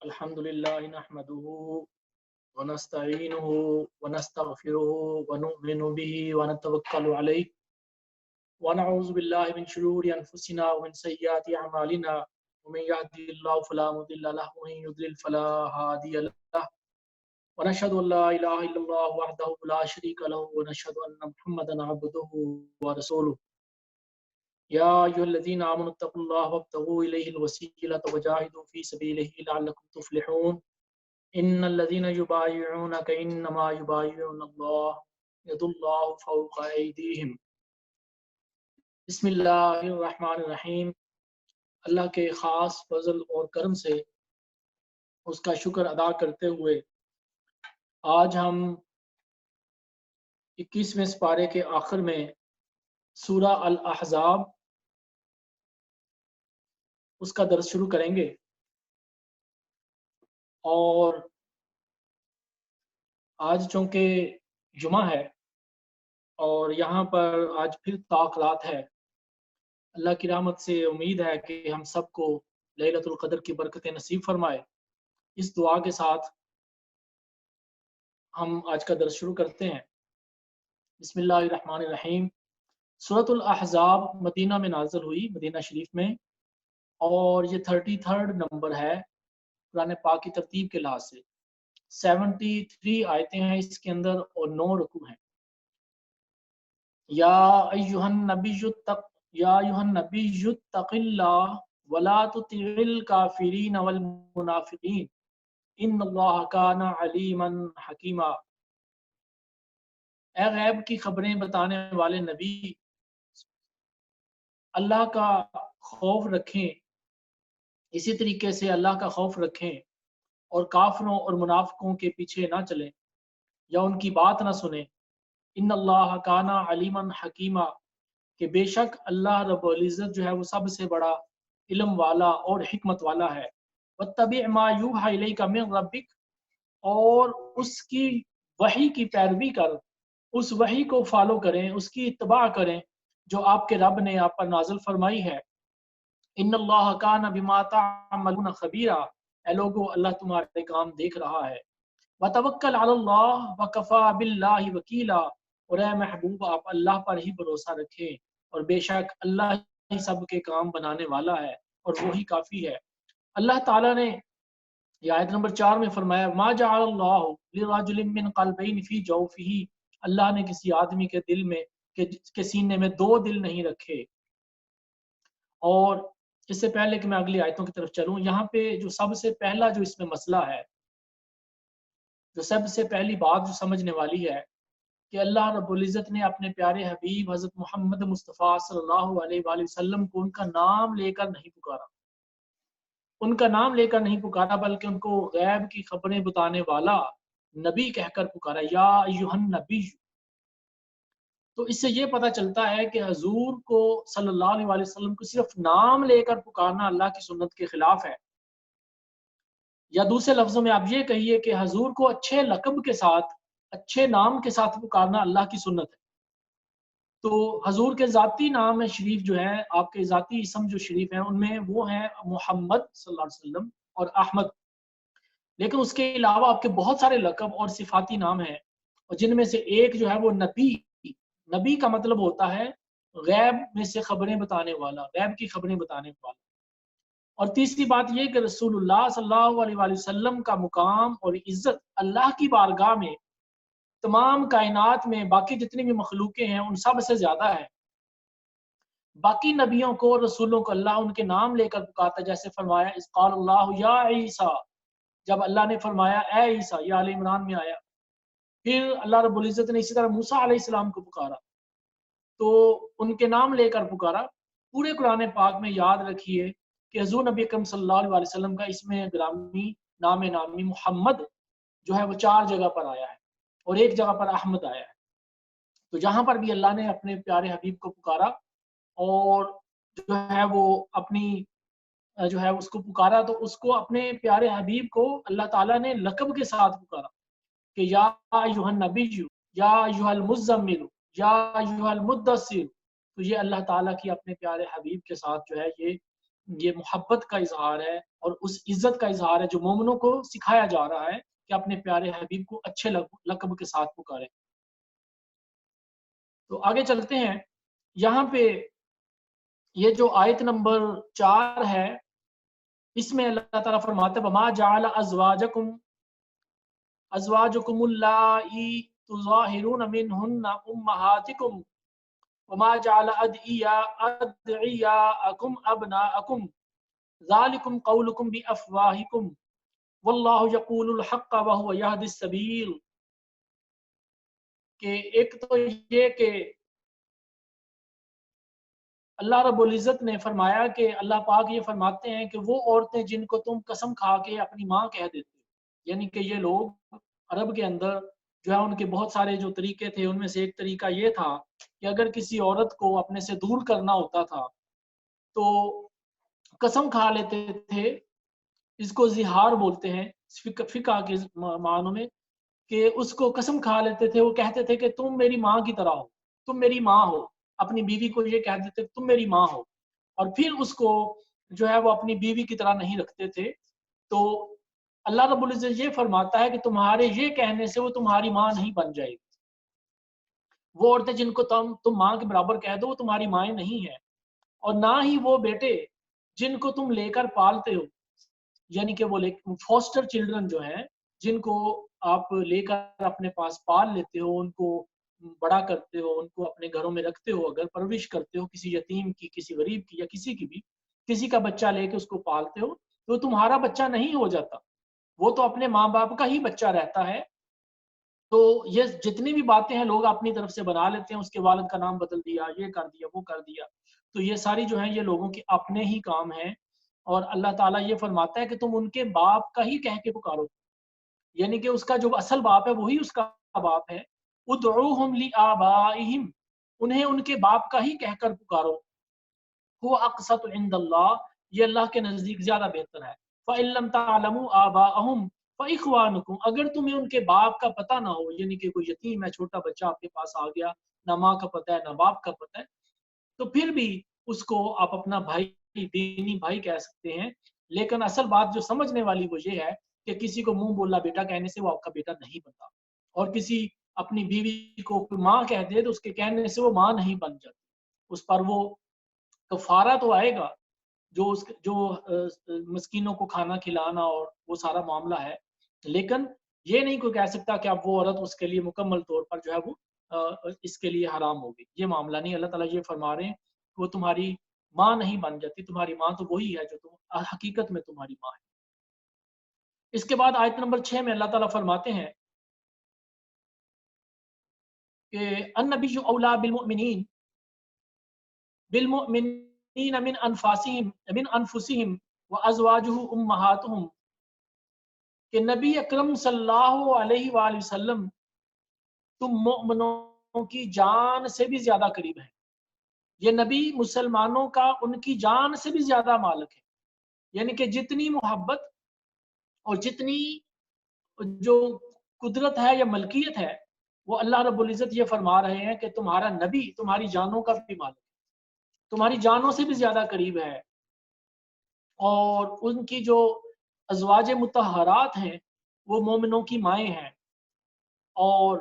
अल्हम्दुलिल्लाह नहमदुहु व नस्तईनुहु व नस्तगफिरुहु व नु'मिनु बिही व नतवक्कलु अलैहि व नऊज़ु बिल्लाहि मिन शुरूरि अनफुसिना व मिन सय्यिआति अमालिना मन यहदिहिल्लाहु फला मुदिल्ल लहु व मन युद्लिल फला हादिय लहु व नशहदु अन ला इलाहा इल्लल्लाह वहदहु ला शरीका लहु व नशहदु अन्ना मुहम्मदन अब्दुहु व रसूलुहु या अय्युहल्लज़ीना आमनु तक़ुल्लाह वब्तगू इलैहिल वसीलत वजाहिदू फ़ी सबीलिही लअल्लकुम तुफ़्लिहून इन्नल्लज़ीना युबायिऊनका इन्नमा युबायिऊनल्लाह यदुल्लाहि फ़ौक़ अयदीहिम। बिस्मिल्लाहिर्रहमानिर्रहीम। अल्लाह के ख़ास फज़ल और करम से उसका शुक्र अदा करते हुए आज हम 21वें पारे के आखिर में सूरा अल अहज़ाब उसका दर्स शुरू करेंगे। और आज चूँकि जुमा है और यहाँ पर आज फिर ताक़रात है, अल्लाह की रहमत से उम्मीद है कि हम सबको लैलतुल क़द्र की बरकतें नसीब फरमाए। इस दुआ के साथ हम आज का दर्स शुरू करते हैं। बिस्मिल्लाहिर्रहमानिर्रहीम। सूरतुल अहज़ाब मदीना में नाज़िल हुई, मदीना शरीफ में, और ये 33rd नंबर है कुरान पाक की तरतीब के लिहाज से। 73 आयतें हैं इसके अंदर और 9 रुकू हैं। या अय्युहन नबिय्युत्तक़िल्लाह वला तुतिइल काफ़िरीन वल मुनाफ़िक़ीन इन्नल्लाह काना अलीमन हकीमा। ए गैब की खबरें बताने वाले नबी, अल्लाह का खौफ रखें, इसी तरीके से अल्लाह का खौफ रखें और काफिरों और मुनाफिकों के पीछे ना चलें या उनकी बात ना सुने। इन्नल्लाह काना अलीमन हकीमा, कि बेशक अल्लाह रब्बुल इज़्ज़त जो है वो सबसे बड़ा इल्म वाला और हिकमत वाला है। वत्तबि मा यूहा इलैका मिन रब्बिक, और उसकी वही की पैरवी कर, उस वही को फॉलो करें, उसकी इत्तबा करें जो आपके रब ने आप पर नाज़िल फरमाई है। इन्नल्लाह काना बिमा तअमलून खबीरा, ऐ लोगो अल्लाह तुम्हारे काम देख रहा है। वतवक्कल अलल्लाह वकफा बिल्लाहि वकीला, और ऐ महबूब आप अल्लाह पर ही भरोसा रखें और बेशक अल्लाह ही सब के काम बनाने वाला है और वो ही काफ़ी है। अल्लाह ताला ने ये आयत नंबर 4 में फरमाया, मा जअलल्लाहु लिरजुलिन मिन क़ल्बैनि फ़ी जौफ़िही, अल्लाह ने किसी आदमी के दिल में के सीने में 2 दिल नहीं रखे। और इससे पहले कि मैं अगली आयतों की तरफ चलूँ, यहाँ पे जो सबसे पहला जो इसमें मसला है, जो सबसे पहली बात जो समझने वाली है कि अल्लाह रब्बुल इज़्ज़त ने अपने प्यारे हबीब हज़रत मोहम्मद मुस्तफ़ा सल्लल्लाहु अलैहि वसल्लम को उनका नाम लेकर नहीं पुकारा, उनका नाम लेकर नहीं पुकारा, बल्कि उनको गैब की खबरें बताने वाला नबी कहकर पुकारा, या अय्युहन नबी। तो इससे ये पता चलता है कि हजूर को सल्लल्लाहु अलैहि वसल्लम को सिर्फ नाम लेकर पुकारना अल्लाह की सुन्नत के खिलाफ है। या दूसरे लफ्जों में आप ये कहिए कि हजूर को अच्छे लक़ब के साथ, अच्छे नाम के साथ पुकारना अल्लाह की सुन्नत है। तो हजूर के ज़ाती नाम शरीफ जो है, आपके ज़ाती इसम जो शरीफ हैं, उनमें वो हैं मोहम्मद सल्लल्लाहु अलैहि वसल्लम और अहमद। लेकिन उसके अलावा आपके बहुत सारे लक़ब और सिफाती नाम हैं, और जिनमें से एक जो है वो नबी। नबी का मतलब होता है गैब में से खबरें बताने वाला, गैब की खबरें बताने वाला। और तीसरी बात ये कि रसूलुल्लाह सल्लल्लाहु अलैहि वसल्लम का मुकाम और इज्जत अल्लाह की बारगाह में तमाम कायनात में बाकी जितनी भी मखलूकें हैं उन सब से ज्यादा है। बाकी नबियों को, रसूलों को अल्लाह उनके नाम लेकर पुकारता, जैसे फरमाया इस क़ाल अल्लाहु या ईसा, जब अल्लाह ने फरमाया ए ईसा, ये आले इमरान में आया। फिर अल्लाह रब्बुल इज़्ज़त ने इसी तरह मूसा अलैहिस्सलाम को पुकारा, तो उनके नाम लेकर पुकारा। पूरे कुरान पाक में याद रखिए कि हज़ूर नबी अकरम सल्लल्लाहु अलैहि वसल्लम का इसमें ग्रामी नाम नामी मोहम्मद जो है वो 4 जगह पर आया है और एक जगह पर अहमद आया है। तो जहाँ पर भी अल्लाह ने अपने प्यारे हबीब को पुकारा और जो है वो अपनी जो है उसको पुकारा, तो उसको अपने प्यारे हबीब को अल्लाह ताला ने लक़ब के साथ पुकारा कि या अय्युहन नबिय्यु, या अय्युहल मुज़्ज़म्मिल, या अय्युहल मुद्दस्सिर। तो ये अल्लाह ताला की अपने प्यारे हबीब के साथ जो है ये یہ محبت کا اظہار ہے اور اس عزت کا اظہار ہے جو مومنوں کو سکھایا جا رہا ہے کہ اپنے پیارے حبیب کو اچھے لقب کے ساتھ پکارے۔ تو آگے چلتے ہیں، یہاں پہ یہ جو آیت نمبر 4 ہے، اس میں اللہ تعالیٰ فرماتا ہے وَمَا جَعَلَ أَزْوَاجُكُمُ اللَّائِي تُظَاهِرُونَ مِنْهُنَّ أُمَّهَاتِكُمْ وَمَا جَعَلَ أَدْعِيَاءَكُمْ أَبْنَاءَكُمْ ذَلِكُمْ قَوْلُكُمْ بِأَفْوَاهِكُمْ وَاللَّهُ يَقُولُ الْحَقَّ وَهُوَ يَهْدِي السَّبِيلَ۔ کہ ایک تو یہ کہ اللہ رب العزت نے فرمایا کہ اللہ پاک یہ فرماتے ہیں کہ وہ عورتیں جن کو تم قسم کھا کے اپنی ماں کہہ دیتے، یعنی کہ یہ لوگ عرب کے اندر جو ہے ان کے بہت سارے جو طریقے تھے، ان میں سے ایک طریقہ یہ تھا کہ اگر کسی عورت کو اپنے سے دور کرنا ہوتا تھا تو قسم کھا لیتے تھے، اس کو زہار بولتے ہیں فقہ کے معنوں میں، کہ اس کو قسم کھا لیتے تھے، وہ کہتے تھے کہ تم میری ماں کی طرح ہو، تم میری ماں ہو، اپنی بیوی کو یہ کہتے تھے تم میری ماں ہو، اور پھر اس کو جو ہے وہ اپنی بیوی کی طرح نہیں رکھتے تھے۔ تو اللہ رب العزت یہ فرماتا ہے کہ تمہارے یہ کہنے سے وہ تمہاری ماں نہیں بن جائے گی۔ وہ عورتیں جن کو تم ماں کے برابر کہہ دو وہ تمہاری مائیں نہیں ہیں، اور نہ ہی وہ بیٹے جن کو تم لے کر پالتے ہو، یعنی کہ وہ فوسٹر چلڈرن جو ہیں جن کو آپ لے کر اپنے پاس پال لیتے ہو، ان کو بڑا کرتے ہو، ان کو اپنے گھروں میں رکھتے ہو، اگر پرورش کرتے ہو کسی یتیم کی، کسی غریب کی، یا کسی کی بھی، کسی کا بچہ لے کے اس کو پالتے ہو، تو تمہارا بچہ نہیں ہو جاتا، وہ تو اپنے ماں باپ کا ہی بچہ رہتا ہے۔ تو یہ جتنی بھی باتیں ہیں لوگ اپنی طرف سے بنا لیتے ہیں، اس کے والد کا نام بدل دیا، یہ کر دیا، وہ کر دیا، تو یہ ساری جو ہیں یہ لوگوں کے اپنے ہی کام ہیں، اور اللہ تعالیٰ یہ فرماتا ہے کہ تم ان کے باپ کا ہی کہہ کے پکارو، یعنی کہ اس کا جو اصل باپ ہے وہی اس کا باپ ہے۔ ادعوہم لآبائہم، انہیں ان کے باپ کا ہی کہہ کر پکارو، هو اقسط عند اللہ، یہ اللہ کے نزدیک زیادہ بہتر ہے۔ فإن لم تعلموا آباءہم فإخوانکم، اگر تمہیں ان کے باپ کا پتہ نہ ہو، یعنی کہ کوئی یتیم ہے، چھوٹا بچہ آپ کے پاس آ گیا، نہ ماں کا پتہ ہے نہ باپ کا پتہ ہے، تو پھر بھی اس کو آپ اپنا بھائی، دینی بھائی کہہ سکتے ہیں، لیکن اصل بات جو سمجھنے والی وہ یہ ہے کہ کسی کو منہ بولا بیٹا کہنے سے وہ آپ کا بیٹا نہیں بنتا، اور کسی اپنی بیوی کو ماں کہہ دے تو اس کے کہنے سے وہ ماں نہیں بن جاتی، اس پر وہ کفارہ تو آئے گا، جو مسکینوں کو کھانا کھلانا اور وہ سارا معاملہ ہے، لیکن یہ نہیں کوئی کہہ سکتا کہ اب وہ عورت اس کے لیے مکمل طور پر جو ہے وہ اس کے لیے حرام ہوگی، یہ معاملہ نہیں۔ اللہ تعالیٰ یہ فرما رہے ہیں کہ وہ تمہاری ماں نہیں بن جاتی، تمہاری ماں تو وہی ہے جو تم حقیقت میں تمہاری ماں ہے۔ اس کے بعد آیت نمبر 6 میں اللہ تعالیٰ فرماتے ہیں کہ النبی اولا بالمؤمنین من انفسہم وازواجہ امہاتہم، کہ نبی اکرم صلی اللہ علیہ وآلہ وسلم تم مومنوں کی جان سے بھی زیادہ قریب ہیں، یہ نبی مسلمانوں کا ان کی جان سے بھی زیادہ مالک ہے، یعنی کہ جتنی محبت اور جتنی جو قدرت ہے یا ملکیت ہے وہ اللہ رب العزت یہ فرما رہے ہیں کہ تمہارا نبی تمہاری جانوں کا بھی مالک ہے، تمہاری جانوں سے بھی زیادہ قریب ہے، اور ان کی جو ازواج مطہرات ہیں وہ مومنوں کی مائیں ہیں۔ اور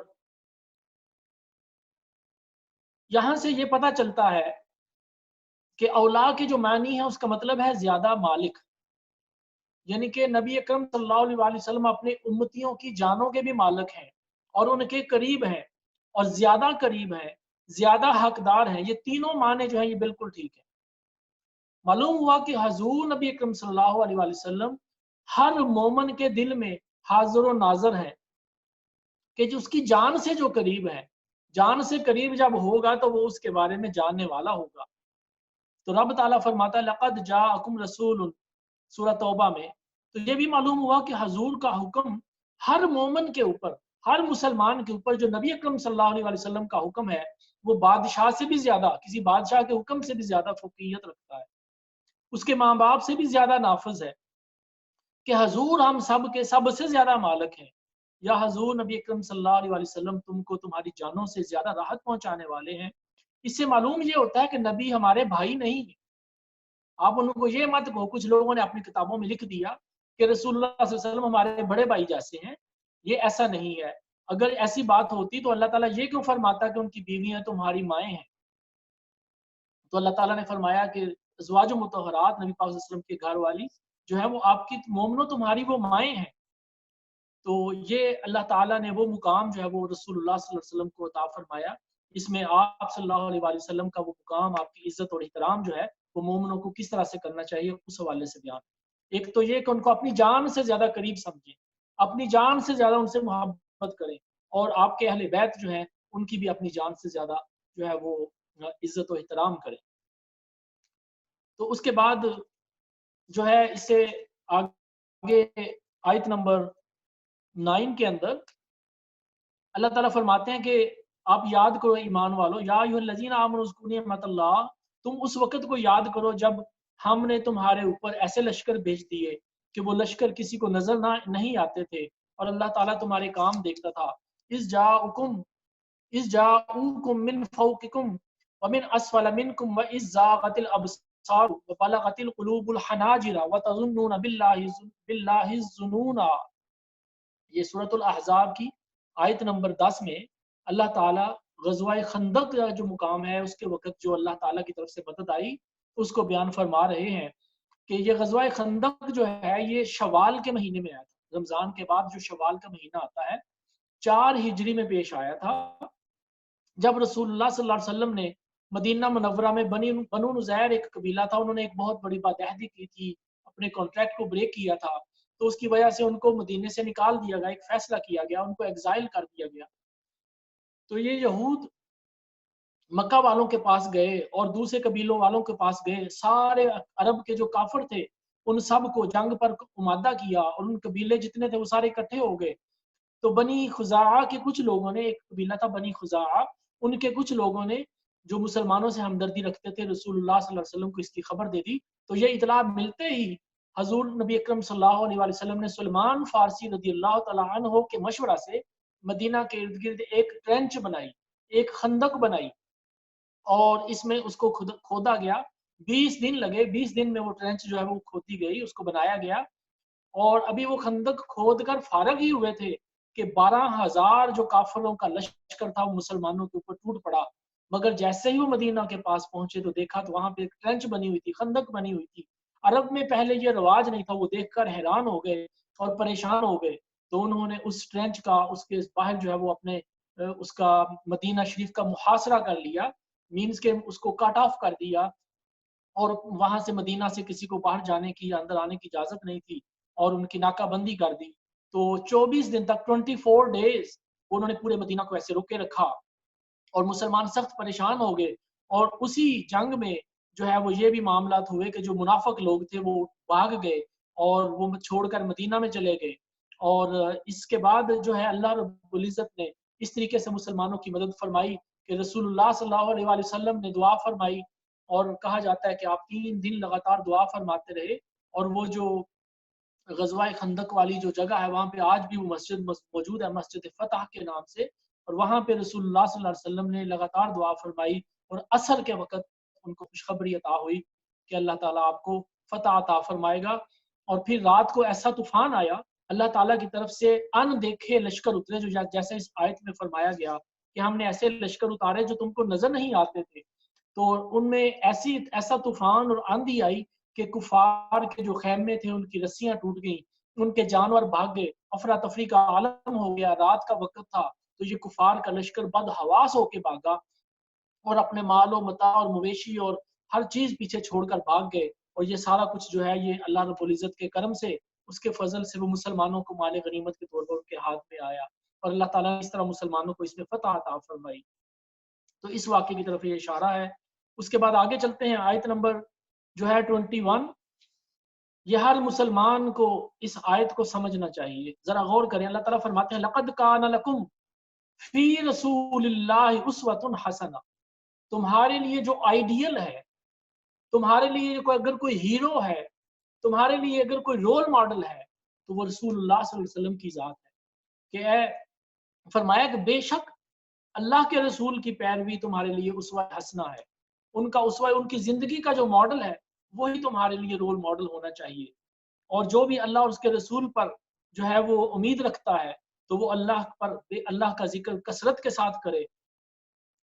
یہاں سے یہ پتہ چلتا ہے کہ اولا کے جو معنی ہے اس کا مطلب ہے زیادہ مالک، یعنی کہ نبی اکرم صلی اللہ علیہ وسلم اپنے امتیوں کی جانوں کے بھی مالک ہیں اور ان کے قریب ہیں اور زیادہ قریب ہیں، زیادہ حقدار ہیں، یہ تینوں معنی جو ہیں یہ بالکل ٹھیک ہے۔ معلوم ہوا کہ حضور نبی اکرم صلی اللہ علیہ وسلم ہر مومن کے دل میں حاضر و ناظر ہیں، کہ جو اس کی جان سے جو قریب ہے، جان سے قریب جب ہوگا تو وہ اس کے بارے میں جاننے والا ہوگا۔ تو رب تعالیٰ فرماتا ہے لقد جاءکم رسول، سورہ توبہ میں، تو یہ بھی معلوم ہوا کہ حضور کا حکم ہر مومن کے اوپر، ہر مسلمان کے اوپر، جو نبی اکرم صلی اللہ علیہ وسلم کا حکم ہے وہ بادشاہ سے بھی زیادہ، کسی بادشاہ کے حکم سے بھی زیادہ فوقیت رکھتا ہے، اس کے ماں باپ سے بھی زیادہ نافذ ہے، کہ حضور ہم سب کے سب سے زیادہ مالک ہیں، یا حضور نبی اکرم صلی اللہ علیہ وسلم تم کو تمہاری جانوں سے زیادہ راحت پہنچانے والے ہیں۔ اس سے معلوم یہ ہوتا ہے کہ نبی ہمارے بھائی نہیں ہیں، آپ ان کو یہ مت کہو، کچھ لوگوں نے اپنی کتابوں میں لکھ دیا کہ رسول اللہ صلی اللہ علیہ وسلم ہمارے بڑے بھائی جیسے ہیں، یہ ایسا نہیں ہے۔ اگر ایسی بات ہوتی تو اللہ تعالیٰ یہ کیوں فرماتا کہ ان کی بیویاں تمہاری مائیں ہیں؟ تو اللہ تعالیٰ نے فرمایا کہ ازواج مطہرات، نبی پاک صلی اللہ علیہ وسلم کے گھر والی جو ہے وہ آپ کی مومنوں تمہاری وہ مائیں ہیں۔ تو یہ اللہ تعالیٰ نے وہ مقام جو ہے وہ رسول اللہ صلی اللہ علیہ وسلم کو عطا فرمایا، اس میں آپ صلی اللہ علیہ وآلہ وسلم کا وہ مقام، آپ کی عزت اور احترام جو ہے وہ مومنوں کو کس طرح سے کرنا چاہیے اس حوالے سے بیان۔ ایک تو یہ کہ ان کو اپنی جان سے زیادہ قریب سمجھیں، اپنی جان سے زیادہ ان سے محبت کریں، اور آپ کے اہل بیت جو ہیں ان کی بھی اپنی جان سے زیادہ جو ہے وہ عزت و احترام کریں۔ تو اس کے بعد جو ہے اس سے آگے آیت نمبر 9 کے اندر اللہ تعالیٰ فرماتے ہیں کہ آپ یاد کرو ایمان والو، یا ایھا الذین آمنوا اذکروا نعمت اللہ، تم اس وقت کو یاد کرو جب ہم نے تمہارے اوپر ایسے لشکر بھیج دیے کہ وہ لشکر کسی کو نظر نہیں آتے تھے اور اللہ تعالیٰ تمہارے کام دیکھتا تھا۔ اذ جاؤکم من فوقکم ومن اسفل منکم واذ زاغت الابصار وبلغت القلوب الحناجر وتظنون باللہ الظنون۔ یہ سورۃ الاحزاب کی آیت نمبر 10 میں اللہ تعالیٰ غزوہ خندق کا جو مقام ہے اس کے وقت جو اللہ تعالیٰ کی طرف سے مدد آئی اس کو بیان فرما رہے ہیں کہ یہ غزوہ خندق جو ہے یہ شوال کے مہینے میں آیا تھا۔ رمضان کے بعد جو شوال کا مہینہ آتا ہے 4 ہجری میں پیش آیا تھا، جب رسول اللہ صلی اللہ علیہ وسلم نے مدینہ منورہ میں بنو نذیر ایک قبیلہ تھا، انہوں نے ایک بہت بڑی بدعہدی کی تھی، اپنے کانٹریکٹ کو بریک کیا تھا، تو اس کی وجہ سے ان کو مدینے سے نکال دیا گیا، ایک فیصلہ کیا گیا، ان کو ایگزائل کر دیا گیا۔ تو یہ یہود مکہ والوں کے پاس گئے اور دوسرے قبیلوں والوں کے پاس گئے، سارے عرب کے جو کافر تھے ان سب کو جنگ پر آمادہ کیا، اور ان قبیلے جتنے تھے وہ سارے اکٹھے ہو گئے۔ تو بنی خزاعہ کے کچھ لوگوں نے، ایک قبیلہ تھا بنی خزاعہ، ان کے کچھ لوگوں نے جو مسلمانوں سے ہمدردی رکھتے تھے رسول اللہ صلی اللہ علیہ وسلم کو اس کی خبر دے دی۔ تو یہ اطلاع ملتے ہی حضور نبی اکرم صلی اللہ علیہ وآلہ وسلم نے سلمان فارسی رضی اللہ تعالیٰ عنہ کے مشورہ سے مدینہ کے ارد گرد ایک ٹرینچ بنائی، ایک خندق بنائی، اور اس میں اس کو کھودا گیا۔ 20 دن لگے، 20 دن میں وہ ٹرینچ جو ہے وہ کھودی گئی، اس کو بنایا گیا، اور ابھی وہ خندق کھود کر فارغ ہی ہوئے تھے کہ 12,000 جو کافروں کا لشکر تھا وہ مسلمانوں کے اوپر ٹوٹ پڑا۔ مگر جیسے ہی وہ مدینہ کے پاس پہنچے تو دیکھا تو وہاں پہ ایک ٹرینچ بنی ہوئی تھی، خندق بنی ہوئی تھی۔ عرب میں پہلے یہ رواج نہیں تھا، وہ دیکھ کر حیران ہو گئے اور پریشان ہو گئے، تو انہوں نے اس ٹرینچ کا، اس کے باہر جو ہے وہ اپنے اس کا مدینہ شریف کا محاصرہ کر لیا، مینز کہ اس کو کٹ آف کر دیا، اور وہاں سے مدینہ سے کسی کو باہر جانے کی یا اندر آنے کی اجازت نہیں تھی، اور ان کی ناکہ بندی کر دی۔ تو 24 دن تک 24 ڈیز انہوں نے پورے مدینہ کو ایسے روکے رکھا، اور مسلمان سخت پریشان ہو گئے۔ اور اسی جنگ میں جو ہے وہ یہ بھی معاملات ہوئے کہ جو منافق لوگ تھے وہ بھاگ گئے اور وہ چھوڑ کر مدینہ میں چلے گئے، اور اس کے بعد جو ہے اللہ رب العزت نے اس طریقے سے مسلمانوں کی مدد فرمائی کہ رسول اللہ صلی اللہ علیہ وآلہ وسلم نے دعا فرمائی، اور کہا جاتا ہے کہ آپ 3 دن لگاتار دعا فرماتے رہے، اور وہ جو غزوہ خندق والی جو جگہ ہے وہاں پہ آج بھی وہ مسجد موجود ہے، مسجد فتح کے نام سے، اور وہاں پہ رسول اللہ صلی اللہ علیہ وسلم نے لگاتار دعا فرمائی، اور عصر کے وقت ان کو خوشخبری عطا ہوئی کہ اللہ تعالیٰ آپ کو فتح عطا فرمائے گا۔ اور پھر رات کو ایسا طوفان آیا، اللہ تعالیٰ کی طرف سے ان دیکھے لشکر اترے، جو جیسے اس آیت میں فرمایا گیا کہ ہم نے ایسے لشکر اتارے جو تم کو نظر نہیں آتے تھے۔ تو ان میں ایسا طوفان اور آندھی آئی کہ کفار کے جو خیمے تھے ان کی رسیاں ٹوٹ گئیں، ان کے جانور بھاگ گئے، افراتفری کا عالم ہو گیا، رات کا وقت تھا، تو یہ کفار کا لشکر بد حواس ہو کے بھاگا، اور اپنے مال و متاع اور مویشی اور ہر چیز پیچھے چھوڑ کر بھاگ گئے۔ اور یہ سارا کچھ جو ہے یہ اللہ رب العزت کے کرم سے، اس کے فضل سے وہ مسلمانوں کو مال غنیمت کے طور پر ان کے ہاتھ میں آیا، اور اللہ تعالیٰ نے اس طرح مسلمانوں کو اس میں فتح عطا فرمائی۔ تو اس واقعے کی طرف یہ اشارہ ہے۔ اس کے بعد آگے چلتے ہیں، آیت نمبر جو ہے 21، یہ ہر مسلمان کو اس آیت کو سمجھنا چاہیے، ذرا غور کریں۔ اللہ تعالیٰ فرماتے ہیں لَقَدْ كَانَ لَكُمْ فِي رَسُولِ اللَّهِ أُسْوَةٌ حَسَنَةٌ، تمہارے لیے جو آئیڈیل ہے، تمہارے لیے اگر کوئی ہیرو ہے، تمہارے لیے اگر کوئی رول ماڈل ہے تو وہ رسول اللہ صلی اللہ علیہ وسلم کی ذات ہے، کہ اے فرمایا کہ بے شک اللہ کے رسول کی پیروی تمہارے لیے اسوہ حسنہ ہے، ان کا اسوہ، ان کی زندگی کا جو ماڈل ہے وہی تمہارے لیے رول ماڈل ہونا چاہیے. اور جو بھی اللہ اور اس کے رسول پر جو ہے وہ امید رکھتا ہے تو وہ اللہ کا ذکر کثرت کے ساتھ کرے.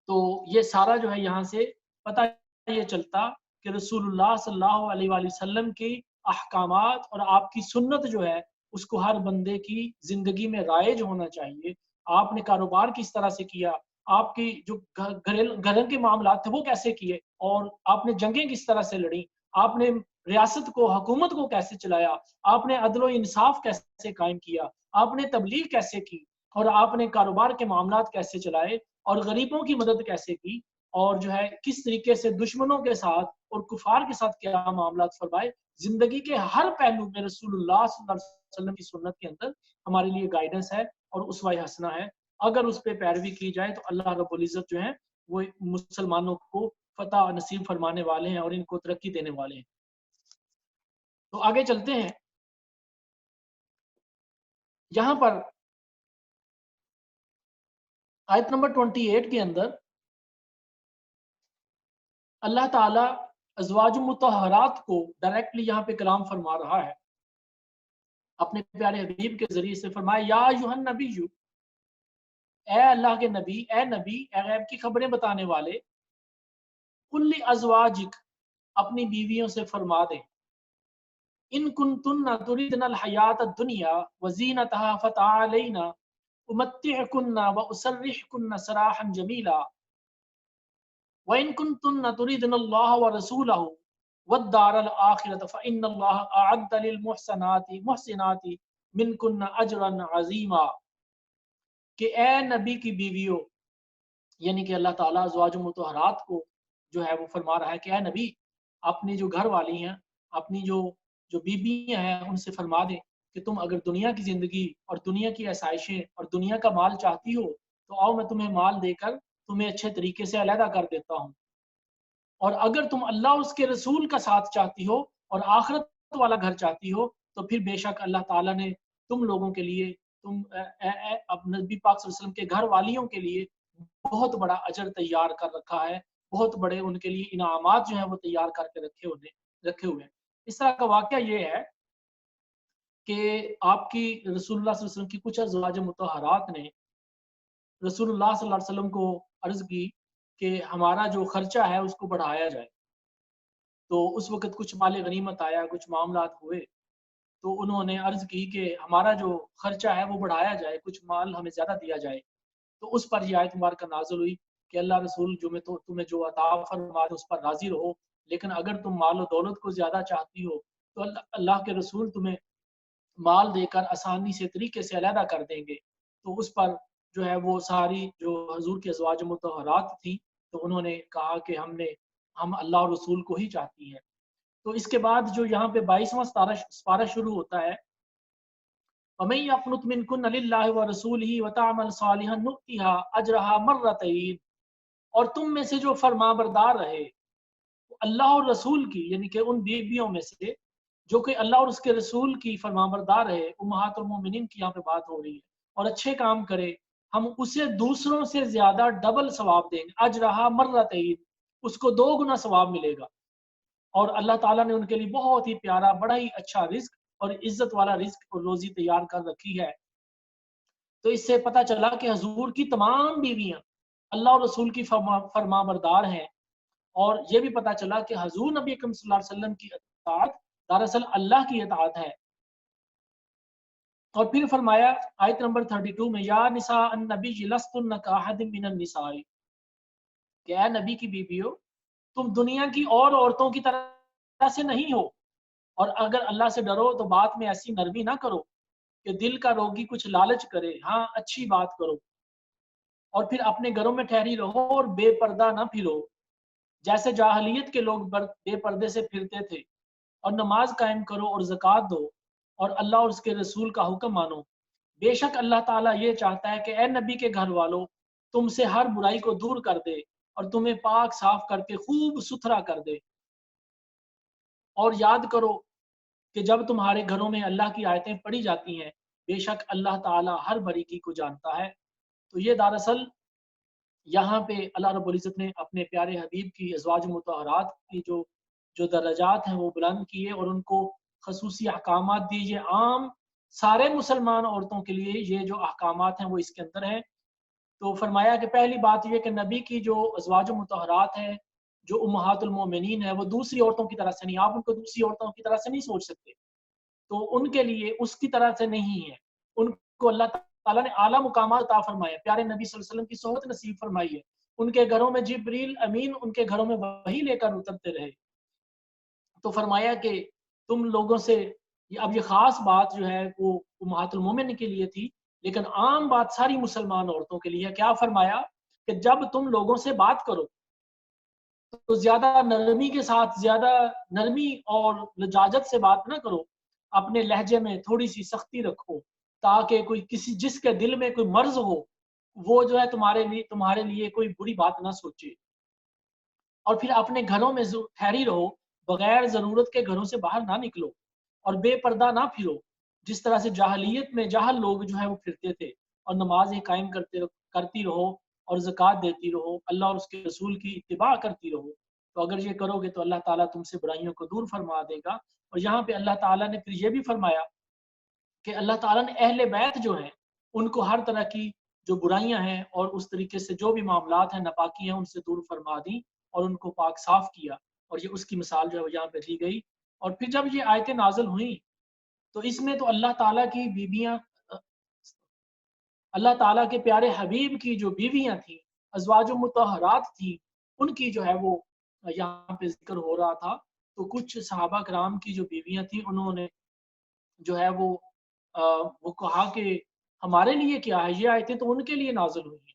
تو یہ سارا جو ہے یہاں سے پتہ یہ چلتا کہ رسول اللہ صلی اللہ علیہ وآلہ وسلم کی احکامات اور آپ کی سنت جو ہے اس کو ہر بندے کی زندگی میں رائج ہونا چاہیے. آپ نے کاروبار کس طرح سے کیا، آپ کی جو گھر کے معاملات تھے وہ کیسے کیے، اور آپ نے جنگیں کس طرح سے لڑیں، آپ نے ریاست کو، حکومت کو کیسے چلایا، آپ نے عدل و انصاف کیسے قائم کیا، آپ نے تبلیغ کیسے کی، اور آپ نے کاروبار کے معاملات کیسے چلائے، اور غریبوں کی مدد کیسے کی، اور جو ہے کس طریقے سے دشمنوں کے ساتھ اور کفار کے ساتھ کیا معاملات فرمائے. زندگی کے ہر پہلو میں رسول اللہ صلی اللہ علیہ وسلم کی سنت کے اندر ہمارے لیے گائیڈنس ہے اور اسوہ حسنہ ہے. اگر اس پہ پیروی کی جائے تو اللہ رب العزت جو ہے وہ مسلمانوں کو فتح نصیب فرمانے والے ہیں اور ان کو ترقی دینے والے ہیں. تو آگے چلتے ہیں. یہاں پر آیت نمبر 28 کے اندر اللہ تعالیٰ ازواج مطہرات کو ڈائریکٹلی یہاں پہ کلام فرما رہا ہے اپنے پیارے حبیب کے ذریعے سے. فرمایا یا ایھا النبی، اے اللہ کے نبی، اے نبی، اے غیب کی خبریں بتانے والے، قل لازواجک، اپنی بیویوں سے فرما دیں، ان کنتن تریدن الحیات الدنیا وزینتها فتعالینا امتعکن واسرحکن سراحا جمیلا وَإِن كُنتُنَّ تُرِيدْنَ اللَّهَ وَرَسُولَهُ وَالدَّارَ الْآخِرَةَ فَإِنَّ اللَّهَ أَعَدَّ لِلْمُحْسِنَاتِ مِنْكُنَّ أَجْرًا عَظِيمًا. کہ اے نبی کی بیویوں، یعنی کہ اللہ تعالیٰ ازواج مطہرات کو جو ہے وہ فرما رہا ہے کہ اے نبی، اپنی جو گھر والی ہیں، اپنی جو بیویاں ہیں، ان سے فرما دیں کہ تم اگر دنیا کی زندگی اور دنیا کی آسائشیں اور دنیا کا مال چاہتی ہو تو آؤ میں تمہیں مال دے کر تمہیں اچھے طریقے سے علیحدہ کر دیتا ہوں. اور اگر تم اللہ اس کے رسول کا ساتھ چاہتی ہو اور آخرت والا گھر چاہتی ہو تو پھر بے شک اللہ تعالیٰ نے تم لوگوں کے لیے، نبی پاک صلی اللہ علیہ وسلم کے گھر والیوں کے لیے بہت بڑا اجر تیار کر رکھا ہے. بہت بڑے ان کے لیے انعامات جو ہیں وہ تیار کر کے رکھے ہوئے ہیں. اس طرح کا واقعہ یہ ہے کہ آپ کی رسول اللہ صلی اللہ علیہ وسلم کی کچھ ازواج مطہرات نے رسول اللہ صلی اللہ علیہ وسلم کو عرض کی کہ ہمارا جو خرچہ ہے اس کو بڑھایا جائے. تو اس وقت کچھ مال غنیمت آیا، کچھ معاملات ہوئے، تو انہوں نے عرض کی کہ ہمارا جو خرچہ ہے وہ بڑھایا جائے، کچھ مال ہمیں زیادہ دیا جائے. تو اس پر یہ آیت مبارکہ نازل ہوئی کہ اللہ رسول تمہیں جو عطا فرمائے اس پر راضی رہو، لیکن اگر تم مال و دولت کو زیادہ چاہتی ہو تو اللہ کے رسول تمہیں مال دے کر آسانی سے طریقے سے علیحدہ کر دیں گے. تو اس پر جو ہے وہ ساری جو حضور کے ازواج مطہرات تھیں تو انہوں نے کہا کہ ہم اللہ اور رسول کو ہی چاہتی ہیں. تو اس کے بعد جو یہاں پہ 22واں سپارہ شروع ہوتا ہے، وَمَن يَقْنُتْ مِنكُنَّ لِلَّهِ وَرَسُولِهِ وَتَعْمَلْ صَالِحًا نُؤْتِهَا أَجْرَهَا مَرَّتَيْنِ. اور تم میں سے جو فرما بردار رہے اللہ اور رسول کی، یعنی کہ ان بیویوں میں سے جو کہ اللہ اور اس کے رسول کی فرمانبردار ہے، امہات المومنین کی یہاں پہ بات ہو رہی ہے، اور اچھے کام کرے، ہم اسے دوسروں سے زیادہ ڈبل ثواب دیں گے. اجرہا مرتین، اس کو 2 گنا ثواب ملے گا. اور اللہ تعالیٰ نے ان کے لیے بہت ہی پیارا، بڑا ہی اچھا رزق اور عزت والا رزق اور روزی تیار کر رکھی ہے. تو اس سے پتہ چلا کہ حضور کی تمام بیویاں اللہ اور رسول کی فرمانبردار ہیں. اور یہ بھی پتہ چلا کہ حضور نبی اکرم صلی اللہ علیہ وسلم کی اطاعت دراصل اللہ کی اطاعت ہے. اور پھر فرمایا آیت نمبر 32 میں، یا نساء النبی لستن کاحد من النساء، کہ اے نبی کی بیویو، تم دنیا کی اور عورتوں کی طرح سے نہیں ہو، اور اگر اللہ سے ڈرو تو بات میں ایسی نرمی نہ کرو کہ دل کا روگی کچھ لالچ کرے، ہاں اچھی بات کرو. اور پھر اپنے گھروں میں ٹھہری رہو اور بے پردہ نہ پھرو جیسے جاہلیت کے لوگ بے پردے سے پھرتے تھے. اور نماز قائم کرو اور زکوٰۃ دو اور اللہ اور اس کے رسول کا حکم مانو. بے شک اللہ تعالیٰ یہ چاہتا ہے کہ اے نبی کے گھر والوں، تم سے ہر برائی کو دور کر دے اور تمہیں پاک صاف کر کے خوب ستھرا کر دے. اور یاد کرو کہ جب تمہارے گھروں میں اللہ کی آیتیں پڑھی جاتی ہیں، بے شک اللہ تعالیٰ ہر باریکی کو جانتا ہے. تو یہ دراصل یہاں پہ اللہ رب العزت نے اپنے پیارے حبیب کی ازواج مطہرات کی جو जो दर्जात हैं वो बुलंद किए और उनको खसूसी अहकामात दिए। ये आम सारे मुसलमान औरतों के लिए ये जो अहकामात हैं वो इसके अंदर हैं। तो फरमाया कि पहली बात ये कि नबी की जो अज़वाज मुतहरात हैं, जो उम्महातुल मोमिनीन है, वो दूसरी औरतों की तरह से नहीं, आप उनको दूसरी औरतों की तरह से नहीं सोच सकते। तो उनके लिए उसकी तरह से नहीं है। उनको अल्लाह ताला ने आला मुकामात अता फरमाए, प्यारे नबी सल्लल्लाहु अलैहि वसल्लम की सोहबत नसीब फरमाई है। उनके घरों में जिब्रील अमीन उनके घरों में वही लेकर उतरते रहे। तो फरमाया कि तुम लोगों से अब ये खास बात जो है वो उम्महातुल मोमिन के लिए थी, लेकिन आम बात सारी मुसलमान औरतों के लिए है। क्या फरमाया कि जब तुम लोगों से बात करो तो ज्यादा नरमी के साथ, ज्यादा नरमी और लजाजत से बात ना करो, अपने लहजे में थोड़ी सी सख्ती रखो, ताकि कोई किसी जिसके दिल में कोई मर्ज हो वो जो है तुम्हारे लिए कोई बुरी बात ना सोचे। और फिर अपने घरों में ठहरी रहो, बगैर ज़रूरत के घरों से बाहर ना निकलो और बेपर्दा ना फिरो, जिस तरह से जाहलियत में जाहल लोग जो है वो फिरते थे। और नमाज़ें कायम करती रहो और ज़कात देती रहो, अल्लाह और उसके रसूल की इत्तिबा करती रहो। तो अगर ये करोगे तो अल्लाह ताला तुमसे बुराइयों को दूर फरमा देगा। और यहाँ पे अल्लाह ताला ने फिर ये भी फरमाया कि अल्लाह ताला ने अहले बैत जो हैं, उनको हर तरह की जो बुराइयां हैं और उस तरीके से जो भी मामलात हैं, नापाकी हैं, उनसे दूर फरमा दी और उनको पाक साफ किया। और ये उसकी मिसाल जो है वो यहाँ पे दी गई। और फिर जब ये आयतें नाज़िल हुई तो इसमें तो अल्लाह ताला की बीबियां, अल्लाह ताला के प्यारे हबीब की जो बीवियां थी, अज़वाजुम मुतहरात थी, उनकी जो है वो यहाँ पे जिक्र हो रहा था। तो कुछ सहाबा कराम की जो बीवियां थी उन्होंने जो है वो कहा कि हमारे लिए क्या है, ये आयतें तो उनके लिए नाज़िल हुई हैं,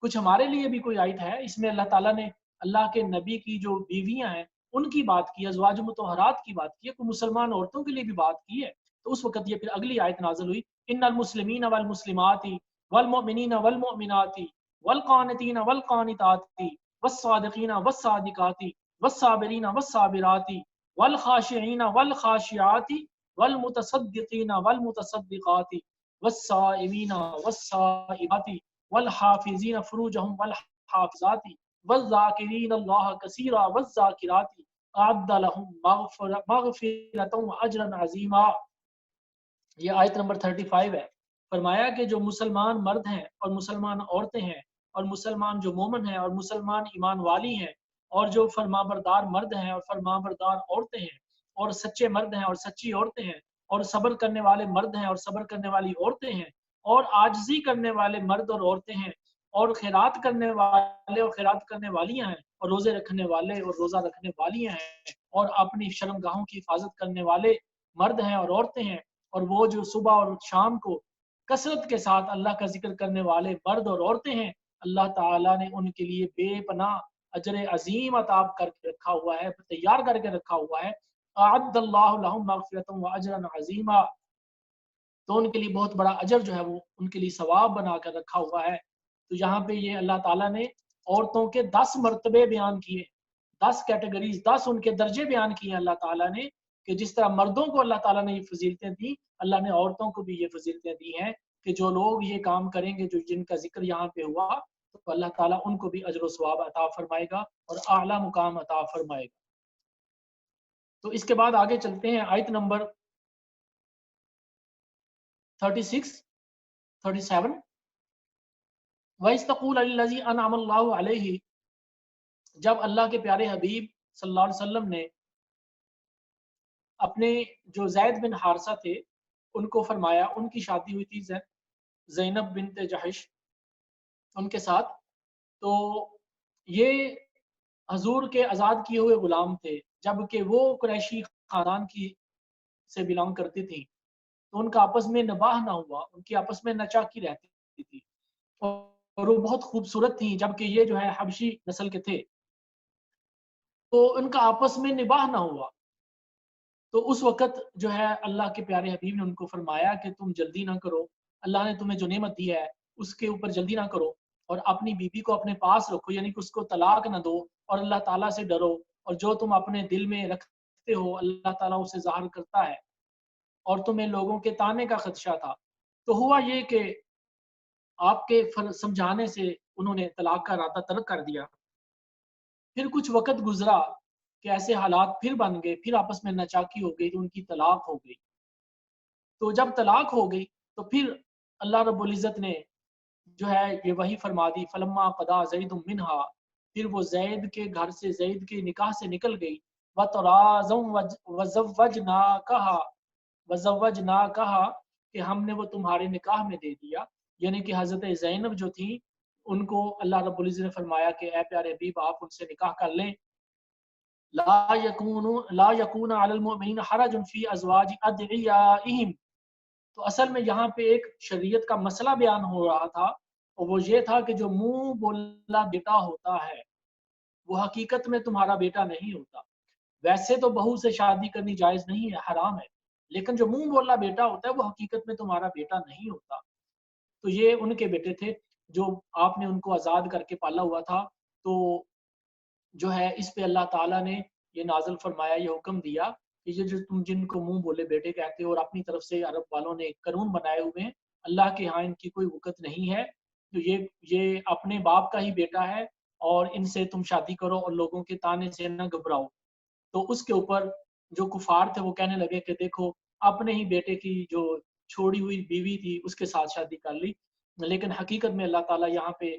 कुछ हमारे लिए भी कोई आयत है। इसमें अल्लाह ताला ने अल्लाह के नबी की जो बीवियां हैं उनकी बात की, अज़वाज मुतहरात की बात की है, कोई मुसलमान औरतों के लिए भी बात की है। तो उस वक़्त ये फिर अगली आयत नाज़िल हुई, इन्नल मुस्लिमीन वल मुस्लिमाति वल मुमिनीन वल मुमिनाति वल कानितीन वल कानिताति वस सादिकीन वस सादिकाति वस साबिरीन वस साबिराति वल खाशिईन वल खाशियाति वल मुतसद्दिकीन वल मुतसद्दिकाति वस साइमीन वस साइमाति वल हाफिजीन फुरूजहुम वल हाफिजाति वज़ाकिरीन अल्लाह कसीरा वज़ाकिराति अअद्द लहुम मग़फ़िरतन व अजरन अज़ीमा। ये आयत नंबर 35 है। फरमाया कि जो मुसलमान मर्द हैं और मुसलमान औरतें हैं और मुसलमान जो मोमिन हैं और मुसलमान ईमान वाली हैं और जो फरमाबरदार मर्द हैं और फरमाबरदार औरतें हैं और सच्चे मर्द हैं और सच्ची औरतें हैं और सब्र करने वाले मर्द हैं और सब्र करने वाली औरतें हैं और आजिज़ी करने वाले मर्द और औरतें हैं और खैरात करने वाले और खैरात करने वालियां हैं और रोजे रखने वाले और रोजा रखने वालियां हैं और अपनी शर्मगाहों की हिफाजत करने वाले मर्द हैं और औरतें हैं और वो जो सुबह और शाम को कसरत के साथ अल्लाह का जिक्र करने वाले मर्द और औरतें हैं, अल्लाह ताला ने उनके लिए बेपनाह अजर अजीम अताब करके रखा हुआ है, तैयार करके रखा हुआ है। अअद्दल्लाहु लहुम मग़फ़िरतन व अजरन अज़ीमा। तो उनके लिए बहुत बड़ा अजर जो है वो उनके लिए सवाब बना कर रखा हुआ है। तो यहाँ पे ये अल्लाह ताला ने औरतों के 10 मर्तबे बयान किए, 10 कैटेगरीज, 10 उनके दर्जे बयान किए अल्लाह ताला ने, कि जिस तरह मर्दों को अल्लाह ताला ने ये फजीलतें दी, अल्लाह ने औरतों को भी ये फजीलतें दी हैं कि जो लोग ये काम करेंगे, जो जिनका जिक्र यहाँ पे हुआ, तो अल्लाह ताला उनको भी अजर सवाब अता फरमाएगा और आला मुकाम अता फरमाएगा। तो इसके बाद आगे चलते हैं आयत नंबर 36, 37। वइस्तक़ूल लल्लज़ी अनअम अल्लाहु अलैहि, जब अल्लाह के प्यारे हबीब सल्लल्लाहु अलैहि वसल्लम ने अपने जो ज़ैद बिन हारिसा थे उनको फरमाया, उनकी शादी हुई थी ज़ैनब बिन्त जहश उनके साथ। तो ये हजूर के आज़ाद किए हुए गुलाम थे, जबकि वो कुरैशी खानदान की से बिलोंग करती थी। तो उनका आपस में निबाह ना हुआ, उनकी आपस में नचाकी रहती थी और वो बहुत खूबसूरत थी, जबकि ये जो है हबशी नस्ल के थे। तो उनका आपस में निबाह ना हुआ। तो उस वक़्त जो है अल्लाह के प्यारे हबीब ने उनको फरमाया कि तुम जल्दी ना करो, अल्लाह ने तुम्हें जो नेमत दी है उसके ऊपर जल्दी ना करो और अपनी बीबी को अपने पास रखो, यानी कि उसको तलाक ना दो और अल्लाह ताला से डरो। और जो तुम अपने दिल में रखते हो अल्लाह ताला उसे ज़ाहिर करता है और तुम्हें लोगों के ताने का खदशा था। तो हुआ ये कि आपके समझाने से उन्होंने तलाक का इरादा तर्क कर दिया। फिर कुछ वक़्त गुज़रा کہ ایسے حالات پھر بن گئے، پھر آپس میں ناچاکی ہو گئی تو ان کی طلاق ہو گئی. تو جب طلاق ہو گئی تو پھر اللہ رب العزت نے جو ہے یہ وہی فرما دی، فلما قضا زید منہا، پھر وہ زید کے گھر سے، زید کے نکاح سے نکل گئی. وزوجناکہا کہ ہم نے وہ تمہارے نکاح میں دے دیا. یعنی کہ حضرت زینب جو تھی ان کو اللہ رب العزت نے فرمایا کہ اے پیارے حبیب آپ ان سے نکاح کر لیں. لا یکون علی المؤمنین حرج فی ازواج ادعیائہم. تو اصل میں یہاں پہ ایک شریعت کا مسئلہ بیان ہو رہا تھا، اور وہ یہ تھا کہ جو منہ بولا بیٹا ہوتا ہے وہ حقیقت میں تمہارا بیٹا نہیں ہوتا. ویسے تو بہو سے شادی کرنی جائز نہیں ہے، حرام ہے، لیکن جو منہ بولا بیٹا ہوتا ہے وہ حقیقت میں تمہارا بیٹا نہیں ہوتا. تو یہ ان کے بیٹے تھے جو آپ نے ان کو آزاد کر کے پالا ہوا تھا. تو جو ہے اس پہ اللہ تعالیٰ نے یہ نازل فرمایا، یہ حکم دیا کہ یہ جو تم جن کو منہ بولے بیٹے کہتے ہو اور اپنی طرف سے عرب والوں نے قانون بنائے ہوئے ہیں، اللہ کے ہاں ان کی کوئی وقت نہیں ہے. تو یہ اپنے باپ کا ہی بیٹا ہے اور ان سے تم شادی کرو اور لوگوں کے تانے سے نہ گھبراؤ. تو اس کے اوپر جو کفار تھے وہ کہنے لگے کہ دیکھو اپنے ہی بیٹے کی جو چھوڑی ہوئی بیوی تھی اس کے ساتھ شادی کر لی. لیکن حقیقت میں اللہ تعالیٰ یہاں پہ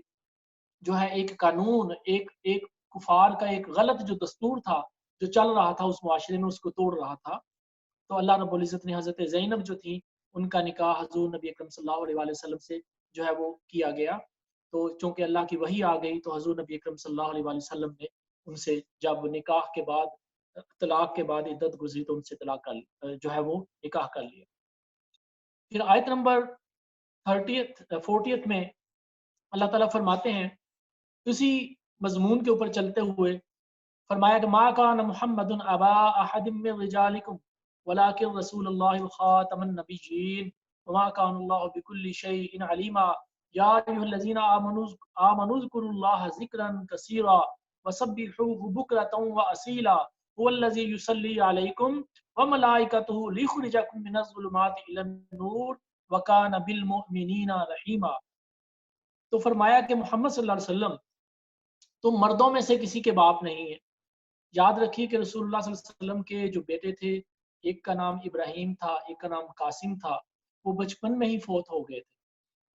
جو ہے ایک قانون، ایک کفار کا ایک غلط جو دستور تھا جو چل رہا تھا اس معاشرے میں، اس کو توڑ رہا تھا. تو اللہ رب العزت نے حضرت زینب جو تھی ان کا نکاح حضور نبی اکرم صلی اللہ علیہ وآلہ وسلم سے جو ہے وہ کیا گیا. تو چونکہ اللہ کی وحی آ گئی تو حضور نبی اکرم صلی اللہ علیہ وآلہ وسلم نے ان سے جب نکاح کے بعد، طلاق کے بعد عدت گزری تو ان سے طلاق کر جو ہے وہ نکاح کر لیا. پھر آیت نمبر 40 میں اللہ تعالیٰ فرماتے ہیں اسی مضمون کے اوپر چلتے ہوئے، فرمایا کہ ما کان محمد ابا احد من رجالکم ولکن رسول اللہ خاتم النبیین وما کان اللہ بکل شیء علیما یا ایھا الذین آمنوا اذکروا اللہ ذکرا کثیرا وسبحوہ بکرۃ واصیلا هو الذی یصلی علیکم وملائکتہ لیخرجکم من الظلمات الی النور وکان بالمؤمنین رحیما. تو فرمایا کہ محمد صلی اللہ علیہ وسلم تم مردوں میں سے کسی کے باپ نہیں ہیں. یاد رکھیے کہ رسول اللہ صلی اللہ علیہ وسلم کے جو بیٹے تھے، ایک کا نام ابراہیم تھا، ایک کا نام قاسم تھا، وہ بچپن میں ہی فوت ہو گئے تھے.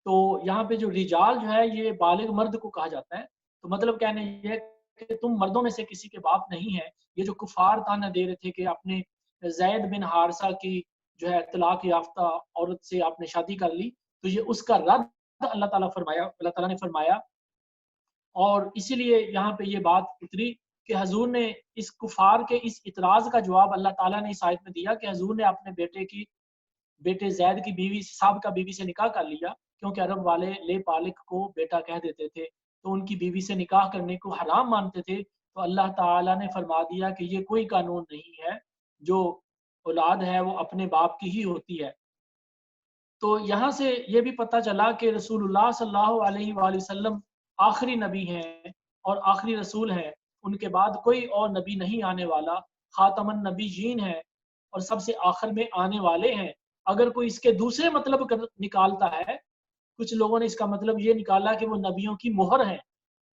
تو یہاں پہ جو رجال جو ہے یہ بالغ مرد کو کہا جاتا ہے. تو مطلب کہنا یہ ہے کہ تم مردوں میں سے کسی کے باپ نہیں ہے. یہ جو کفار تانا دے رہے تھے کہ اپنے زید بن حارثہ کی جو ہے طلاق یافتہ عورت سے آپ نے شادی کر لی، تو یہ اس کا رد اللہ تعالیٰ نے فرمایا. اور اسی لیے یہاں پہ یہ بات اتری کہ حضور نے اس کفار کے اس اعتراض کا جواب اللہ تعالیٰ نے اس آیت میں دیا کہ حضور نے اپنے بیٹے زید کی بیوی سابقہ بیوی سے نکاح کر لیا، کیونکہ عرب والے لے پالک کو بیٹا کہہ دیتے تھے تو ان کی بیوی سے نکاح کرنے کو حرام مانتے تھے. تو اللہ تعالیٰ نے فرما دیا کہ یہ کوئی قانون نہیں ہے، جو اولاد ہے وہ اپنے باپ کی ہی ہوتی ہے. تو یہاں سے یہ بھی پتہ چلا کہ رسول اللہ صلی اللہ علیہ وآلہ وسلم آخری نبی ہیں اور آخری رسول ہیں. ان کے بعد کوئی اور نبی نہیں آنے والا، خاتم النبیین ہیں اور سب سے آخر میں آنے والے ہیں. اگر کوئی اس کے دوسرے مطلب نکالتا ہے، کچھ لوگوں نے اس کا مطلب یہ نکالا کہ وہ نبیوں کی مہر ہیں.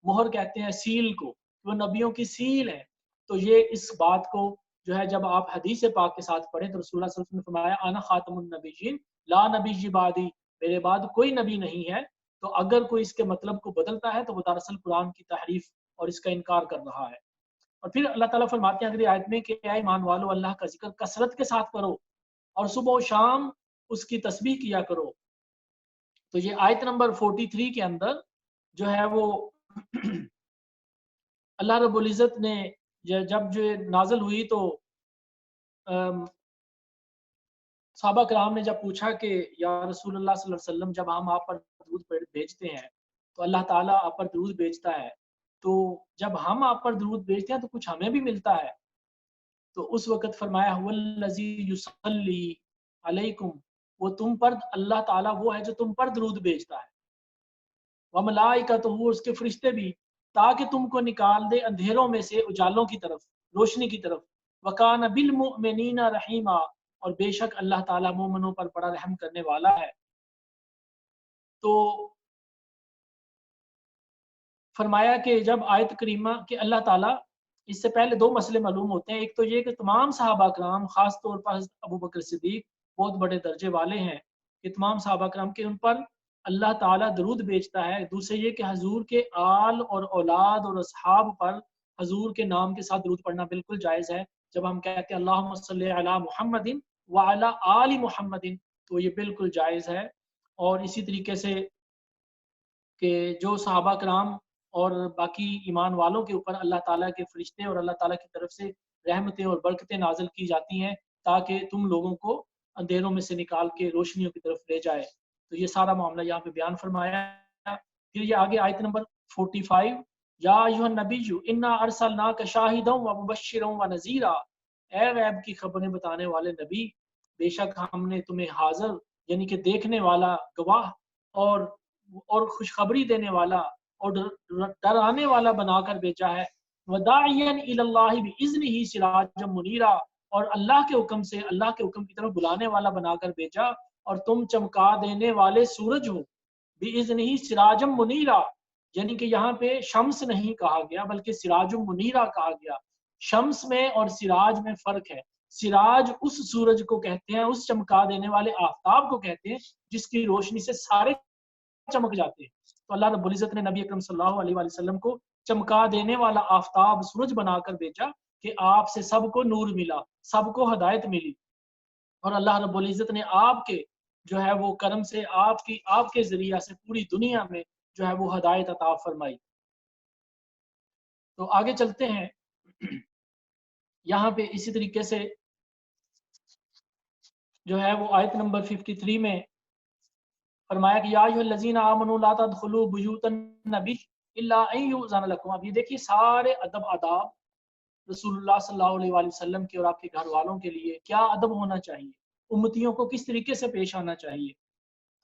مہر کہتے ہیں سیل کو، وہ نبیوں کی سیل ہے. تو یہ اس بات کو جو ہے جب آپ حدیث پاک کے ساتھ پڑھیں تو رسول اللہ صلی اللہ علیہ وسلم نے فرمایا انا خاتم النبیین لا نبی بعدی، میرے بعد کوئی نبی نہیں ہے. تو اگر کوئی اس کے مطلب کو بدلتا ہے تو وہ دراصل قرآن کی تحریف اور اس کا انکار کر رہا ہے. اور پھر اللہ تعالیٰ فرماتے ہیں اگلی آیت میں کہ اے ایمان والو اللہ کا ذکر کثرت کے ساتھ کرو اور صبح و شام اس کی تسبیح کیا کرو. تو یہ آیت نمبر 43 کے اندر جو ہے وہ اللہ رب العزت نے جب جو نازل ہوئی تو صحابہ کرام نے جب پوچھا کہ یا رسول اللہ صلی اللہ علیہ وسلم جب ہم آپ پر درود بھیجتے ہیں تو اللہ تعالیٰ آپ پر درود بھیجتا ہے، تو جب ہم آپ پر درود بھیجتے ہیں تو کچھ ہمیں بھی ملتا ہے. تو اس وقت فرمایا هو الذی یصلی علیکم، وہ تم پر اللہ تعالیٰ وہ ہے جو تم پر درود بھیجتا ہے. وملائکتہ، اس کے فرشتے بھی، تاکہ تم کو نکال دے اندھیروں میں سے اجالوں کی طرف، روشنی کی طرف. وکان بالمؤمنین رحیما، اور بے شک اللہ تعالیٰ مومنوں پر بڑا رحم کرنے والا ہے. تو فرمایا کہ جب آیت کریمہ کہ اللہ تعالیٰ اس سے پہلے دو مسئلے معلوم ہوتے ہیں. ایک تو یہ کہ تمام صحابہ کرام، خاص طور پر حضرت ابو بکر صدیق بہت بڑے درجے والے ہیں کہ تمام صحابہ کرام کے ان پر اللہ تعالیٰ درود بھیجتا ہے. دوسرے یہ کہ حضور کے آل اور اولاد اور اصحاب پر حضور کے نام کے ساتھ درود پڑھنا بالکل جائز ہے. جب ہم کہتے ہیں اللہم صلی علی محمد وعلی آل محمد تو یہ بالکل جائز ہے. اور اسی طریقے سے کہ جو صحابہ کرام اور باقی ایمان والوں کے اوپر اللہ تعالیٰ کے فرشتے اور اللہ تعالیٰ کی طرف سے رحمتیں اور برکتیں نازل کی جاتی ہیں تاکہ تم لوگوں کو اندھیروں میں سے نکال کے روشنیوں کی طرف لے جائے. تو یہ سارا معاملہ یہاں پہ بیان فرمایا ہے. پھر یہ آگے آیت نمبر 45، یا ایھا النبی انا ارسلناک شاہدا ومبشرا ونذیرا، اے غیب کی خبریں بتانے والے نبی، بے شک ہم نے تمہیں حاضر یعنی کہ دیکھنے والا، گواہ اور خوشخبری دینے والا اور ڈرانے والا بنا کر بھیجا ہے. وداعیا الی اللہ باذنہ سراجا منیرا، اور اللہ کے حکم سے، اللہ کے حکم کی طرف بلانے والا بنا کر بھیجا، اور تم چمکا دینے والے سورج ہو. باذنہ سراجا منیرا، یعنی کہ یہاں پہ شمس نہیں کہا گیا بلکہ سراج منیرا کہا گیا. شمس میں اور سراج میں فرق ہے. سراج اس سورج کو کہتے ہیں، اس چمکا دینے والے آفتاب کو کہتے ہیں جس کی روشنی سے سارے چمک جاتے ہیں. تو اللہ رب العزت نے نبی اکرم صلی اللہ علیہ وآلہ وسلم کو چمکا دینے والا آفتاب سورج بنا کر بھیجا کہ آپ سے سب کو نور ملا، سب کو ہدایت ملی. اور اللہ رب العزت نے آپ کے جو ہے وہ کرم سے آپ کے ذریعہ سے پوری دنیا میں جو ہے وہ ہدایت عطا فرمائی. تو آگے چلتے ہیں. یہاں پہ اسی طریقے سے جو ہے وہ آیت نمبر 53 میں فرمایا کہ یا ایھا الذین آمنوا لا تدخلوا بیوت النبی الا ان یؤذن لکم. اب یہ دیکھیے سارے ادب آداب رسول اللہ صلی اللہ علیہ وآلہ وسلم کے اور آپ کے گھر والوں کے لیے کیا ادب ہونا چاہیے، امتیوں کو کس طریقے سے پیش آنا چاہیے.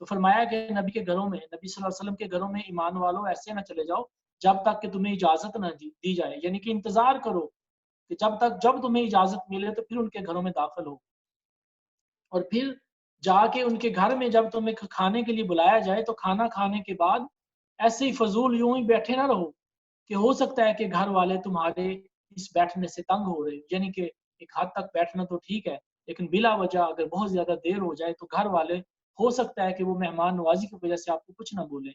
تو فرمایا کہ نبی کے گھروں میں، نبی صلی اللہ علیہ وسلم کے گھروں میں ایمان والوں ایسے نہ چلے جاؤ جب تک کہ تمہیں اجازت نہ دی جائے، یعنی کہ انتظار کرو کہ جب تمہیں اجازت ملے تو پھر ان کے گھروں میں داخل ہو. اور پھر جا کے ان کے گھر میں جب تمہیں کھانے کے لیے بلایا جائے تو کھانا کھانے کے بعد ایسے ہی فضول یوں ہی بیٹھے نہ رہو کہ ہو سکتا ہے کہ گھر والے تمہارے اس بیٹھنے سے تنگ ہو رہے، یعنی کہ ایک حد تک بیٹھنا تو ٹھیک ہے لیکن بلا وجہ اگر بہت زیادہ دیر ہو جائے تو گھر والے ہو سکتا ہے کہ وہ مہمان نوازی کی وجہ سے آپ کو کچھ نہ بولے.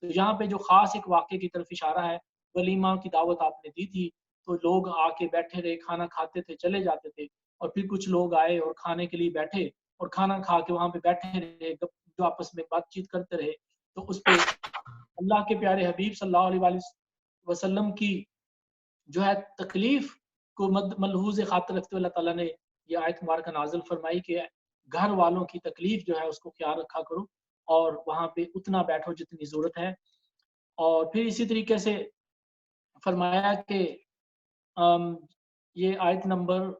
تو یہاں پہ جو خاص ایک واقعے کی طرف اشارہ ہے، ولیمہ کی دعوت آپ نے دی تھی تو لوگ آ کے بیٹھے رہے، کھانا کھاتے تھے، چلے جاتے تھے، اور پھر کچھ لوگ آئے اور کھانے کے لیے بیٹھے اور کھانا کھا کے وہاں پہ بیٹھے رہے، جو آپس میں بات چیت کرتے رہے. تو اس پہ اللہ کے پیارے حبیب صلی اللہ علیہ وآلہ وسلم کی جو ہے تکلیف کو ملحوظ خاطر رکھتے ہوئے اللہ تعالیٰ نے یہ آیت مبارکہ نازل فرمائی کہ گھر والوں کی تکلیف جو ہے اس کو خیال رکھا کرو اور وہاں پہ اتنا بیٹھو جتنی ضرورت ہے. اور پھر اسی طریقے سے فرمایا کہ یہ آیت نمبر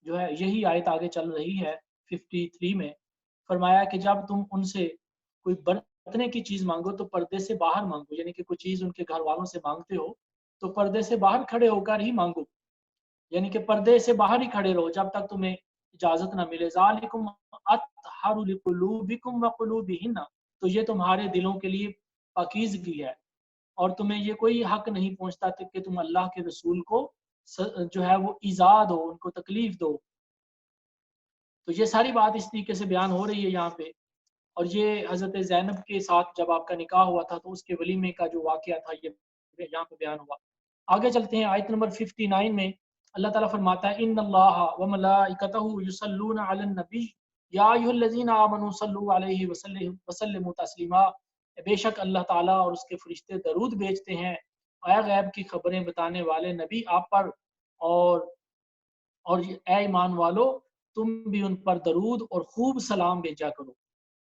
جو ہے یہی آیت آگے چل رہی ہے 53 میں، فرمایا کہ جب تم ان سے کوئی برتنے کی چیز مانگو تو پردے سے باہر مانگو، یعنی کہ کوئی چیز ان کے گھر والوں سے مانگتے ہو تو پردے سے باہر کھڑے ہو کر ہی مانگو، یعنی کہ پردے سے باہر ہی کھڑے رہو جب تک تمہیں اجازت نہ ملے. ذالکم اطہر لقلوبکم وقلوبہن، تو یہ تمہارے دلوں کے لیے پاکیزگی ہے اور تمہیں یہ کوئی حق نہیں پہنچتا کہ تم اللہ کے رسول کو جو ہے وہ ایذا دو، ان کو تکلیف دو. تو یہ ساری بات اس طریقے سے بیان ہو رہی ہے یہاں پہ. اور یہ حضرت زینب کے ساتھ جب آپ کا نکاح ہوا تھا تو اس کے ولیمے کا جو واقعہ تھا یہ یہاں پہ بیان ہوا. آگے چلتے ہیں آیت نمبر 59 میں اللہ تعالیٰ فرماتا ہے ان اللہ وملائکتہ یصلون علی النبی یا ایھا الذین آمنوا صلوا علیہ وسلموا تسلیما، بے شک اللہ تعالیٰ اور اس کے فرشتے درود بھیجتے ہیں اے غیب کی خبریں بتانے والے نبی آپ پر، اور اے ایمان والو تم بھی ان پر درود اور خوب سلام بھیجا کرو.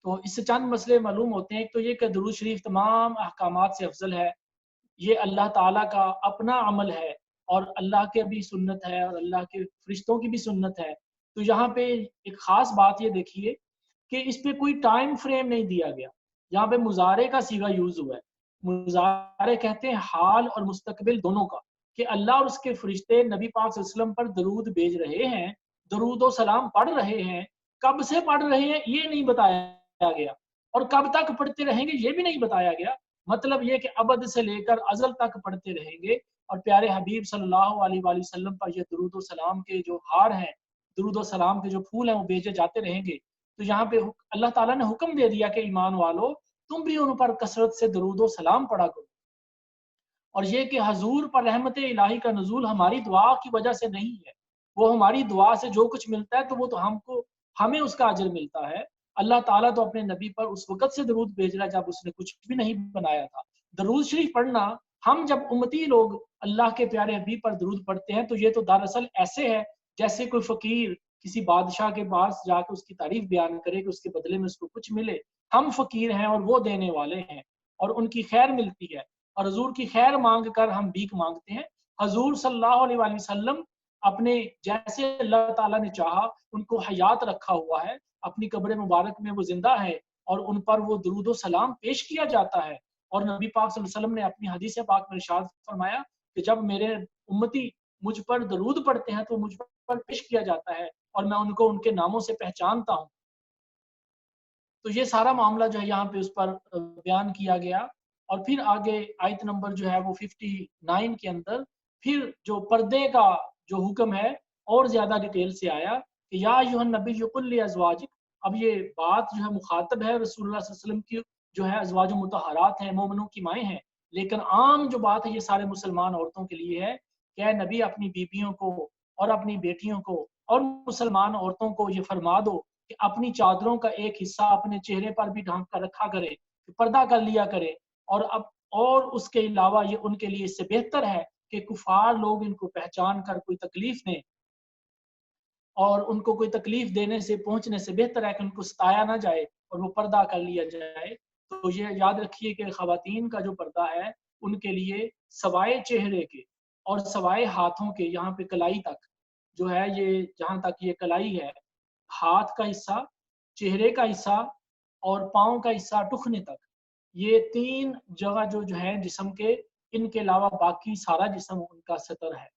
تو اس سے چند مسئلے معلوم ہوتے ہیں. ایک تو یہ کہ درود شریف تمام احکامات سے افضل ہے، یہ اللہ تعالیٰ کا اپنا عمل ہے اور اللہ کے بھی سنت ہے اور اللہ کے فرشتوں کی بھی سنت ہے. تو یہاں پہ ایک خاص بات یہ دیکھیے کہ اس پہ کوئی ٹائم فریم نہیں دیا گیا، یہاں پہ مضارع کا صیغہ یوز ہوا ہے. مضارع کہتے ہیں حال اور مستقبل دونوں کا، کہ اللہ اور اس کے فرشتے نبی پاک صلی اللہ علیہ وسلم پر درود بھیج رہے ہیں، درود و سلام پڑھ رہے ہیں. کب سے پڑھ رہے ہیں یہ نہیں بتایا گیا اور کب تک پڑھتے رہیں گے یہ بھی نہیں بتایا گیا. مطلب یہ کہ ابد سے لے کر ازل تک پڑھتے رہیں گے. اور پیارے حبیب صلی اللہ علیہ وآلہ وسلم پر یہ درود و سلام کے جو ہار ہیں، درود و سلام کے جو پھول ہیں وہ بھیجے جاتے رہیں گے۔ تو یہاں پہ اللہ تعالیٰ نے حکم دے دیا کہ ایمان والو تم بھی ان پر کثرت سے درود و سلام پڑھا کرو، اور یہ کہ حضور پر رحمت الہی کا نزول ہماری دعا کی وجہ سے نہیں ہے، وہ ہماری دعا سے جو کچھ ملتا ہے تو وہ تو ہمیں اس کا اجر ملتا ہے۔ اللہ تعالیٰ تو اپنے نبی پر اس وقت سے درود بھیج رہا ہے جب اس نے کچھ بھی نہیں بنایا تھا۔ درود شریف پڑھنا، ہم جب امتی لوگ اللہ کے پیارے حبیب پر درود پڑھتے ہیں تو یہ تو دراصل ایسے ہے جیسے کوئی فقیر کسی بادشاہ کے پاس جا کے اس کی تعریف بیان کرے کہ اس کے بدلے میں اس کو کچھ ملے۔ ہم فقیر ہیں اور وہ دینے والے ہیں اور ان کی خیر ملتی ہے، اور حضور کی خیر مانگ کر ہم بھیک مانگتے ہیں۔ حضور صلی اللہ علیہ وآلہ وسلم اپنے جیسے اللہ تعالیٰ نے چاہا ان کو حیات رکھا ہوا ہے، اپنی قبر مبارک میں وہ زندہ ہے اور ان پر وہ درود و سلام پیش کیا جاتا ہے۔ اور نبی پاک صلی اللہ علیہ وسلم نے اپنی حدیث پاک میں ارشاد فرمایا کہ جب میرے امتی مجھ پر درود پڑھتے ہیں تو مجھ پر پیش کیا جاتا ہے اور میں ان کو ان کے ناموں سے پہچانتا ہوں۔ تو یہ سارا معاملہ جو ہے یہاں پہ اس پر بیان کیا گیا، اور پھر آگے آیت نمبر جو ہے وہ 59 کے اندر پھر جو پردے کا جو حکم ہے اور زیادہ ڈیٹیل سے آیا کہ یا ایھا النبی قل لازواجک۔ اب یہ بات جو ہے مخاطب ہے رسول اللہ صلی اللہ علیہ وسلم کی جو ہے ازواج مطہرات ہیں، مومنوں کی مائیں ہیں، لیکن عام جو بات ہے یہ سارے مسلمان عورتوں کے لیے ہے کہ اے نبی اپنی بیویوں کو اور اپنی بیٹیوں کو اور مسلمان عورتوں کو یہ فرما دو کہ اپنی چادروں کا ایک حصہ اپنے چہرے پر بھی ڈھانپ کر رکھا کرے، پردہ کر لیا کرے، اور اس کے علاوہ یہ ان کے لیے اس سے بہتر ہے کہ کفار لوگ ان کو پہچان کر کوئی تکلیف دیں، اور ان کو کوئی تکلیف دینے سے پہنچنے سے بہتر ہے کہ ان کو ستایا نہ جائے اور وہ پردہ کر لیا جائے۔ تو یہ یاد رکھیے کہ خواتین کا جو پردہ ہے ان کے لیے سوائے چہرے کے اور سوائے ہاتھوں کے یہاں پہ کلائی تک جو ہے، یہ جہاں تک یہ کلائی ہے، ہاتھ کا حصہ، چہرے کا حصہ اور پاؤں کا حصہ ٹخنے تک، یہ 3 جگہ جو ہے جسم کے، ان کے علاوہ باقی سارا جسم ان کا ستر ہے۔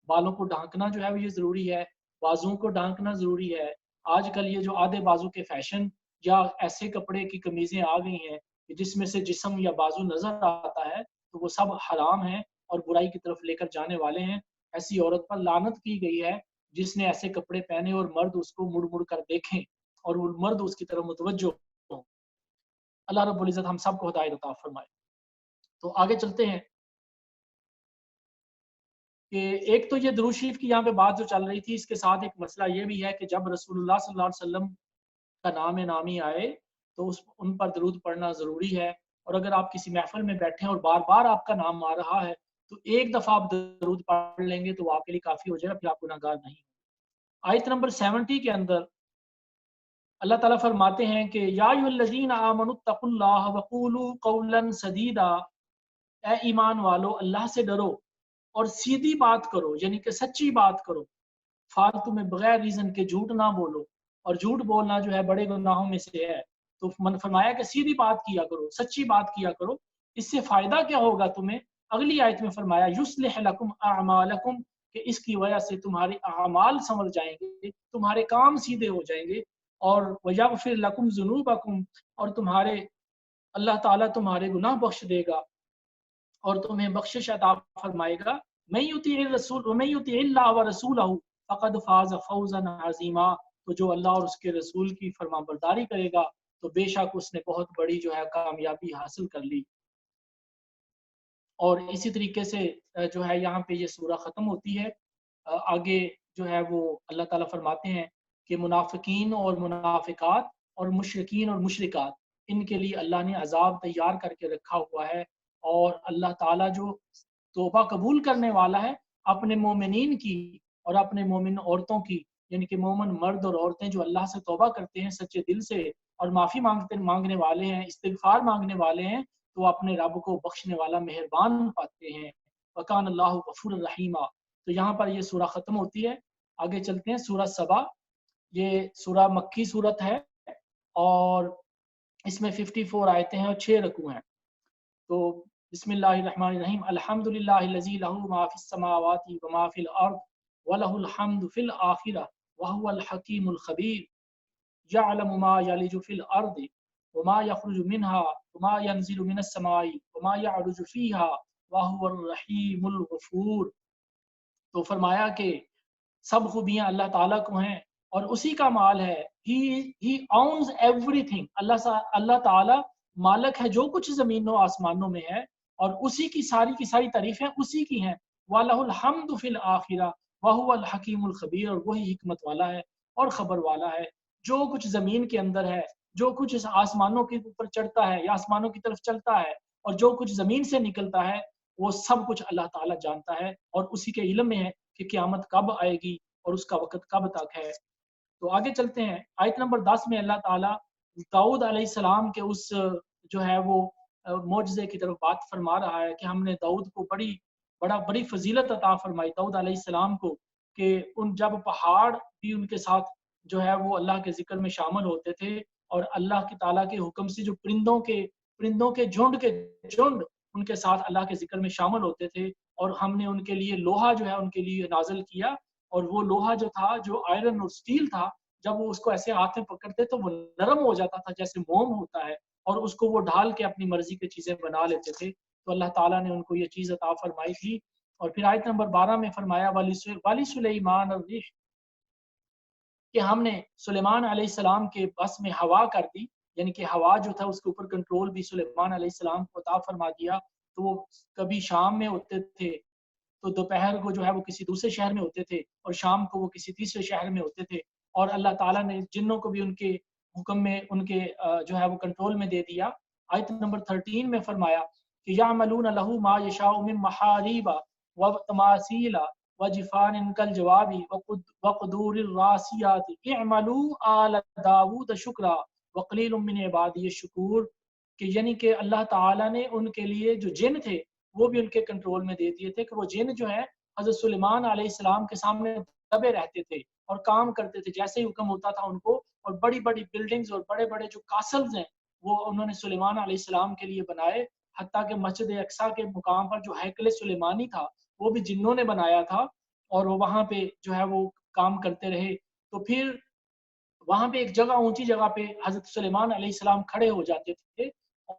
بالوں کو ڈھانکنا جو ہے وہ یہ ضروری ہے، بازوں کو ڈھانکنا ضروری ہے۔ آج کل یہ جو آدھے بازو کے فیشن یا ایسے کپڑے کی قمیضیں آ گئی ہیں کہ جس میں سے جسم یا بازو نظر آتا ہے، تو وہ سب حرام ہیں اور برائی کی طرف لے کر جانے والے ہیں۔ ایسی عورت پر لعنت کی گئی ہے جس نے ایسے کپڑے پہنے اور مرد اس کو مڑ مڑ کر دیکھیں اور وہ مرد اس کی طرف متوجہ ہوں۔ اللہ رب العزت ہم سب کو ہدایت عطا فرمائے۔ تو آگے چلتے ہیں کہ ایک تو یہ درود شریف کی یہاں پہ بات جو چل رہی تھی، اس کے ساتھ ایک مسئلہ یہ بھی ہے کہ جب رسول اللہ صلی اللہ علیہ وسلم کا نام نامی آئے تو ان پر درود پڑھنا ضروری ہے، اور اگر آپ کسی محفل میں بیٹھیں اور بار بار آپ کا نام آ رہا ہے تو ایک دفعہ آپ درود پڑھ لیں گے تو وہ آپ کے لیے کافی ہو جائے گا، پھر آپ گناہگار نہیں۔ آیت نمبر 70 کے اندر اللہ تعالیٰ فرماتے ہیں کہ یا ایھا الذین آمنوا اتقوا اللہ وقولوا قولا سدیدا، اے ایمان والو اللہ سے ڈرو اور سیدھی بات کرو، یعنی کہ سچی بات کرو، فالتو میں بغیر ریزن کے جھوٹ نہ بولو، اور جھوٹ بولنا جو ہے بڑے گناہوں میں سے ہے۔ تو فرمایا کہ سیدھی بات کیا کرو، سچی بات کیا کرو، اس سے فائدہ کیا ہوگا تمہیں؟ اگلی آیت میں فرمایا یصلح لکم اعمالکم، کہ اس کی وجہ سے تمہارے اعمال سنور جائیں گے، تمہارے کام سیدھے ہو جائیں گے، اور ویغفر لکم ذنوبکم، اور تمہارے اللہ تعالیٰ تمہارے گناہ بخش دے گا اور تمہیں بخشش عطا فرمائے گا۔ من یطیع الرسول ومن یطیع اللہ ورسولہ فقد فاز فوزا عظیما، تو جو اللہ اور اس کے رسول کی فرما برداری کرے گا تو بے شک اس نے بہت بڑی جو ہے کامیابی حاصل کر لی۔ اور اسی طریقے سے جو ہے یہاں پہ یہ سورہ ختم ہوتی ہے۔ آگے جو ہے وہ اللہ تعالیٰ فرماتے ہیں کہ منافقین اور منافقات اور مشرکین اور مشرکات، ان کے لیے اللہ نے عذاب تیار کر کے رکھا ہوا ہے، اور اللہ تعالیٰ جو توبہ قبول کرنے والا ہے اپنے مومنین کی اور اپنے مومن عورتوں کی، یعنی کہ مومن مرد اور عورتیں جو اللہ سے توبہ کرتے ہیں سچے دل سے اور معافی مانگنے والے ہیں، استغفار مانگنے والے ہیں، تو اپنے رب کو بخشنے والا مہربان پاتے ہیں۔ وکان اللہ غفور الرحیم۔ تو یہاں پر یہ سورہ ختم ہوتی ہے۔ آگے چلتے ہیں سورہ سبا۔ یہ سورہ مکی سورت ہے اور اس میں 54 آیتیں ہیں اور 6 رکوع ہیں۔ تو بسم اللہ الرحمن الرحیم، الحمدللہ الذی لہ ما فی السماوات وما فی الارض ولہ الحمد فی الآخرہ وہو الحکیم الخبیر، یعلم ما یلج فی الارض وما یخرج منها وما ينزل من السماء وما يعرج فيها वहुवल रहीमुल गफूर। तो फरमाया कि सब खूबियां अल्लाह ताला को हैं और उसी का माल है। ही ऑन्स एवरीथिंग। अल्लाह ताला मालिक है जो कुछ ज़मीनों आसमानों में है, और उसी की सारी तारीफें उसी की हैं। वलहुल हम्दु फिल आखिरा वहुवल हकीमुल खबीर। और वही हिकमत वाला है और खबर वाला है। जो कुछ ज़मीन के अंदर है, जो कुछ इस आसमानों के ऊपर चढ़ता है या आसमानों की तरफ चलता है, और जो कुछ ज़मीन से निकलता है, वो सब कुछ अल्लाह ताला जानता है और उसी के इल्म में है कि क़यामत कब आएगी और उसका वक़्त कब तक है। तो आगे चलते हैं। आयत नंबर 10 में अल्लाह ताला दाऊद अलैहिस्सलाम के उस जो है वो मोजज़े की तरफ बात फरमा रहा है कि हमने दाऊद को बड़ी फजीलत अता फरमाई दाऊद अलैहिस्सलाम को, कि उन जब पहाड़ भी उनके साथ जो है वो अल्लाह के ज़िक्र में शामिल होते थे, और अल्लाह की ताला के हुक्म से जो परिंदों के झुंड उनके साथ अल्लाह के ज़िक्र में शामिल होते थे, और हमने उनके लिए लोहा जो है उनके लिए नाज़िल किया। और वो लोहा जो था, जो आयरन और स्टील था, जब वो उसको ऐसे हाथ में पकड़ते तो वो नरम हो जाता था जैसे मोम होता है, और उसको वो ढाल के अपनी मर्जी की चीजें बना लेते थे। तो अल्लाह ताला ने उनको ये चीज अता फरमाई थी। और फिर आयत नंबर 12 में फरमाया वाली सुलेमान और रिह, कि हमने सुलेमान अलैहिस्सलाम के बस में हवा कर दी, यानी कि हवा जो था उसके ऊपर कंट्रोल भी सुलेमान अलैहिस्सलाम को अता फरमा दिया। तो वो कभी शाम में होते थे, तो दोपहर को जो है वो किसी दूसरे शहर में होते थे, और शाम को वो किसी तीसरे शहर में होते थे। और अल्लाह ताला ने जिन्नों को भी उनके हुक्म में, उनके जो है वो कंट्रोल में दे दिया। आयत नंबर 13 में फरमाया कि यामलून लहू मा यशाउ मिन महारीबा व तमासीला व जिफान कल जवाबी व क़ुदूरिर रासियाति इअमलू आल दाऊद शुक्रा व क़लीलुम मिन इबादिय शकूर। कि यानी कि अल्लाह ताला ने उनके लिए जो जिन थे वो भी उनके कंट्रोल में दे दिए थे, कि वो जिन जो है हज़रत सुलेमान अलैहिस्सलाम के सामने दबे रहते थे और काम करते थे जैसे ही हुक्म होता था उनको। और बड़ी बड़ी बिल्डिंग्स और बड़े बड़े जो कासल्स हैं वो उन्होंने सुलेमान अलैहिस्सलाम के लिए बनाए। हत्ता के मस्जिद अक्सा के मुकाम पर जो हैकल सुलेमानी था वो भी जिन्नों ने बनाया था, और वो वहाँ पे जो है वो काम करते रहे। तो फिर वहाँ पे एक जगह, ऊंची जगह पे हज़रत सुलेमान अलैहिस्सलाम खड़े हो जाते थे,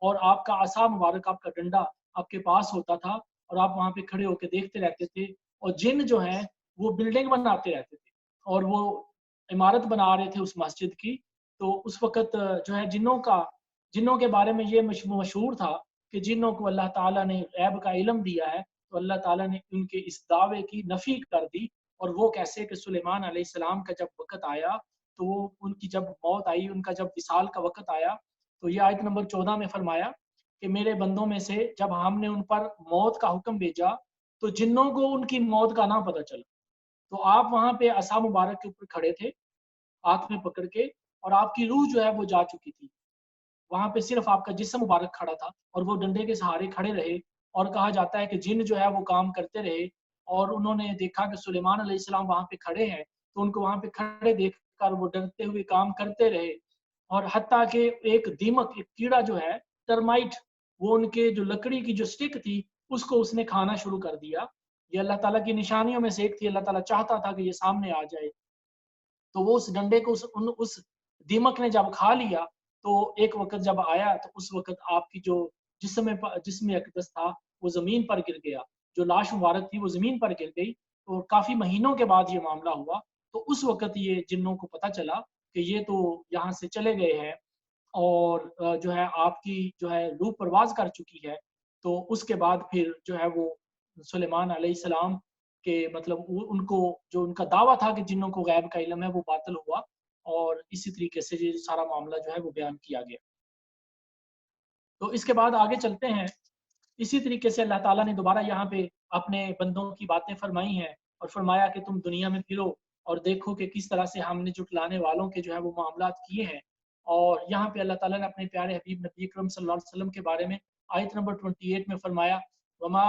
और आपका असा मुबारक, आपका डंडा आपके पास होता था, और आप वहाँ पे खड़े होकर देखते रहते थे। और जिन जो है वो बिल्डिंग बनाते रहते थे, और वो इमारत बना रहे थे उस मस्जिद की। तो उस वक़्त जो है जिन्नों के बारे में ये मशहूर था कि जिन्नों को अल्लाह ताला ने गैब का इल्म दिया है, तो अल्लाह ताला ने उनके इस दावे की नफ़ी कर दी। और वो कैसे कि सुलेमान अलैहिस्सलाम का जब वक़्त आया, तो वो उनकी जब मौत आई, उनका जब विसाल का वक़्त आया, तो ये आयत नंबर 14 में फरमाया कि मेरे बंदों में से जब हमने उन पर मौत का हुक्म भेजा, तो जिन्नों को उनकी मौत का ना पता चला। तो आप वहाँ पे असा मुबारक के ऊपर खड़े थे, हाथ में पकड़ के, और आपकी रूह जो है वो जा चुकी थी। वहाँ पे सिर्फ आपका जिस्म मुबारक खड़ा था, और वो डंडे के सहारे खड़े रहे। और कहा जाता है कि जिन जो है वो काम करते रहे, और उन्होंने देखा कि सुलेमान अलैहिस्सलाम वहाँ पे खड़े हैं, तो उनको वहाँ पे खड़े देख कर वो डरते हुए काम करते रहे। और हत्ता कि एक दीमक, एक कीड़ा जो है, टर्माइट, वो उनके जो लकड़ी की जो स्टिक थी उसको उसने खाना शुरू कर दिया। ये अल्लाह ताला की निशानियों में से एक थी। अल्लाह ताला चाहता था कि ये सामने आ जाए। तो वो उस डंडे को उस दीमक ने जब खा लिया, तो एक वक़्त जब आया, तो उस वक़्त आपकी जो जिस्म अक़दस था वो ज़मीन पर गिर गया। जो लाश मुबारक थी वो ज़मीन पर गिर गई। तो काफ़ी महीनों के बाद ये मामला हुआ। तो उस वक़्त ये जिन्नों को पता चला कि ये तो यहाँ से चले गए हैं, और जो है आपकी जो है रूह परवाज़ कर चुकी है। तो उसके बाद फिर जो है वो सुलेमान अलैहिस्सलाम के मतलब उनको जो उनका दावा था कि जिन्नों को गैब का इल्म है वो बातिल हुआ। और इसी तरीके से ये सारा मामला जो है वो बयान किया गया। तो इसके बाद आगे चलते हैं। इसी तरीके से अल्लाह ताला ने दोबारा यहाँ पे अपने बंदों की बातें फरमाई हैं, और फरमाया कि तुम दुनिया में फिरो और देखो कि किस तरह से हमने जुटलाने वालों के जो है वो मामलात किए हैं। और यहाँ पे अल्लाह ताला ने अपने प्यारे हबीब नबी अकरम सल्लल्लाहु अलैहि वसल्लम के बारे में आयत नंबर 28 में फरमाया, वमा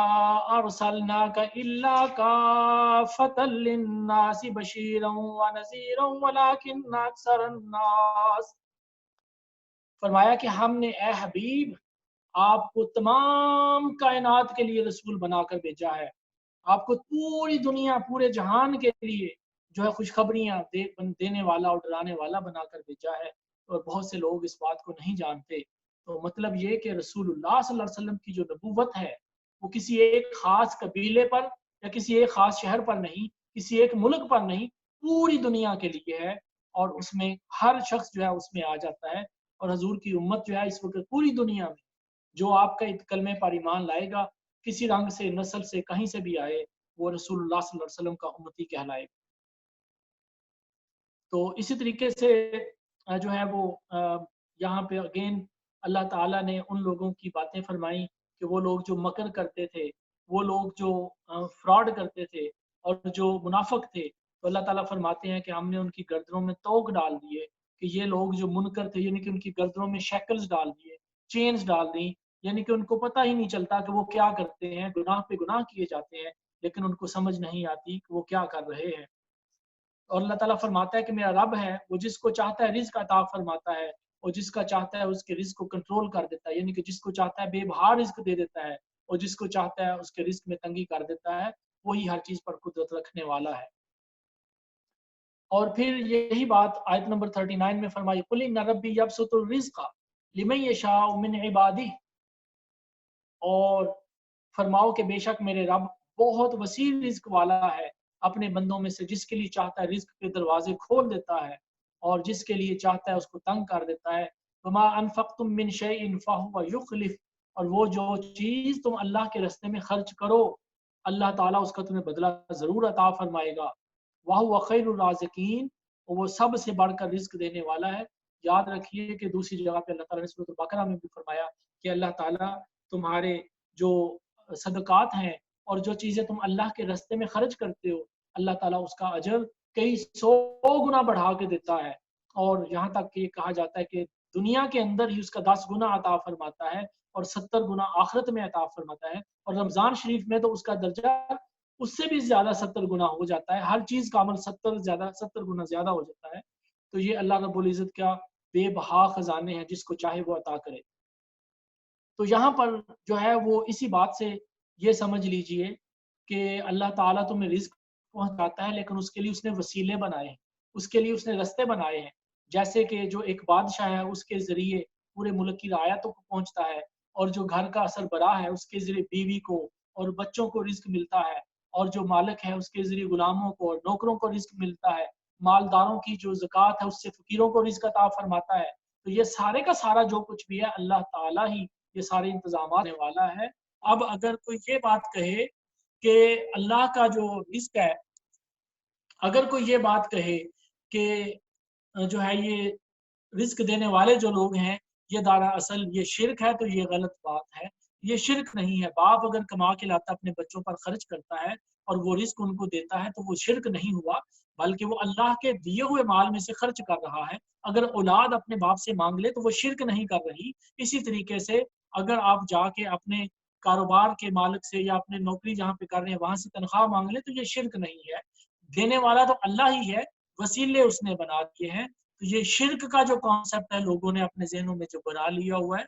अरसलनाका इल्ला काफ़तल लिन्नासि बशीरन व नज़ीरन वलाकिन्ना अक्सरन नास। फरमाया कि हमने ए हबीब आपको तमाम कायनात के लिए रसूल बनाकर भेजा है। आपको पूरी दुनिया, पूरे जहान के लिए जो है खुशखबरियाँ देने वाला और डराने वाला बनाकर भेजा है। और बहुत से लोग इस बात को नहीं जानते। तो मतलब ये कि रसूलुल्लाह सल्लल्लाहु अलैहि वसल्लम की जो नबूवत है وہ کسی ایک خاص قبیلے پر یا کسی ایک خاص شہر پر نہیں، کسی ایک ملک پر نہیں، پوری دنیا کے لیے ہے، اور اس میں ہر شخص جو ہے اس میں آ جاتا ہے۔ اور حضور کی امت جو ہے اس وقت پوری دنیا میں جو آپ کا کلمے پر ایمان لائے گا، کسی رنگ سے، نسل سے، کہیں سے بھی آئے، وہ رسول اللہ صلی اللہ علیہ وسلم کا امتی کہلائے گا۔ تو اسی طریقے سے جو ہے وہ یہاں پہ اگین اللہ تعالیٰ نے ان لوگوں کی باتیں فرمائیں کہ وہ لوگ جو مکر کرتے تھے، وہ لوگ جو فراڈ کرتے تھے اور جو منافق تھے، تو اللہ تعالیٰ فرماتے ہیں کہ ہم نے ان کی گردنوں میں توق ڈال دیے کہ یہ لوگ جو منکر تھے، یعنی کہ ان کی گردنوں میں شیکلز ڈال دیے، چینز ڈال دی، یعنی کہ ان کو پتہ ہی نہیں چلتا کہ وہ کیا کرتے ہیں، گناہ پہ گناہ کیے جاتے ہیں لیکن ان کو سمجھ نہیں آتی کہ وہ کیا کر رہے ہیں۔ اور اللہ تعالیٰ فرماتا ہے کہ میرا رب ہے وہ جس کو چاہتا ہے رزق عطا فرماتا ہے، اور جس کا چاہتا ہے اس کے رزق کو کنٹرول کر دیتا ہے، یعنی کہ جس کو چاہتا ہے بے بہا رزق دے دیتا ہے، اور جس کو چاہتا ہے اس کے رزق میں تنگی کر دیتا ہے، وہی ہر چیز پر قدرت رکھنے والا ہے۔ اور پھر یہی بات آیت نمبر 39 میں فرمائی، قُلْ إِنَّ رَبِّي يَبْسُطُ الرِّزْقَ لِمَن يَشَاءُ مِنْ عِبَادِهِ، اور فرماؤ کہ بے شک میرے رب بہت وسیع رزق والا ہے، اپنے بندوں میں سے جس کے لیے چاہتا ہے رزق کے دروازے کھول دیتا ہے، اور جس کے لیے چاہتا ہے اس کو تنگ کر دیتا ہے۔ وَمَا أَنفَقْتُم مِّن شَيْءٍ فَهُوَ يُخْلِفُ، اور وہ جو چیز تم اللہ کے راستے میں خرچ کرو، اللہ تعالیٰ اس کا تمہیں بدلہ ضرور عطا فرمائے گا۔ وَهُوَ خَيْرُ الرَّازِقِينَ، اور وہ سب سے بڑھ کر رزق دینے والا ہے۔ یاد رکھیے کہ دوسری جگہ پہ اللہ تعالیٰ نے سورۃ البقرہ میں بھی فرمایا کہ اللہ تعالیٰ تمہارے جو صدقات ہیں اور جو چیزیں تم اللہ کے راستے میں خرچ کرتے ہو، اللہ تعالیٰ اس کا اجر کئی 100 گنا بڑھا کے دیتا ہے، اور یہاں تک کہ کہا جاتا ہے کہ دنیا کے اندر ہی اس کا 10 گنا عطا فرماتا ہے اور 70 گنا آخرت میں عطا فرماتا ہے، اور رمضان شریف میں تو اس کا درجہ اس سے بھی زیادہ 70 گنا ہو جاتا ہے، ہر چیز کا عمل 70 گنا زیادہ ہو جاتا ہے۔ تو یہ اللہ رب العزت کا بے بہا خزانے ہیں، جس کو چاہے وہ عطا کرے۔ تو یہاں پر جو ہے وہ اسی بات سے یہ سمجھ لیجئے کہ اللہ تعالیٰ تمہیں رزق پہنچاتا ہے، لیکن اس کے لیے اس نے وسیلے بنائے ہیں، اس کے لیے اس نے رستے بنائے ہیں، جیسے کہ جو ایک بادشاہ ہے اس کے ذریعے پورے ملک کی رعایتوں کو پہنچتا ہے، اور جو گھر کا سربراہ ہے اس کے ذریعے بیوی کو اور بچوں کو رزق ملتا ہے، اور جو مالک ہے اس کے ذریعے غلاموں کو اور نوکروں کو رزق ملتا ہے، مالداروں کی جو زکوٰۃ ہے اس سے فقیروں کو رزق عطا فرماتا ہے۔ تو یہ سارے کا سارا جو کچھ بھی ہے اللہ تعالیٰ ہی یہ سارے انتظامات دینے والا ہے۔ اب اگر کوئی یہ بات کہے کہ اللہ کا جو رزق ہے، اگر کوئی یہ بات کہے کہ جو ہے یہ رزق دینے والے جو لوگ ہیں یہ دراصل یہ شرک ہے، تو یہ غلط بات ہے۔ یہ شرک نہیں ہے۔ باپ اگر کما کے لاتا اپنے بچوں پر خرچ کرتا ہے اور وہ رزق ان کو دیتا ہے تو وہ شرک نہیں ہوا، بلکہ وہ اللہ کے دیے ہوئے مال میں سے خرچ کر رہا ہے۔ اگر اولاد اپنے باپ سے مانگ لے تو وہ شرک نہیں کر رہی۔ اسی طریقے سے اگر آپ جا کے اپنے کاروبار کے مالک سے یا اپنے نوکری جہاں پہ کر رہے ہیں وہاں سے تنخواہ مانگ لے تو یہ شرک نہیں ہے۔ دینے والا تو اللہ ہی ہے، وسیلے اس نے بنا دیے ہیں۔ تو یہ شرک کا جو کانسیپٹ ہے لوگوں نے اپنے ذہنوں میں جو بنا لیا ہوا ہے،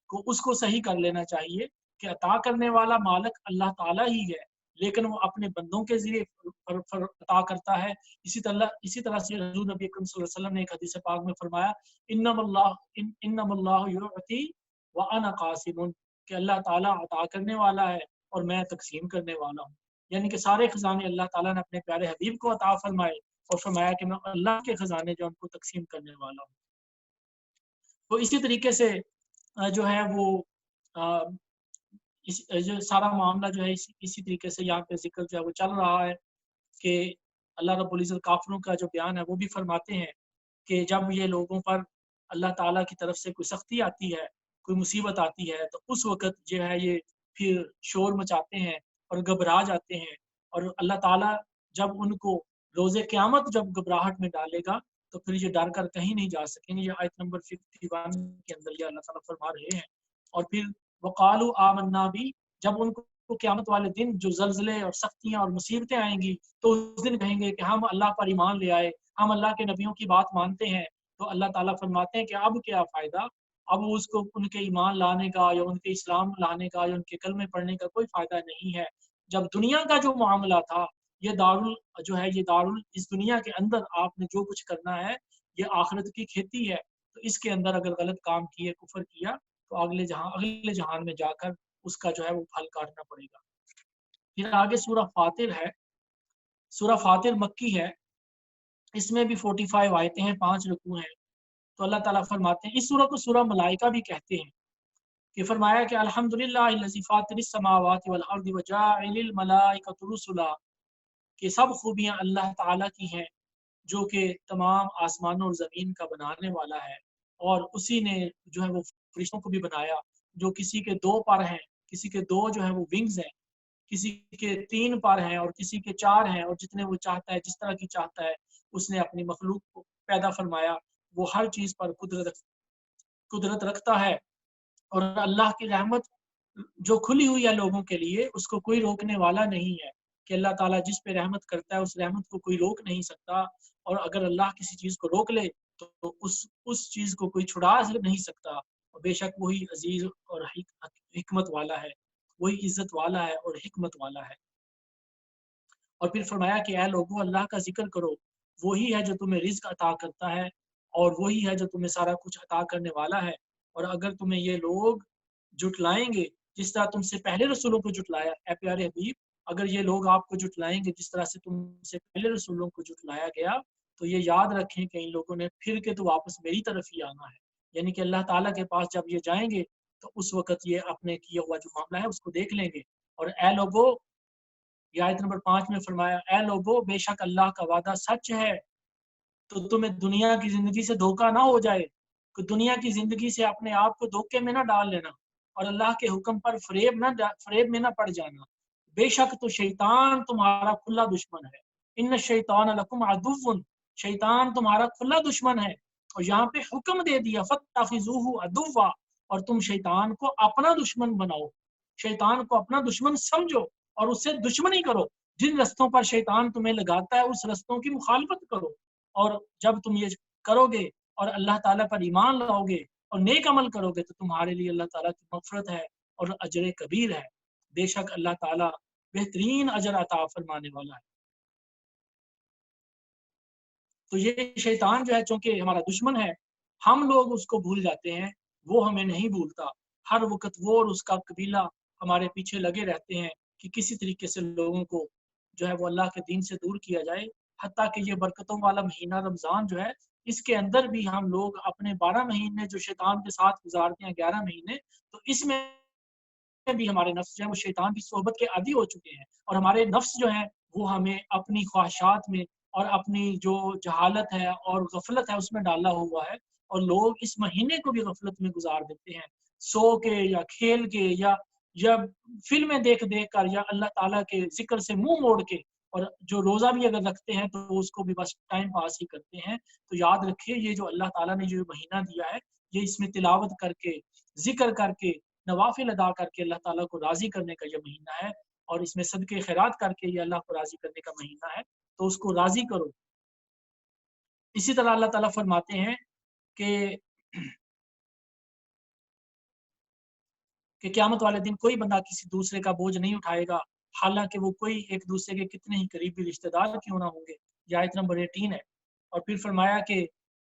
اس کو صحیح کر لینا چاہیے کہ عطا کرنے والا مالک اللہ تعالیٰ ہی ہے، لیکن وہ اپنے بندوں کے ذریعے عطا کرتا ہے۔ اسی طرح سے حضور نبی اکرم صلی اللہ علیہ وسلم نے ایک حدیث پاک میں فرمایا، انم اللہ یعطی وانا قاسم، کہ اللہ تعالیٰ عطا کرنے والا ہے اور میں تقسیم کرنے والا ہوں۔ یعنی کہ سارے خزانے اللہ تعالیٰ نے اپنے پیارے حبیب کو عطا فرمائے، اور فرمایا کہ میں اللہ کے خزانے جو ان کو تقسیم کرنے والا ہوں۔ تو اسی طریقے سے جو ہے وہ جو سارا معاملہ جو ہے اسی طریقے سے یہاں پہ ذکر جو ہے وہ چل رہا ہے کہ اللہ رب العزت کافروں کا جو بیان ہے وہ بھی فرماتے ہیں کہ جب یہ لوگوں پر اللہ تعالیٰ کی طرف سے کوئی سختی آتی ہے، کوئی مصیبت آتی ہے، تو اس وقت جو ہے یہ پھر شور مچاتے ہیں اور گھبرا جاتے ہیں، اور اللہ تعالیٰ جب ان کو روز قیامت جب گھبراہٹ میں ڈالے گا تو پھر یہ ڈر کر کہیں نہیں جا سکیں گے۔ یہ آیت نمبر 51 کے اندر یہ اللہ تعالیٰ فرما رہے ہیں۔ اور پھر وقالوا آمنا بھی، جب ان کو قیامت والے دن جو زلزلے اور سختیاں اور مصیبتیں آئیں گی تو اس دن کہیں گے کہ ہم اللہ پر ایمان لے آئے، ہم اللہ کے نبیوں کی بات مانتے ہیں۔ تو اللہ تعالیٰ فرماتے ہیں کہ اب کیا فائدہ، اب اس کو ان کے ایمان لانے کا یا ان کے اسلام لانے کا یا ان کے کلمے پڑھنے کا کوئی فائدہ نہیں ہے۔ جب دنیا کا جو معاملہ تھا، یہ دارل اس دنیا کے اندر آپ نے جو کچھ کرنا ہے یہ آخرت کی کھیتی ہے۔ تو اس کے اندر اگر غلط کام کیے، کفر کیا، تو اگلے جہان میں جا کر اس کا जो है वो फल काटना पड़ेगा। फिर आगे सूरह फातिर है। सूरह फातिर मक्की है, इसमें भी 45 आयतें हैं, 5 रुकू हैं। तो अल्लाह ताला फरमाते हैं, इस सूरह को सूरह मलाइका भी कहते हैं, कि फरमाया कि अल्हम्दुलिल्लाहिल्लज़ी फातिरिस समावाति वल अर्दि व जाइलिल मलाइकति रुसुला, कि सब खूबियां अल्लाह ताला की हैं जो कि तमाम आसमानों और ज़मीन का बनाने वाला है, और उसी ने जो है वो फरिश्तों को भी बनाया, जो किसी के 2 पर हैं, किसी के 2 जो है वो विंग्स हैं, किसी के 3 पर हैं और किसी के 4 हैं, और जितने वो चाहता है, जिस तरह की चाहता है उसने अपनी मखलूक को पैदा फरमाया। वो हर चीज़ पर कुदरत रखता है, और अल्लाह की रहमत जो खुली हुई है लोगों के लिए, उसको कोई रोकने वाला नहीं है, कि अल्लाह ताला जिस पे रहमत करता है उस रहमत को कोई रोक नहीं सकता, और अगर अल्लाह किसी चीज़ को रोक ले तो उस चीज़ को कोई छुड़ा नहीं सकता। और बेशक वही अजीज और हिकमत वाला है, वही इज्जत वाला है और हिकमत वाला है। और फिर फरमाया कि ऐ लोगों, अल्लाह का जिक्र करो, वही है जो तुम्हें रिज्क अता करता है, और वही है जो तुम्हें सारा कुछ अता करने वाला है। और अगर तुम्हें ये लोग जुटलाएंगे जिस तरह तुमसे पहले रसूलों को जुटलाया, ए प्यारे हबीब, अगर ये लोग आपको जुटलाएंगे जिस तरह से तुमसे पहले रसूलों को जुटलाया गया, तो ये याद रखें कि इन लोगों ने फिर के तो वापस मेरी तरफ ही आना है। यानी कि अल्लाह ताला के पास जब ये जाएंगे तो उस वक़्त ये अपने किया हुआ जो मामला है उसको देख लेंगे। और ए लोगो, ये आयत नंबर 5 में फरमाया, ए लोगो, बेशक अल्लाह का वादा सच है, तो तुम्हें दुनिया की जिंदगी से धोखा ना हो जाए, कि दुनिया की जिंदगी से अपने आप को धोखे में ना डाल लेना, और अल्लाह के हुक्म पर फरेब में ना पड़ जाना। बेशक तो शैतान तुम्हारा खुला दुश्मन है। इन्न शैतान लकुम अदुव्वुन, शैतान तुम्हारा खुला दुश्मन है। और यहाँ पे हुक्म दे दिया, फत्तखिज़ूहु अदुव्वा, और तुम शैतान को अपना दुश्मन बनाओ, शैतान को अपना दुश्मन समझो और उससे दुश्मनी करो। जिन रस्तों पर शैतान तुम्हें लगाता है उस रस्तों की मुखालफत करो। और जब तुम ये करोगे और अल्लाह ताला पर ईमान लाओगे और नेक अमल करोगे, तो तुम्हारे लिए अल्लाह ताला की मग़फ़िरत है और अजर कबीर है। बेशक अल्लाह ताला बेहतरीन अजर अता फरमाने वाला है। तो ये शैतान जो है, चूंकि हमारा दुश्मन है, हम लोग उसको भूल जाते हैं, वो हमें नहीं भूलता। हर वक्त वो और उसका कबीला हमारे पीछे लगे रहते हैं कि किसी तरीके से लोगों को जो है वो अल्लाह के दीन से दूर किया जाए। हत्ता कि ये बरकतों वाला महीना रमज़ान जो है, इसके अंदर भी हम लोग अपने 12 महीने जो शैतान के साथ गुजारते हैं, 11 महीने, तो इसमें भी हमारे नफ्स जो है वो शैतान की सोहबत के आदी हो चुके हैं, और हमारे नफ्स जो है वो हमें अपनी ख्वाहिशात में और अपनी जो जहालत है और गफलत है उसमें डाला हुआ है। और लोग इस महीने को भी गफलत में गुजार देते हैं, सो के या खेल के या फिल्में देख देख कर या अल्लाह ताला के जिक्र से मुंह मोड़ के। और जो रोजा भी अगर रखते हैं तो उसको भी बस टाइम पास ही करते हैं। तो याद रखिए, ये जो अल्लाह ताला ने जो महीना दिया है, ये इसमें तिलावत करके, जिक्र करके, नवाफिल अदा करके अल्लाह ताला को राज़ी करने का ये महीना है, और इसमें सदके खैरात करके ये अल्लाह को राज़ी करने का महीना है, तो उसको राज़ी करो। इसी तरह अल्लाह ताला फरमाते हैं कि क़यामत वाले दिन कोई बंदा किसी दूसरे का बोझ नहीं उठाएगा, हालांकि वो कोई एक दूसरे के कितने ही करीबी रिश्तेदार क्यों ना होंगे। ये आयत नंबर 18 है। और फिर फरमाया कि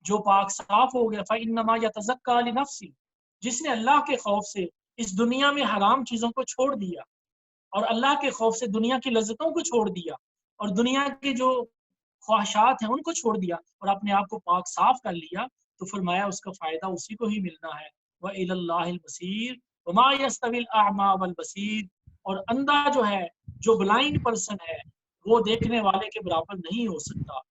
जो पाक साफ हो गया, फ़इन्नमा यतज़क्का लिनफ़्सी, जिसने अल्लाह के खौफ से इस दुनिया में हराम चीजों को छोड़ दिया और अल्लाह के खौफ से दुनिया की लज्जतों को छोड़ दिया और दुनिया के जो ख्वाहिशात हैं उनको छोड़ दिया और अपने आप को पाक साफ कर लिया, तो फरमाया उसका फायदा उसी को ही मिलना है। व इलल्लाहिल मसीर वमा यस्तविल अअमा वल बसीर, और अंधा जो है, जो ब्लाइंड पर्सन है, वो देखने वाले के बराबर नहीं हो सकता।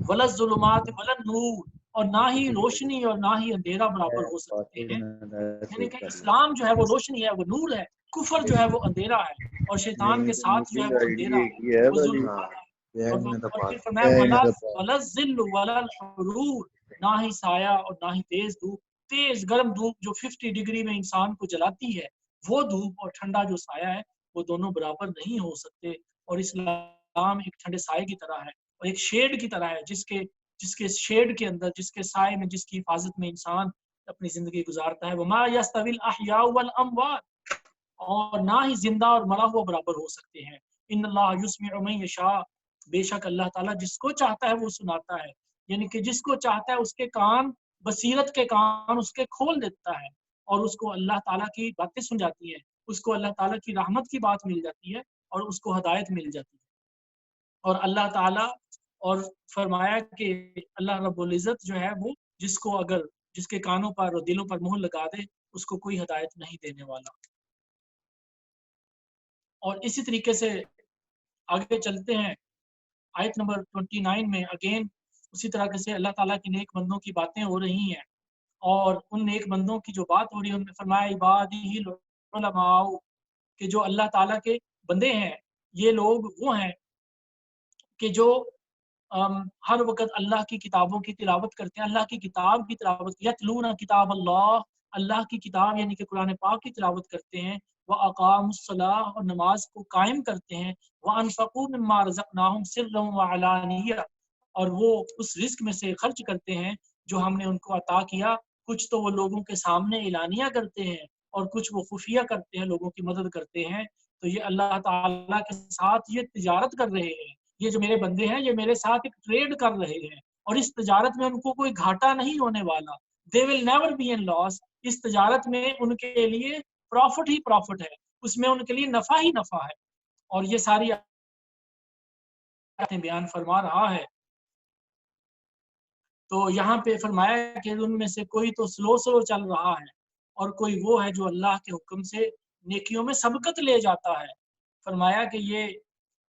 वलज ज़ुलुमात वलन नूर, और ना ही रोशनी और ना ही अंधेरा बराबर हो सकते हैं। यानी कि इस्लाम जो है वो रोशनी है, वो नूर है, कुफर जो है वो अंधेरा है, और शैतान के साथ जो है वो अंधेरा है, वो जुल्म है। और फिर फरमाया वलज ज़िल्लु वलल हुरूर, ना ही साया और ना ही तेज धूप, तेज गर्म धूप जो 50 डिग्री में इंसान को जलाती है, वो धूप और ठंडा जो साया है, वो दोनों बराबर नहीं हो सकते। और इस्लाम एक ठंडे साए की तरह है और एक शेड की तरह है, जिसके जिसके शेड के अंदर, जिसके साए में, जिसकी हिफाजत में इंसान अपनी जिंदगी गुजारता है। वमा यस्तविल अहया वल अमवात, और ना ही जिंदा और मरा हुआ बराबर हो सकते हैं। इन्नल्लाह युस्मिउ मन यशा, बेशक अल्लाह ताला जिसको चाहता है वो सुनाता है। यानी कि जिसको चाहता है उसके कान, बसीरत के कान उसके खोल देता है और उसको अल्लाह ताला की बातें सुन जाती हैं। उसको अल्लाह ताला की रहमत की बात मिल जाती है और उसको हदायत मिल जाती है। और अल्लाह ताला और फरमाया कि अल्लाह रब्बुल इज़्ज़त जो है वो जिसको अगर जिसके कानों पर और दिलों पर मुहर लगा दे उसको कोई हदायत नहीं देने वाला। और इसी तरीके से आगे चलते हैं, आयत नंबर 29 में अगेन उसी तरह से अल्लाह ताला के नेक बंदों की बातें हो रही हैं। और उन नेक बंदों की जो बात हो रही है उनमें फरमाया इबादिहिल उलमाउ, कि जो अल्लाह ताला के बंदे हैं ये लोग वो हैं कि जो हर वक़्त अल्लाह की किताबों की तिलावत करते हैं, अल्लाह की किताब की तिलावत, यतलूना किताब अल्लाह, अल्लाह की किताब यानी कि कुरान पाक की तिलावत करते हैं, व अक़ामुस्सलाह और नमाज को कायम करते हैं, व अनफ़क़ू मिम्मा रज़क़नाहुम सिर्रन व अलानिया, और वो उस रिज़्क में से खर्च करते हैं जो हमने उनको अता किया। कुछ तो वो लोगों के सामने एलानिया करते हैं और कुछ वो खुफिया करते हैं, लोगों की मदद करते हैं। तो ये अल्लाह ताला के साथ ये तिजारत कर रहे हैं, ये जो मेरे बंदे हैं ये मेरे साथ एक ट्रेड कर रहे हैं और इस तजारत में उनको कोई घाटा नहीं होने वाला। They will never be in loss. इस तजारत में उनके लिए प्रॉफिट ही प्रॉफिट है, उसमें उनके लिए नफा ही नफा है। और ये सारी आयतें बयान फरमा रहा है। तो यहाँ पे फरमाया कि उनमें से कोई तो स्लो स्लो चल रहा है और कोई वो है जो अल्लाह के हुक्म से नेकियों में सबकत ले जाता है। फरमाया कि ये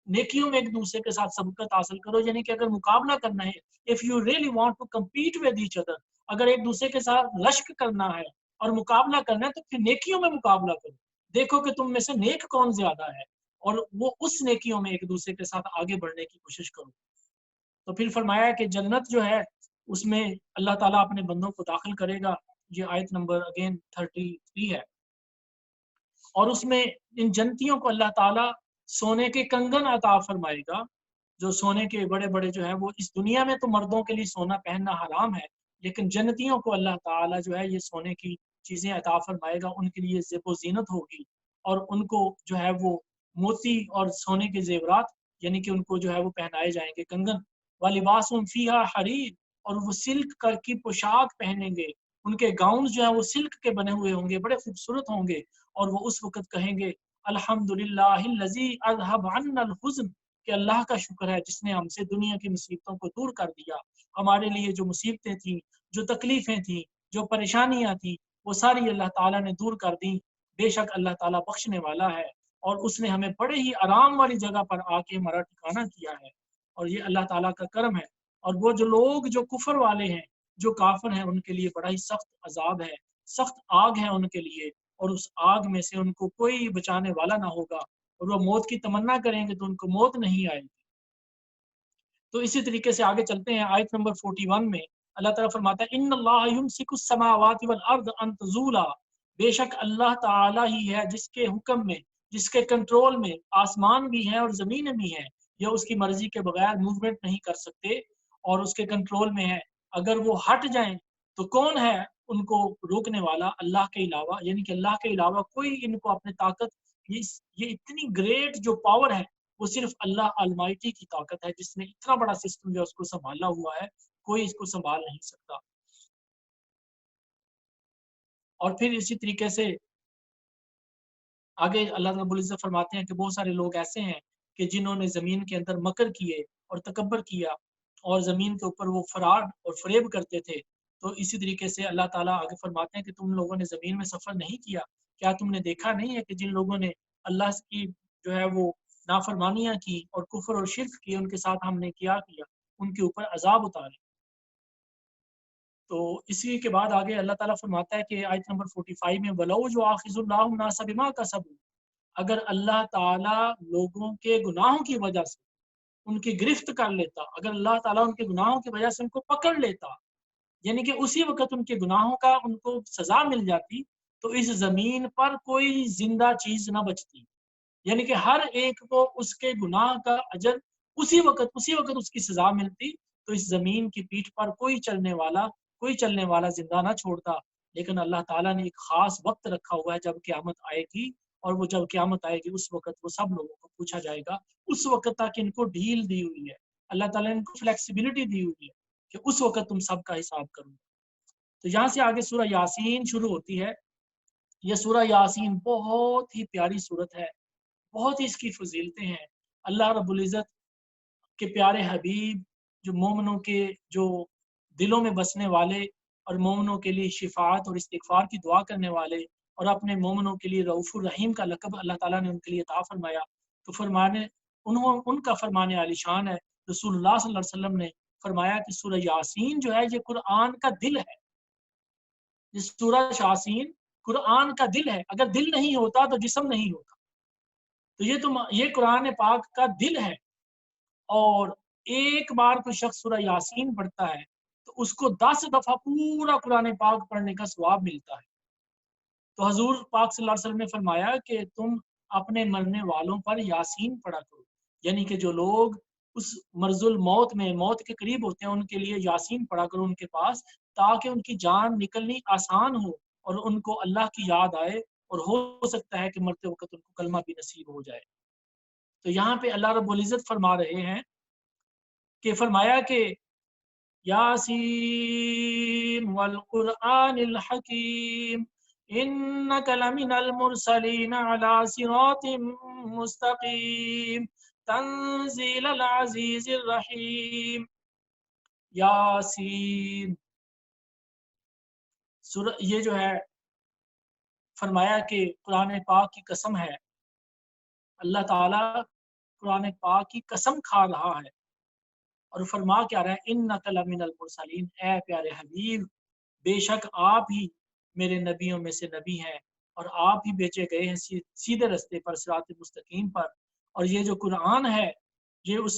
नेकियों में एक दूसरे के साथ सबकत हासिल करो, यानी कि अगर मुकाबला करना है, if you really want to compete with each other, अगर एक दूसरे के साथ रश्क करना है और मुकाबला करना है तो फिर नेकियों में मुकाबला करो। देखो कि तुम में से नेक कौन ज्यादा है और वो उस नेकियों में एक दूसरे के साथ आगे बढ़ने की कोशिश करो। तो फिर फरमाया कि जन्नत जो है उसमें अल्लाह ताला अपने बंदों को दाखिल करेगा। ये आयत नंबर अगेन 33 है। और उसमें इन जन्नतियों को अल्लाह ताला सोने के कंगन अता फरमाएगा। जो सोने के बड़े बड़े जो है वो इस दुनिया में तो मर्दों के लिए सोना पहनना हराम है, लेकिन जन्नतियों को अल्लाह ताला जो है ये सोने की चीजें अता फरमाएगा, उनके लिए ज़ेब ज़ीनत होगी और उनको जो है वो मोती और सोने के जेवरात यानी कि उनको जो है वो पहनाए जाएंगे कंगन। वलिबासुम फीहा हरीर, और वो सिल्क का की पोशाक पहनेंगे, उनके गाउन जो है वो सिल्क के बने हुए होंगे, बड़े खूबसूरत होंगे। और वो उस वक़्त कहेंगे अल्हम्दुलिल्लाहिल्लज़ी अज़हब अन्नल हुज़्न, कि अल्लाह का शुक्र है जिसने हमसे दुनिया की मुसीबतों को दूर कर दिया। हमारे लिए जो मुसीबतें थी, जो तकलीफ़ें थी, जो परेशानियाँ थी, वो सारी अल्लाह ताला ने दूर कर दी। बेशक अल्लाह ताला बख्शने वाला है और उसने हमें बड़े ही आराम वाली जगह पर आके हमारा ठिकाना किया है और ये अल्लाह ताला का करम है। और वो जो लोग जो कुफ़र वाले हैं, जो काफ़िर हैं, उनके लिए बड़ा ही सख्त अज़ाब है, सख्त आग है उनके लिए और उस आग में से उनको कोई बचाने वाला ना होगा और वो मौत की तमन्ना करेंगे तो उनको मौत नहीं आएगी। तो इसी तरीके से आगे चलते हैं, आयत नंबर 41 में अल्लाह ताला फरमाता है इन्नल्लाह युमसिकुस समावाति वल अर्द अन तज़ूला, बेशक अल्लाह ताला ही है जिसके हुक्म में, जिसके कंट्रोल में आसमान भी हैं और ज़मीनें भी हैं। यह उसकी मर्जी के बगैर मूवमेंट नहीं कर सकते और उसके कंट्रोल में है। अगर वो हट जाएं तो कौन है उनको रोकने वाला अल्लाह के अलावा, यानी कि अल्लाह के अलावा कोई इनको अपनी ताकत, ये इतनी ग्रेट जो पावर है वो सिर्फ अल्लाह अलमाइटी की ताकत है, जिसने इतना बड़ा सिस्टम जो उसको संभाला हुआ है, कोई इसको संभाल नहीं सकता। और फिर इसी तरीके से आगे अल्लाह रब्बुल इज़्ज़त फरमाते हैं कि बहुत सारे लोग ऐसे हैं कि जिन्होंने ज़मीन के अंदर मकर किए और तकब्बर किया और ज़मीन के ऊपर वो फराड और फ़रेब करते थे। तो इसी तरीके से अल्लाह ताला आगे फरमाते हैं कि तुम लोगों ने ज़मीन में सफ़र नहीं किया, क्या तुमने देखा नहीं है कि जिन लोगों ने अल्लाह की जो है वो नाफरमानियाँ की और कुफ़्र और शिर्क किए, उनके साथ हमने क्या किया, उनके ऊपर अज़ाब उतारे। तो इसी के बाद आगे अल्लाह ताला फरमाता है कि आयत नंबर 45 में वलौ जो आखिजुल्लाहु नासा बिमा कसबू, अगर अल्लाह ताला लोगों के गुनाहों की वजह से उनकी गिरफ्त कर लेता, अगर अल्लाह ताला उनके गुनाहों की वजह से उनको पकड़ लेता, यानी कि उसी वक़्त उनके गुनाहों का उनको सज़ा मिल जाती, तो इस ज़मीन पर कोई ज़िंदा चीज़ ना बचती। यानी कि हर एक को उसके गुनाह का अजर उसी वक़्त उसकी सज़ा मिलती, तो इस ज़मीन की पीठ पर कोई चलने वाला ज़िंदा ना छोड़ता। लेकिन अल्लाह ताला ने एक ख़ास वक़्त रखा हुआ है जब क़यामत आएगी और वो जब क़यामत आएगी उस वक़्त वो सब लोगों को पूछा जाएगा। उस वक़्त तक इनको ढील दी हुई है। अल्लाह ताला ने इनको फ्लेक्सिबिलिटी दी हुई है कि उस वक़्त तुम सबका हिसाब करोगे। तो यहाँ से आगे सूरह यासीन शुरू होती है یہ سورہ یاسین بہت ہی پیاری صورت ہے، بہت ہی اس کی فضیلتیں ہیں۔ اللہ رب العزت کے پیارے حبیب جو مومنوں کے جو دلوں میں بسنے والے اور مومنوں کے لیے شفاعت اور استغفار کی دعا کرنے والے اور اپنے مومنوں کے لیے رؤوف الرحیم کا لقب اللہ تعالیٰ نے ان کے لیے عطا فرمایا، تو فرمانے ان کا فرمانے عالی شان ہے۔ رسول اللہ صلی اللہ علیہ وسلم نے فرمایا کہ سورہ یاسین جو ہے یہ قرآن کا دل ہے، یہ سورہ یاسین قرآن کا دل ہے، اگر دل نہیں ہوتا تو جسم نہیں ہوتا، تو یہ قرآن پاک کا دل ہے، اور ایک بار کوئی شخص سورہ یاسین پڑھتا ہے تو اس کو 10 دفعہ پورا قرآن پاک پڑھنے کا ثواب ملتا ہے۔ تو حضور پاک صلی اللہ علیہ وسلم نے فرمایا کہ تم اپنے مرنے والوں پر یاسین پڑھا کرو، یعنی کہ جو لوگ اس مرض الموت میں موت کے قریب ہوتے ہیں ان کے لیے یاسین پڑھا کرو ان کے پاس، تاکہ ان کی جان نکلنی آسان ہو اور ان کو اللہ کی یاد آئے، اور ہو سکتا ہے کہ مرتے وقت ان کو کلمہ بھی نصیب ہو جائے۔ تو یہاں پہ اللہ رب العزت فرما رہے ہیں کہ فرمایا کہ یاسین والقرآن الحکیم انک لمن المرسلین علی صراط مستقیم تنزیل العزیز الرحیم۔ یاسین یہ جو ہے فرمایا کہ قرآن پاک کی قسم ہے، اللہ تعالیٰ قرآن پاک کی قسم کھا رہا ہے اور فرما کیا رہا ہے، انک لمن المرسلین، اے پیارے حبیب بے شک آپ ہی میرے نبیوں میں سے نبی ہیں اور آپ ہی بیچے گئے ہیں سیدھے رستے پر، صراط مستقیم پر۔ اور یہ جو قرآن ہے یہ اس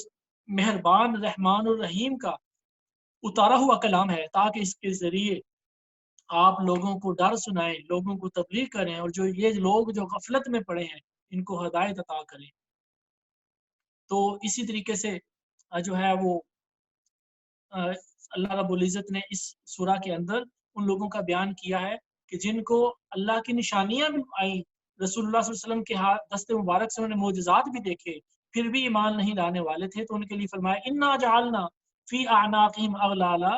مہربان رحمان الرحیم کا اتارا ہوا کلام ہے، تاکہ اس کے ذریعے آپ لوگوں کو ڈر سنائیں، لوگوں کو تبلیغ کریں، اور جو یہ لوگ جو غفلت میں پڑے ہیں ان کو ہدایت عطا کریں۔ تو اسی طریقے سے جو ہے وہ اللہ رب العزت نے اس سورہ کے اندر ان لوگوں کا بیان کیا ہے کہ جن کو اللہ کی نشانیاں بھی آئیں، رسول اللہ صلی اللہ علیہ وسلم کے دست مبارک سے انہوں نے معجزات بھی دیکھے، پھر بھی ایمان نہیں لانے والے تھے، تو ان کے لیے فرمایا انا جعلنا فی اعناقہم اغلالا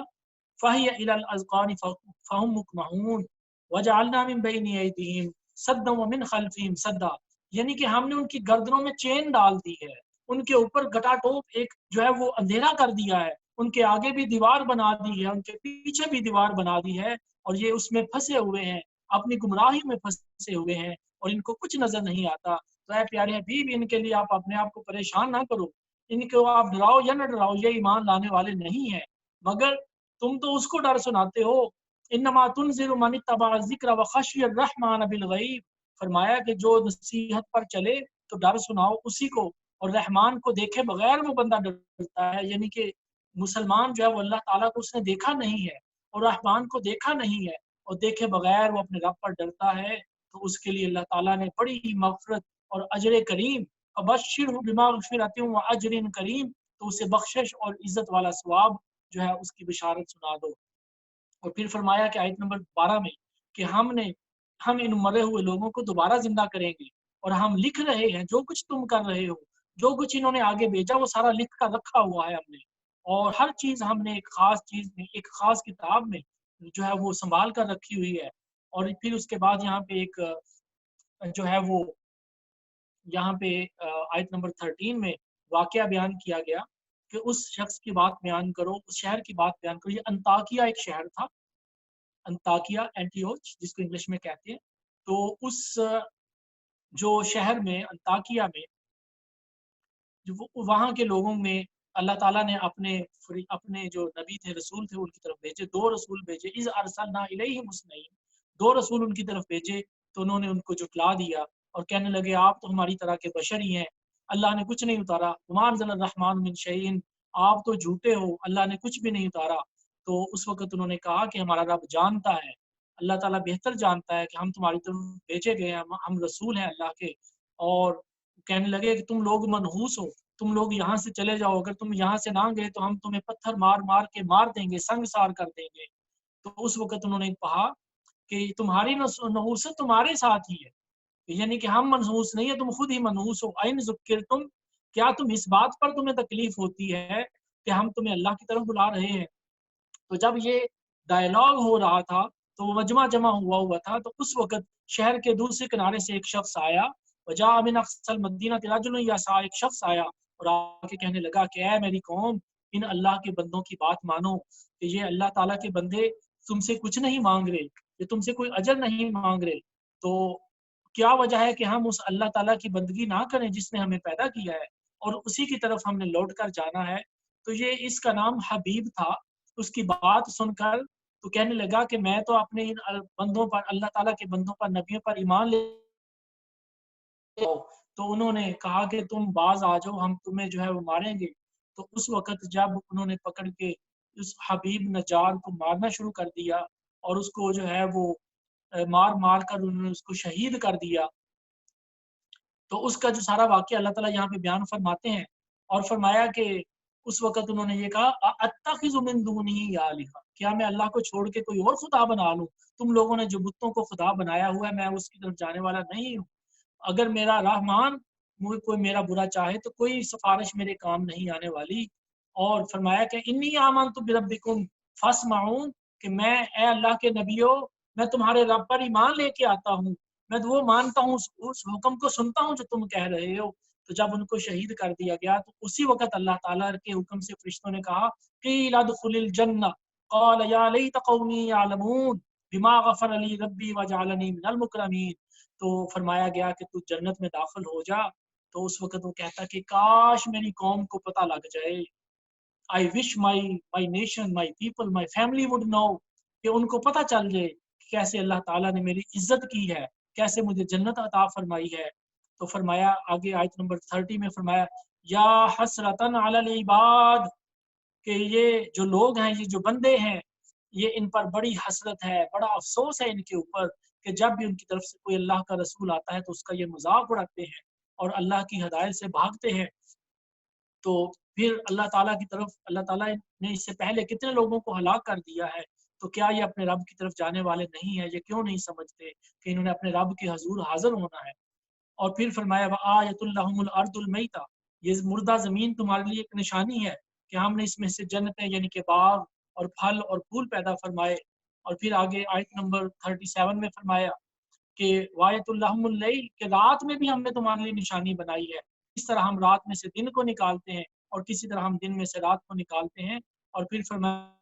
فہی الی الاذقان فہم مقمحون وجعلنا من بین ایدیہم سدا ومن خلفہم سدا، یعنی کہ ہم نے ان کی گردنوں میں چین ڈال دی ہے، ان کے اوپر گٹا ٹوپ ایک جو ہے وہ اندھیرا کر دیا ہے، ان کے آگے بھی دیوار بنا دی ہے، ان کے پیچھے بھی دیوار بنا دی ہے، اور یہ اس میں پھنسے ہوئے ہیں، اپنی گمراہی میں پھنسے ہوئے ہیں اور ان کو کچھ نظر نہیں آتا۔ تو اے پیارے حبیب ان کے لیے آپ اپنے آپ کو پریشان نہ کرو، ان کو آپ ڈراؤ یا نہ ڈراؤ، یہ ایمان لانے والے نہیں ہیں، مگر تم تو اس کو ڈر سناتے ہو۔ انما تنذر من اتبع الذکر وخشی الرحمن بالغیب، فرمایا کہ جو نصیحت پر چلے تو ڈر سناؤ اسی کو، اور رحمان کو دیکھے بغیر وہ بندہ ڈرتا ہے، یعنی کہ مسلمان جو ہے وہ اللہ تعالیٰ کو اس نے دیکھا نہیں ہے اور رحمان کو دیکھا نہیں ہے، اور دیکھے بغیر وہ اپنے رب پر ڈرتا ہے، تو اس کے لیے اللہ تعالیٰ نے بڑی ہی مغفرت اور اجر کریم، فبشرہ بما مغفرۃ و اجر کریم، تو اسے بخشش اور عزت والا ثواب جو ہے اس کی بشارت سنا دو۔ اور پھر فرمایا کہ آیت نمبر 12 میں کہ ہم ان مرے ہوئے لوگوں کو دوبارہ زندہ کریں گے، اور ہم لکھ رہے ہیں جو کچھ تم کر رہے ہو، جو کچھ انہوں نے آگے بھیجا وہ سارا لکھ کر رکھا ہوا ہے ہم نے، اور ہر چیز ہم نے ایک خاص چیز میں، ایک خاص کتاب میں جو ہے وہ سنبھال کر رکھی ہوئی ہے۔ اور پھر اس کے بعد یہاں پہ ایک جو ہے وہ یہاں پہ آیت نمبر 13 میں واقعہ بیان کیا گیا کہ اس شخص کی بات بیان کرو، اس شہر کی بات بیان کرو۔ یہ انطاکیہ ایک شہر تھا، انطاکیہ اینٹیوچ جس کو انگلش میں کہتے ہیں، تو اس جو شہر میں انطاکیہ میں وہاں کے لوگوں میں اللہ تعالیٰ نے اپنے جو نبی تھے، رسول تھے، ان کی طرف بھیجے، 2 رسول بھیجے، اذ ارسلنا الیہم اثنین، 2 رسول ان کی طرف بھیجے، تو انہوں نے ان کو جھٹلا دیا اور کہنے لگے آپ تو ہماری طرح کے بشر ہی ہیں، اللہ نے کچھ نہیں اتارا، وما انزل الرحمن من شیء، آپ تو جھوٹے ہو، اللہ نے کچھ بھی نہیں اتارا۔ تو اس وقت انہوں نے کہا کہ ہمارا رب جانتا ہے، اللہ تعالیٰ بہتر جانتا ہے کہ ہم تمہاری طرف بھیجے گئے ہیں، ہم رسول ہیں اللہ کے، اور کہنے لگے کہ تم لوگ منحوس ہو، تم لوگ یہاں سے چلے جاؤ، اگر تم یہاں سے نہ گئے تو ہم تمہیں پتھر مار مار کے مار دیں گے، سنگسار کر دیں گے۔ تو اس وقت انہوں نے کہا کہ تمہاری نحوست تمہارے ساتھ ہی ہے، یعنی کہ ہم منحوس نہیں ہیں، تم خود ہی منحوس ہو۔ این ذکرتم، کیا تم اس بات پر تمہیں تکلیف ہوتی ہے کہ ہم تمہیں اللہ کی طرف بلا رہے ہیں؟ تو جب یہ ڈائلاگ ہو رہا تھا तो वो मजमा जमा हुआ था। तो उस वक्त शहर के दूसरे किनारे से एक शख्स आया, वजा मिन अक्सल मदीना तिराजुल यसा, एक शख्स आया और आके कहने लगा कि ऐ मेरी कौम, इन अल्लाह के बंदों की बात मानो कि ये अल्लाह ताला के बंदे तुमसे कुछ नहीं मांग रहे, ये तुमसे कोई अजर नहीं मांग रहे, तो क्या वजह है कि हम उस अल्लाह ताला की बंदगी ना करें जिसने हमें पैदा किया है और उसी की तरफ हमने लौट कर जाना है। तो ये इसका नाम हबीब था। उसकी बात सुनकर तो कहने लगा कि मैं तो अपने इन बंदों पर, अल्लाह ताला के बंदों पर, नबियों पर ईमान ले आओ। तो उन्होंने कहा कि तुम बाज आ जाओ, हम तुम्हें जो है वो मारेंगे। तो उस वक्त जब उन्होंने पकड़ के उस हबीब नज्जार को मारना शुरू कर दिया और उसको जो है वो मार मार कर उन्होंने उसको शहीद कर दिया। तो उसका जो सारा वाक़या अल्लाह ताला यहाँ पे बयान फरमाते हैं और फरमाया कि उस वक़्त उन्होंने ये कहा अत्तखिज़ु मिन दूनिही आलिहा, क्या मैं अल्लाह को छोड़ के कोई और खुदा बना लूँ? तुम लोगों ने जो बुतों को खुदा बनाया हुआ है, मैं उसकी तरफ जाने वाला नहीं हूँ। अगर मेरा रहमान मुझे कोई मेरा बुरा चाहे तो कोई सिफारिश मेरे काम नहीं आने वाली। और फरमाया कि इन्नी आमनतु बिरब्बिकुम फस्माऊन, कि मैं, ए अल्लाह के नबियो, मैं तुम्हारे रब पर ईमान लेके आता हूँ, मैं तो वो मानता हूँ, उस हुक्म को सुनता हूँ जो तुम कह रहे हो। तो जब उनको शहीद कर दिया गया तो उसी वक्त अल्लाह ताला के हुक्म से फरिश्तों ने कहा क़ील उदखुलिल जन्नह क़ाल या लैत क़ौमी यअलमून बिमा गफ़र ली रब्बी वजअलनी मिनल मुकरमीन। तो फरमाया गया कि तू जन्नत में दाखिल हो जा। तो उस वक्त वो कहता कि काश मेरी कौम को पता लग जाए, I wish my nation, my people, my family would know, कि उनको पता चल जाए कि कैसे अल्लाह ताला ने मेरी इज्जत की है, कैसे मुझे जन्नत अता फरमाई है। तो फरमाया आगे आयत नंबर 30 में फरमाया या हसरतन अलल इबाद, कि ये जो लोग हैं, ये जो बंदे हैं, ये इन पर बड़ी हसरत है, बड़ा अफसोस है इनके ऊपर कि जब भी उनकी तरफ से कोई अल्लाह का रसूल आता है तो उसका ये मजाक उड़ाते हैं और अल्लाह की हदायत से भागते हैं। तो फिर अल्लाह ताला ने इससे पहले कितने लोगों को हलाक कर दिया है। तो क्या ये अपने रब की तरफ जाने वाले नहीं है? ये क्यों नहीं समझते कि इन्होंने अपने रब के हजूर हाजिर होना है? और फिर फरमाया वआयतुल लहुमुल अर्दुल मैता, ये मुर्दा जमीन तुम्हारे लिए एक निशानी है कि हमने इसमें से जन्नतें यानी कि बाग और फल और फूल पैदा फरमाए। और फिर आगे आयत नंबर 37 में फरमाया कि वायतुल लहुमुल लैल, कि रात में भी हमने तुम्हारे लिए निशानी बनाई है। इस तरह हम रात में से दिन को निकालते हैं और किसी तरह हम दिन में से रात को निकालते हैं। और फिर फरमाया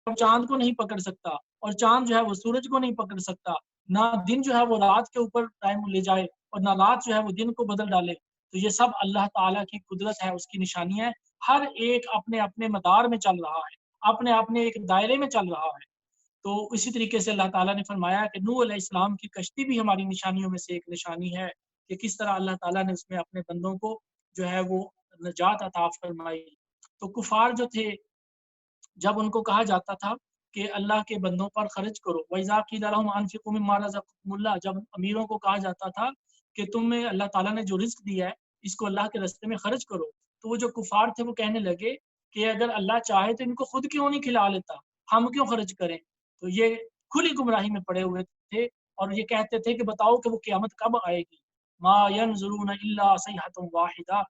चांद को नहीं पकड़ सकता और चांद जो है वो सूरज को नहीं पकड़ सकता, ना दिन जो है वो रात के ऊपर टाइम ले जाए और ना रात जो है वो दिन को बदल डाले। तो ये सब अल्लाह ताला की कुदरत है, उसकी निशानी है। हर एक अपने अपने मदार में चल रहा है, अपने अपने एक दायरे में चल रहा है। तो इसी तरीके से अल्लाह ताला ने फरमाया कि नूह अलैहिस्सलाम की कश्ती भी हमारी निशानियों में से एक निशानी है कि किस तरह अल्लाह ताला ने उसमें अपने बंदों को जो है वो नजात अता फरमाई। तो कुफार जो थे, जब उनको कहा जाता था कि अल्लाह के बंदों पर खर्च करो, वइज़ा क़ील लहुम अनफ़िक़ू मिम्मा रज़क़कुमुल्लाह, जब अमीरों को कहा जाता था कि तुम्हें अल्लाह ताला ने जो रिज़्क दिया है इसको अल्लाह के रास्ते में खर्च करो, तो वो जो कुफ़ार थे वो कहने लगे कि अगर अल्लाह चाहे तो इनको खुद क्यों नहीं खिला लेता, हम क्यों खर्च करें। तो ये खुली गुमराही में पड़े हुए थे और ये कहते थे कि बताओ कि वो क़यामत कब आएगी। मा यंज़ुरूना इल्ला सयहतुन वाहिदा,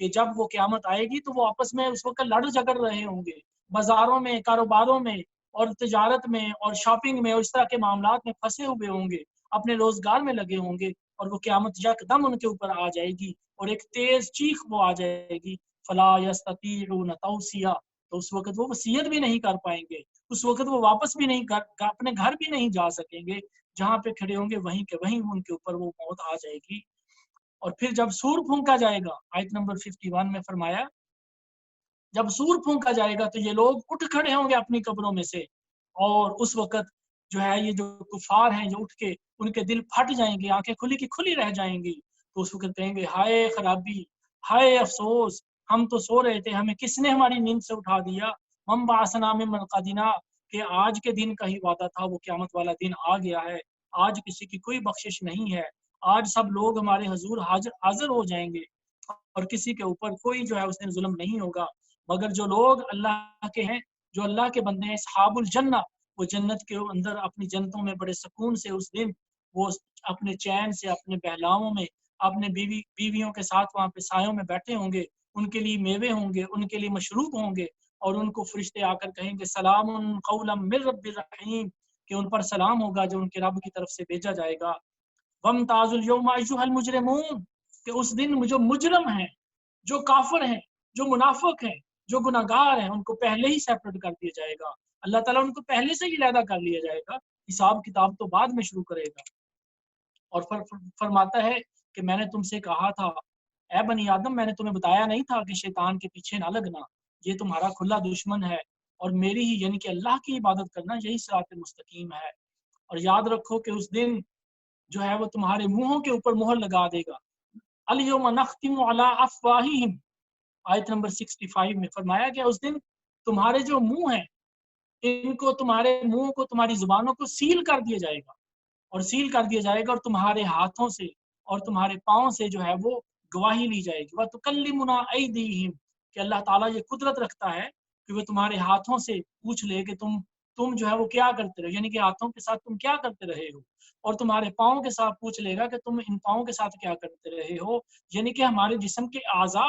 कि जब वो क़यामत आएगी तो वो आपस में उस वक़्त लड़ झगड़ रहे होंगे, बाज़ारों में, कारोबारों में और तिजारत में और शॉपिंग में और इस तरह के मामलात में फँसे हुए होंगे, अपने रोज़गार में लगे होंगे और वो क़यामत यकदम उनके ऊपर आ जाएगी और एक तेज़ चीख वो आ जाएगी, फ़ला यस्ततीऊन तौसिया, तो उस वक़्त वो वसीयत भी नहीं कर पाएँगे, उस वक़्त वो वापस भी नहीं अपने घर भी नहीं जा सकेंगे, जहाँ पे खड़े होंगे वहीं के वहीं उनके ऊपर वो मौत आ जाएगी। और फिर जब सूर फूंका जाएगा, आयत नंबर 51 में फरमाया, जब सूर फूंका जाएगा तो ये लोग उठ खड़े होंगे अपनी कब्रों में से और उस वक़्त जो है ये जो कुफ़ार हैं ये उठ के उनके दिल फट जाएँगे, आँखें खुली की खुली रह जाएँगी। तो उस वक़्त कहेंगे हाय खराबी, हाय अफ़सोस, हम तो सो रहे थे, हमें किसने हमारी नींद से उठा दिया। हम बासना में मनक़दिना, कि आज के दिन का ही वादा था, वो क़यामत वाला दिन आ गया है। आज किसी की कोई बख्शिश नहीं है। आज सब लोग हमारे हुज़ूर हाज़िर हो जाएँगे और किसी के ऊपर कोई जो है उसने ज़ुल्म नहीं होगा। मगर जो लोग अल्लाह के हैं, जो अल्लाह के बंदे हैं, अस्हाबुल जन्नह, وہ जन्नत के अंदर अपनी जन्नतों में बड़े सुकून से उस दिन वो अपने चैन से अपने बहलावों में अपने बीवियों के साथ वहाँ पे सायों में बैठे होंगे, उनके लिए मेवे होंगे, उनके लिए मशरूब होंगे, और उनको फरिश्ते आकर कहेंगे सलामुन कौलम मिर रब्बिर रहीम, कि उन पर सलाम होगा जो उनके रब की तरफ से भेजा जाएगा। वमताजुल यौमा अय्युहल मुजरिमून, कि उस दिन जो मुजरम हैं, जो काफिर हैं, जो मुनाफिक हैं, जो गुनाहगार हैं, उनको पहले ही सेपरेट कर दिया जाएगा। अल्लाह ताला उनको पहले से ही अलहदा कर लिया जाएगा, हिसाब किताब तो बाद में शुरू करेगा। और फरमाता है कि मैंने तुमसे कहा था ए बनी आदम, मैंने तुम्हें बताया नहीं था कि शैतान के पीछे ना लगना, ये तुम्हारा खुला दुश्मन है, और मेरी ही यानी कि अल्लाह की इबादत करना यही सिरात मुस्तकीम है। और याद रखो कि उस दिन जो है वो तुम्हारे मुंहों के ऊपर मोहर लगा देगा। अल यौमा नख्तिमु अला अफवाहिहिम, आयत नंबर 65 में फरमाया गया उस दिन तुम्हारे जो मुंह हैं, इनको, तुम्हारे मुंह को, तुम्हारी जुबानों को सील कर दिया जाएगा, और सील कर दिया जाएगा, और तुम्हारे हाथों से और तुम्हारे पाँव से जो है वो गवाही ली जाएगी। वह तुकल्लिमुना ऐदीहिम, कि अल्लाह ताला ये कुदरत रखता है कि वो तुम्हारे हाथों से पूछ ले कि तुम जो है वो क्या करते रहे, यानी कि हाथों के साथ तुम क्या करते रहे हो, और तुम्हारे पाँव के साथ पूछ लेगा कि तुम इन पाँव के साथ क्या करते रहे हो। यानी कि हमारे जिस्म के आज़ा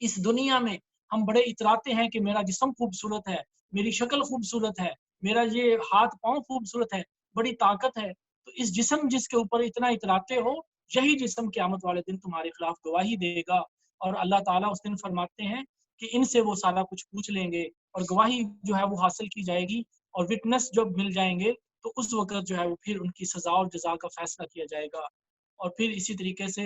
इस दुनिया में हम बड़े इतराते हैं कि मेरा जिस्म खूबसूरत है, मेरी शक्ल खूबसूरत है, मेरा ये हाथ पाँव खूबसूरत है, बड़ी ताकत है। तो इस जिस्म जिसके ऊपर इतना इतराते हो, यही जिस्म क़यामत वाले दिन तुम्हारे खिलाफ गवाही देगा। और अल्लाह ताला उस दिन फरमाते हैं कि इनसे वो सारा कुछ पूछ लेंगे, और गवाही जो है वो हासिल की जाएगी, और विटनेस जब मिल जाएंगे तो उस वक़्त जो है वो फिर उनकी सज़ा और जज़ा का फैसला किया जाएगा। और फिर इसी तरीके से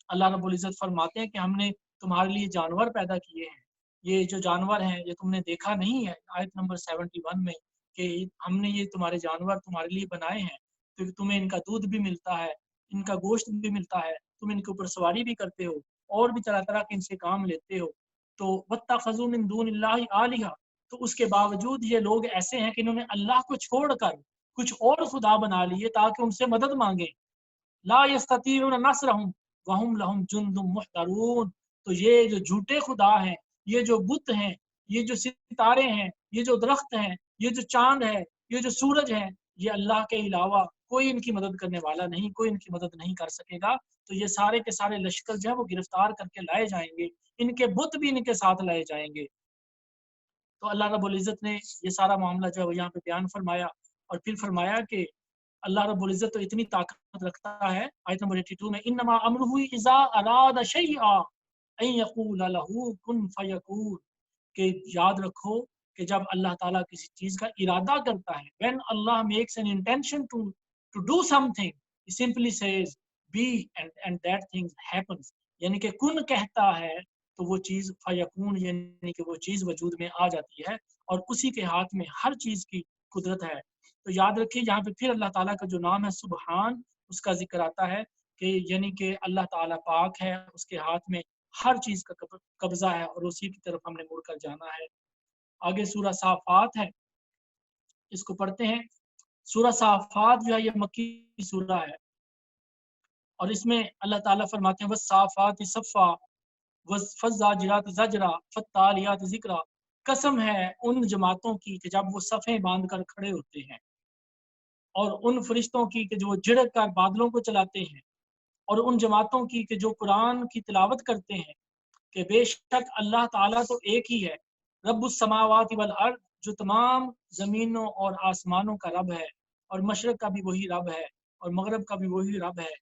अल्लाह रब्बुल इज़्ज़त फरमाते हैं कि हमने तुम्हारे लिए जानवर पैदा किए हैं। ये जो जानवर हैं, ये तुमने देखा नहीं है, आयत नंबर 71 में, कि हमने ये तुम्हारे जानवर तुम्हारे लिए बनाए हैं, तो तुम्हें इनका दूध भी मिलता है, इनका गोश्त भी मिलता है, तुम इनके ऊपर सवारी भी करते हो, और भी तरह-तरह के इनसे काम लेते हो। तो वत्तख़ज़ू मिन दूनिल्लाहि आलिहा, तो उसके बावजूद ये लोग ऐसे हैं कि इन्होंने अल्लाह को छोड़कर कुछ और खुदा बना लिए ताकि उनसे मदद मांगे। ला यस्ततीऊन नस्रहुम वहुम लहुम जुंदुम मुहतरून, तो ये जो झूठे खुदा हैं, ये जो बुत हैं, ये जो सितारे हैं, ये जो दरख्त हैं, ये जो चांद है, ये जो सूरज है, ये अल्लाह के अलावा कोई इनकी मदद करने वाला नहीं, कोई इनकी मदद नहीं कर सकेगा। तो ये सारे के सारे लश्कर जो है वो गिरफ्तार करके लाए जाएंगे, इनके बुत भी इनके साथ लाए जाएंगे। तो अल्लाह रब्बुल इज़्ज़त ने ये सारा मामला जो है वो यहाँ पे बयान फरमाया, और फिर फरमाया कि अल्लाह रब्बुल इज़्ज़त तो इतनी ताकत रखता है, आयत नंबर 82 में, इन्नमा अमरुहु इज़ा अरादा शैअ अन यक़ूल लहू कुन फयकून, कि याद रखो कि जब अल्लाह ताला किसी चीज़ का इरादा करता है, when Allah makes an intention to do something, he simply says be and that thing happens, यानी कि कुन कहता है तो वो चीज़ फयकून, यानी कि वो चीज़ वजूद में आ जाती है, और उसी के हाथ में हर चीज़ की कुदरत है। तो याद रखिए यहाँ पे फिर अल्लाह ताला का जो नाम है सुबहान, उसका जिक्र आता है कि यानी कि अल्लाह ताला पाक है, उसके हाथ में हर चीज़ का कब्जा है, और उसी की तरफ हमने मुड़कर जाना है। आगे सूरह साफ़ात है, इसको पढ़ते हैं। सूरह साफ़ात जो है ये मक्की सूरह है, और इसमें अल्लाह ताला फरमाते हैं वस्साफ़ाति सफ़्फ़ा वज़्फ़ज़्ज़ाजिराति ज़ज्रा फ़त्तालियाति ज़िक्रा, कसम है उन जमातों की कि जब वो सफ़ें बांध कर खड़े होते हैं, और उन फरिश्तों की कि जो झिड़क कर बादलों को चलाते हैं, और उन जमातों की कि जो कुरान की तिलावत करते हैं, कि बेशक अल्लाह ताला तो एक ही है, रब्बुस समावाति वल अर्द, जो तमाम ज़मीनों और आसमानों का रब है, और मशरक़ का भी वही रब है, और मगरब का भी वही रब है।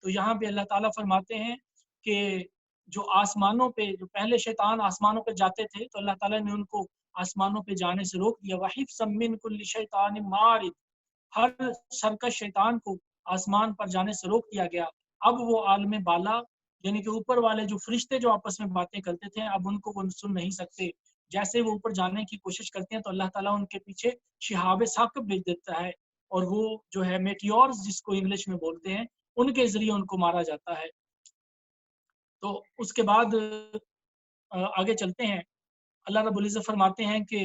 तो यहाँ पे अल्लाह ताला फरमाते हैं कि जो आसमानों पे, जो पहले शैतान आसमानों पे जाते थे, तो अल्लाह ताला ने उनको आसमानों पे जाने से रोक दिया। वहिफ़्ज़म मिन कुल्लि शैतानिन मारिद, हर सरकश शैतान को आसमान पर जाने से रोक दिया गया। अब वो आलम बाला, यानी कि ऊपर वाले जो फरिश्ते जो आपस में बातें करते थे, अब उनको वो सुन नहीं सकते। जैसे वो ऊपर जाने की कोशिश करते हैं तो अल्लाह ताला उनके पीछे शिहाब साक़िब भेज देता है, और वो जो है मेटियोर्स जिसको इंग्लिश में बोलते हैं, उनके ज़रिए उनको मारा जाता है। तो उसके बाद आगे चलते हैं। अल्लाह रब्बुल इज़्ज़त फरमाते हैं कि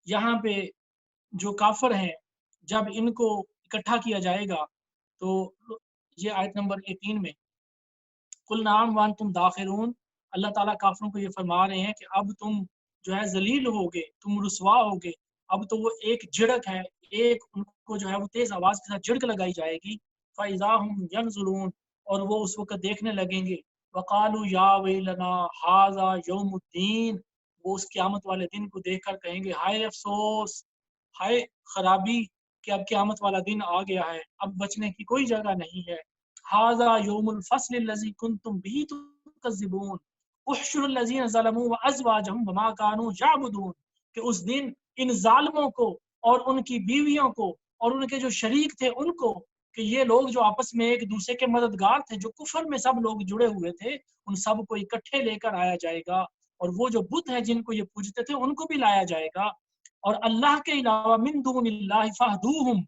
यहाँ पे जो काफ़िर हैं, जब इनको इकट्ठा किया जाएगा, तो ये आयत नंबर 18 में, कुल नाम व अंतुम दाखिरून, अल्लाह ताला काफ़िरों को ये फरमा रहे हैं कि अब तुम जो है ज़लील होगे, तुम रुसवा होगे, अब तो वो एक झिड़क है, एक उनको जो है वो तेज आवाज के साथ झिड़क लगाई जाएगी। फ़इज़ा हुम यनज़ुरून, और वो उस वक़्त देखने लगेंगे। वक़ालू या वैलना हाज़ा यौमुद्दीन, वो उस क़यामत वाले दिन को देखकर कहेंगे हाय अफ़सोस, हाय खराबी, कि अब क़यामत वाला दिन आ गया है, अब बचने की कोई जगह नहीं है। हाज़ा यौमुल फ़स्ल लज़ी कुंतुम बिही तुकज़्ज़िबून, उहशुरुल लज़ीना ज़लमू व अज़वाजहुम वमा कानू यअबुदून, कि उस दिन इन ज़ालिमों को और उनकी बीवियों को और उनके जो शरीक थे उनको, कि ये लोग जो आपस में एक दूसरे के मददगार थे, जो कुफर में सब लोग जुड़े हुए थे, उन सब को इकट्ठे लेकर आया जाएगा। और वो जो बुत है जिनको ये पूजते थे उनको भी लाया जाएगा। और अल्लाह के अलावा मिन दूनिल्लाहि फहदूहुम,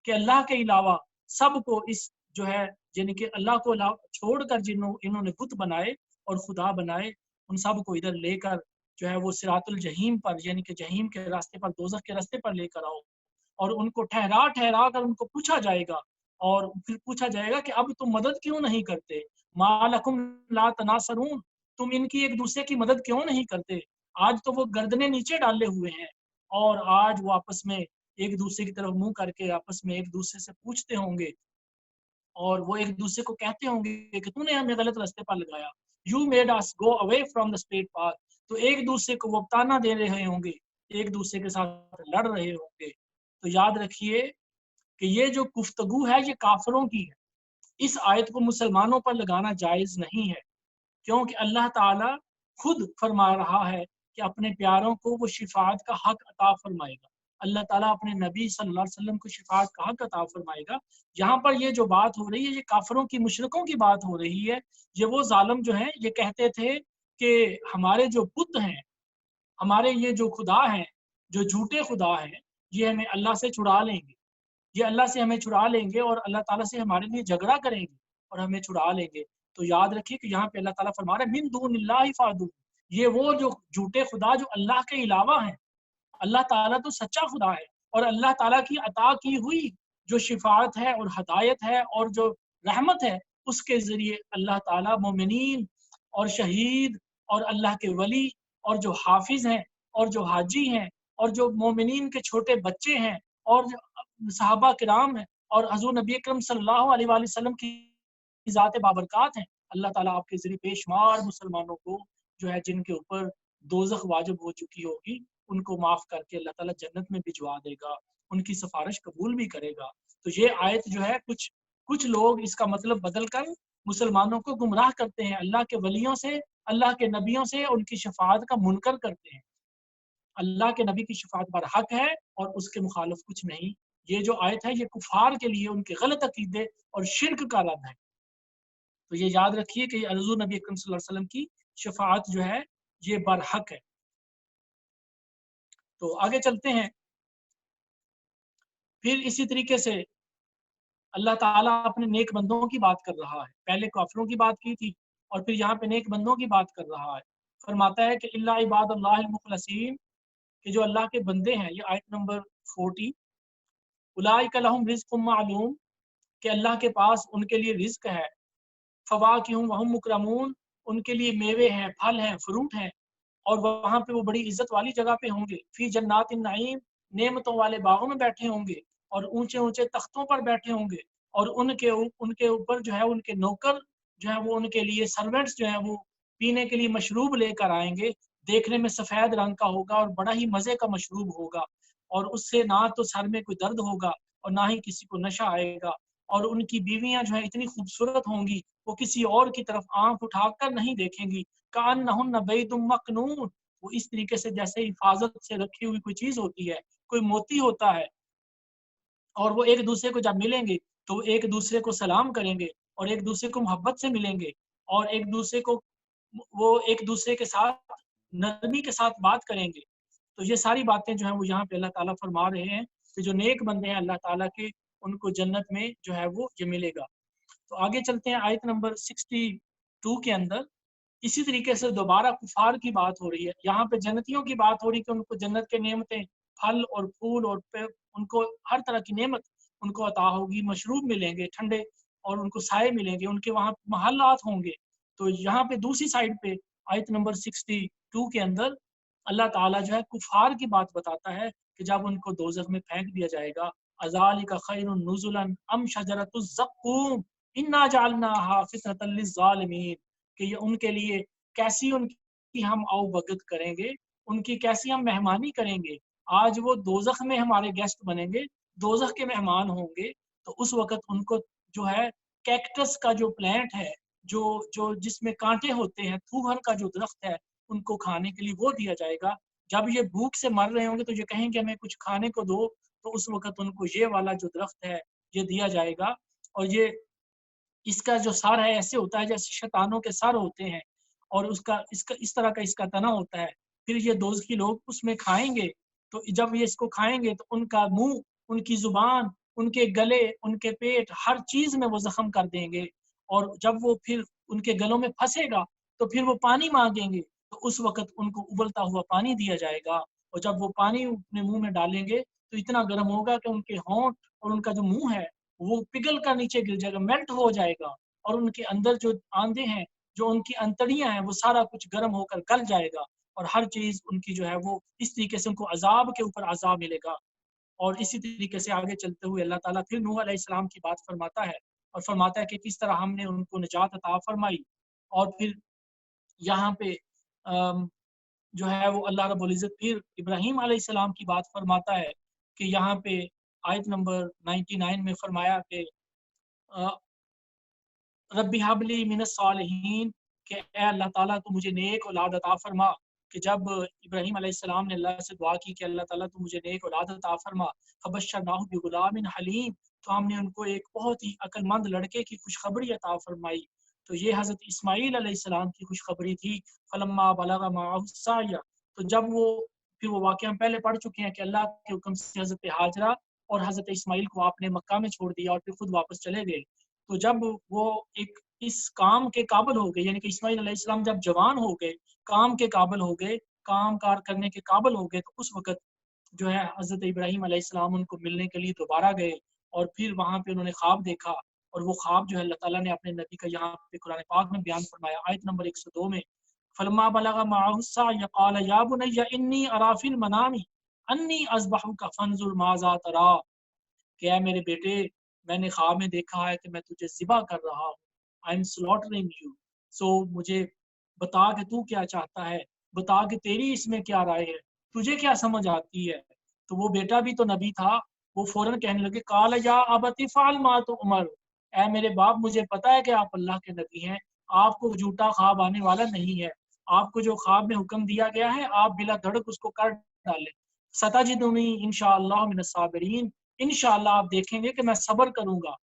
कि अल्लाह के अलावा सबको इस जो है यानी कि अल्लाह को छोड़कर जिन्हों इन्होंने बुत बनाए और खुदा बनाए, उन सब को इधर लेकर जो है वो सिरातुल जहीम पर, यानी कि जहीम के रास्ते पर, दोज़ख के रास्ते पर लेकर आओ। और उनको ठहरा ठहरा कर उनको पूछा जाएगा, और फिर पूछा जाएगा कि अब तुम मदद क्यों नहीं करते, मालकुम ला तनासरून, तुम इनकी एक दूसरे की मदद क्यों नहीं करते। आज तो वो गर्दनें नीचे डाले हुए हैं, और आज वो आपस में एक दूसरे की तरफ मुंह करके आपस में एक दूसरे से पूछते होंगे, और वो एक दूसरे को कहते होंगे कि तूने हमें गलत रास्ते पर लगाया, you made us go away from the straight path. तो एक दूसरे को वो ताना दे रहे होंगे, एक दूसरे के साथ लड़ रहे होंगे। तो याद रखिए कि ये जो गुफ्तगू है ये काफिरों की है, इस आयत को मुसलमानों पर लगाना जायज नहीं है, क्योंकि अल्लाह ताला खुद फरमा रहा है कि अपने प्यारों को वो शिफाअत का हक अता फरमाएगा। अल्लाह ताला अपने नबी सल्लल्लाहु अलैहि वसल्लम को शिफाअत का हक अता फरमाएगा। यहाँ पर ये जो बात हो रही है ये काफिरों की, मुशरिकों की बात हो रही है। ये वो जालिम जो हैं ये कहते थे कि हमारे जो बुत हैं, हमारे ये जो खुदा हैं, जो झूठे खुदा हैं, ये हमें अल्लाह से छुड़ा लेंगे, ये अल्लाह से हमें छुड़ा लेंगे और अल्लाह ताला से हमारे लिए झगड़ा करेंगे और हमें छुड़ा लेंगे। तो याद रखिए कि यहाँ पे अल्लाह ताला फरमा रहा है मिन दूनिल्लाहि फादू, ये वो जो झूठे खुदा जो अल्लाह के अलावा हैं। अल्लाह ताला तो सच्चा खुदा है, और अल्लाह ताला की अता की हुई जो शिफाअत है और हदायत है और जो रहमत है, उसके ज़रिए अल्लाह ताला मोमिनीन और शहीद और अल्लाह के वली और जो हाफिज़ हैं और जो हाजी हैं और जो मोमिनीन के छोटे बच्चे हैं और जो सहाबा किराम हैं और हज़ूर नबी अकरम सल्लल्लाहु अलैहि वसल्लम की ज़ात बाबरकात हैं, अल्लाह ताला आपके ज़रिए बेशुमार मुसलमानों को जो है जिनके ऊपर दोज़ख वाजिब हो चुकी होगी, उनको माफ़ करके अल्लाह ताला जन्नत में भिजवा देगा, उनकी सिफारिश कबूल भी करेगा। तो ये आयत जो है कुछ कुछ लोग इसका मतलब बदल कर मुसलमानों को गुमराह करते हैं, अल्लाह के वलियों से, अल्लाह के नबियों से उनकी शफाअत का मुनकर करते हैं। अल्लाह के नबी की शफाअत पर हक है और उसके मुखालिफ कुछ नहीं। ये जो आयत है ये कुफार के लिए उनके गलत अकीदे और शिर्क का रद्द है। तो ये याद रखिए कि हुज़ूर नबी अकरम सल्लल्लाहु अलैहि वसल्लम की शफाअत जो है ये बरहक है। तो आगे चलते हैं। फिर इसी तरीके से अल्लाह ताला अपने नेक बंदों की बात कर रहा है। पहले काफिरों की बात की थी और फिर यहाँ पे नेक बंदों की बात कर रहा है। फरमाता है कि इल्ला इबादल्लाहिल मुखलसीन, कि जो अल्लाह के बंदे हैं, ये आयत नंबर 40, उलाइका लहुम रिज़्क़ुम मालूम, कि अल्लाह के पास उनके लिए रिज़्क है। फवाकिहुम वहुम मुकरमून, उनके लिए मेवे हैं, फल हैं, फ्रूट हैं, और वहाँ पे वो बड़ी इज्जत वाली जगह पे होंगे। फी जन्नातिन नईम, नेमतों वाले बागों में बैठे होंगे और ऊंचे ऊंचे तख्तों पर बैठे होंगे, और उनके ऊपर जो है उनके नौकर जो है वो उनके लिए सर्वेंट्स जो है वो पीने के लिए मशरूब लेकर आएंगे। देखने में सफेद रंग का होगा और बड़ा ही मजे का मशरूब होगा, और उससे ना तो सर में कोई दर्द होगा और ना ही किसी को नशा आएगा। और उनकी बीवियां जो है इतनी खूबसूरत होंगी, वो किसी और की तरफ आंख उठाकर नहीं देखेंगी। कान्नहुन्न बैदुम मकनून, वो इस तरीके से जैसे हिफाजत से रखी हुई कोई चीज होती है, कोई मोती होता है, और वो एक दूसरे को जब मिलेंगे तो वो एक दूसरे को सलाम करेंगे और एक दूसरे को मोहब्बत से मिलेंगे, और एक दूसरे को वो एक दूसरे के साथ नरमी के साथ बात करेंगे। तो ये सारी बातें जो है वो यहाँ पे अल्लाह ताला फरमा रहे हैं कि जो नेक बंदे हैं अल्लाह ताला के, उनको जन्नत में जो है वो ये मिलेगा। तो आगे चलते हैं आयत नंबर 62 के अंदर। इसी तरीके से दोबारा कुफार की बात हो रही है। यहाँ पे जन्नतियों की बात हो रही है कि उनको जन्नत के नेमतें, फल और फूल और उनको हर तरह की नेमत उनको अता होगी, मशरूब मिलेंगे ठंडे, और उनको साए मिलेंगे, उनके वहाँ महल्लात होंगे। तो यहाँ पे दूसरी साइड पे आयत नंबर 62 के अंदर اللہ ताला जो है कुफार की बात बताता है कि जब उनको दोजख में फेंक दिया जाएगा, अज़ालिका खैरुन नुज़ुलन अम शजरतुज़ ज़क़ूम इन्ना जअलनाहा फितरतल लिज़्ज़ालिमीन, कि ये उनके लिए कैसी उनकी हम आओ-भगत करेंगे, उनकी कैसी हम मेहमानी करेंगे। आज वो दोजख में हमारे गेस्ट बनेंगे, दोजख के मेहमान होंगे, तो उस वक़्त उनको जो है कैक्टस का जो प्लांट है, जो जो जिसमें कांटे होते हैं, थूहर का जो दरख्त है, उनको खाने के लिए वो दिया जाएगा। जब ये भूख से मर रहे होंगे तो ये कहेंगे हमें कुछ खाने को दो, तो उस वक़्त उनको ये वाला जो दरख्त है, ये दिया जाएगा। और ये इसका जो सर है ऐसे होता है जैसे शैतानों के सर होते हैं, और उसका इसका इस तरह का इसका तना होता है। फिर ये दोज़खी लोग उसमें खाएँगे, तो जब ये इसको खाएँगे तो उनका मुँह, उनकी ज़ुबान, उनके गले, उनके पेट, हर चीज़ में वो ज़ख्म कर देंगे। और जब वो फिर उनके गलों में फँसेगा, तो फिर वो पानी माँगेंगे, तो उस वक़्त उनको उबलता हुआ पानी दिया जाएगा। और जब वो पानी अपने मुँह में डालेंगे, तो इतना गर्म होगा कि उनके होंठ और उनका जो मुँह है, वो पिघल कर नीचे गिर जाएगा, मेल्ट हो जाएगा। और उनके अंदर जो आंदें हैं, जो उनकी अंतड़ियाँ हैं, वो सारा कुछ गर्म होकर गल जाएगा। और हर चीज़ उनकी जो है वो इस तरीके से उनको अज़ाब के ऊपर अज़ाब मिलेगा। और इसी तरीके से आगे चलते हुए अल्लाह ताला फिर नूह अलैहिस्सलाम की बात फरमाता है, और फरमाता है कि किस तरह हमने उनको निजात अता फरमाई। और फिर यहाँ पे अम, जो है वो अल्लाह रब्बुल इज़्ज़त फिर इब्राहीम अलैहिस्सलाम की बात फरमाता है कि यहाँ पे आयत नंबर 99 में फरमाया कि अ, रब्बी हबली मिनस सालिहीन, कि ए अल्लाह ताला तू मुझे नेक औलाद अता फरमा। कि जब इब्राहीम अलैहिस्सलाम ने अल्लाह से दुआ की कि अल्लाह ताला तू मुझे नेक औलाद अता फरमा, फबश्शरनाहु बिगुलामिन हलीम, तो हमने उनको एक बहुत ही अक्लमंद लड़के की खुशखबरी अता फरमाई। तो ये हज़रत इस्माईल अलैहिस्सलाम की खुशखबरी थी। फलम्मा बलगा माअहु साय, तो जब वो फिर वो वाक़या हम पहले पढ़ चुके हैं कि अल्लाह के हुक्म से हज़रत हाजरा और हज़रत इस्माईल को आपने मक्का में छोड़ दिया और फिर खुद वापस चले गए। तो जब वो एक इस काम के काबिल हो गए, यानी कि इस्माईल अलैहिस्सलाम जब जवान हो गए, काम के काबिल हो गए, काम कार करने के काबिल हो गए, तो उस वक़्त जो है हज़रत इब्राहीम अलैहिस्सलाम उनको मिलने के लिए दोबारा गए। और फिर वहाँ पे उन्होंने ख्वाब देखा, और वो ख्वाब जो है अल्लाह ताला ने अपने नबी का यहाँ पे कुरान पाक में बयान फरमाया आयत नंबर 102 में। फलम्मा बलगा माअहु सअय क़ाल या बुनय्या इन्नी अरा फिल मनामी अन्नी अज़बहुका फंज़ुर माज़ा तरा, कि ऐ मेरे बेटे, मैंने ख्वाब में देखा है कि मैं तुझे ज़िबा कर रहा हूँ, आई एम स्लॉटरिंग यू, सो मुझे बता कि तू क्या चाहता है, बता कि तेरी इसमें क्या राय है, तुझे क्या समझ आती है। तो वो बेटा भी तो नबी था, वो फौरन कहने लगे काल या अबति फ़अल मा तुअमर, ऐ मेरे बाप मुझे पता है कि आप अल्लाह के नबी हैं, आपको झूठा ख्वाब आने वाला नहीं है, आपको जो ख्वाब में हुक्म दिया गया है आप बिला धड़क उसको कर डालें। सताजिदुनी इंशाअल्लाह मिनस साबिरीन, इंशाअल्लाह आप देखेंगे कि मैं सब्र करूंगा।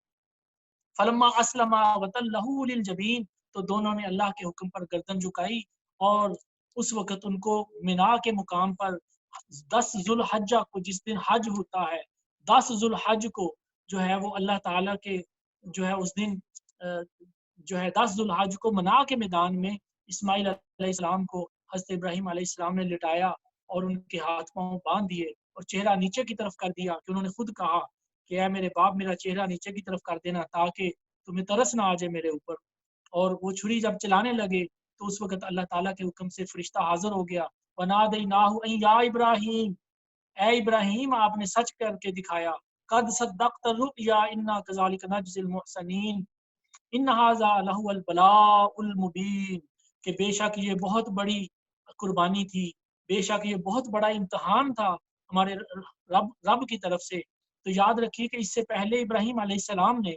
फलम्मा अस्लमा वतल्लहु लिल जबीन, तो दोनों ने अल्लाह के हुक्म पर गर्दन झुकाई। और उस वक़्त उनको मिना के मुकाम पर 10 ज़ुल्हज्जा को, जिस दिन हज होता है, 10 ज़ुल्हज को जो है वो अल्लाह ताला के जो है उस दिन अ, जो है 10 ज़ुल्हज को मना के मैदान में इस्माईल अलैहिस्सलाम को हज़रत इब्राहीम अलैहिस्सलाम ने लिटाया और उनके हाथ पाँव बाँध दिए और चेहरा नीचे की तरफ कर दिया, कि उन्होंने खुद कहा कि ऐ मेरे बाप, मेरा चेहरा नीचे की तरफ कर देना ताकि तुम्हें तरस ना आ जाए मेरे ऊपर। और वो छुरी जब चलाने लगे तो उस वक़्त अल्लाह ताला के हुक्म से फरिश्ता हाज़िर हो गया। वनादैनाहु अन या इब्राहीम, ए इब्राहीम आपने सच करके दिखाया। कद सद्दक़्त रुअया इन्ना कज़ालिक नज्ज़िल मुहसिनीन इन हाज़ा लहुवल बलाउल मुबीन, कि बेशक ये बहुत बड़ी कुर्बानी थी, बेशक ये बहुत बड़ा इम्तिहान था हमारे रब रब की तरफ से। तो याद रखिए कि इससे पहले इब्राहीम अलैहिस्सलाम ने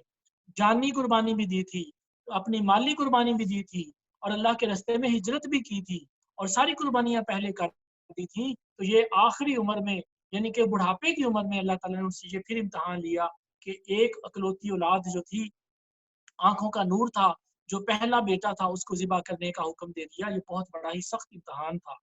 जानी कुर्बानी भी दी थी, अपनी माली कुर्बानी भी दी थी, और अल्लाह के रास्ते में हिजरत भी की थी, और सारी कुर्बानियाँ पहले कर दी थी। तो ये आखिरी उम्र में, यानी कि बुढ़ापे की उम्र में अल्लाह ताला ने उनसे ये फिर इम्तिहान लिया कि एक अकलौती औलाद जो थी, आँखों का नूर था, जो पहला बेटा था, उसको ज़िबा करने का हुक्म दे दिया। ये बहुत बड़ा ही सख्त इम्तिहान था।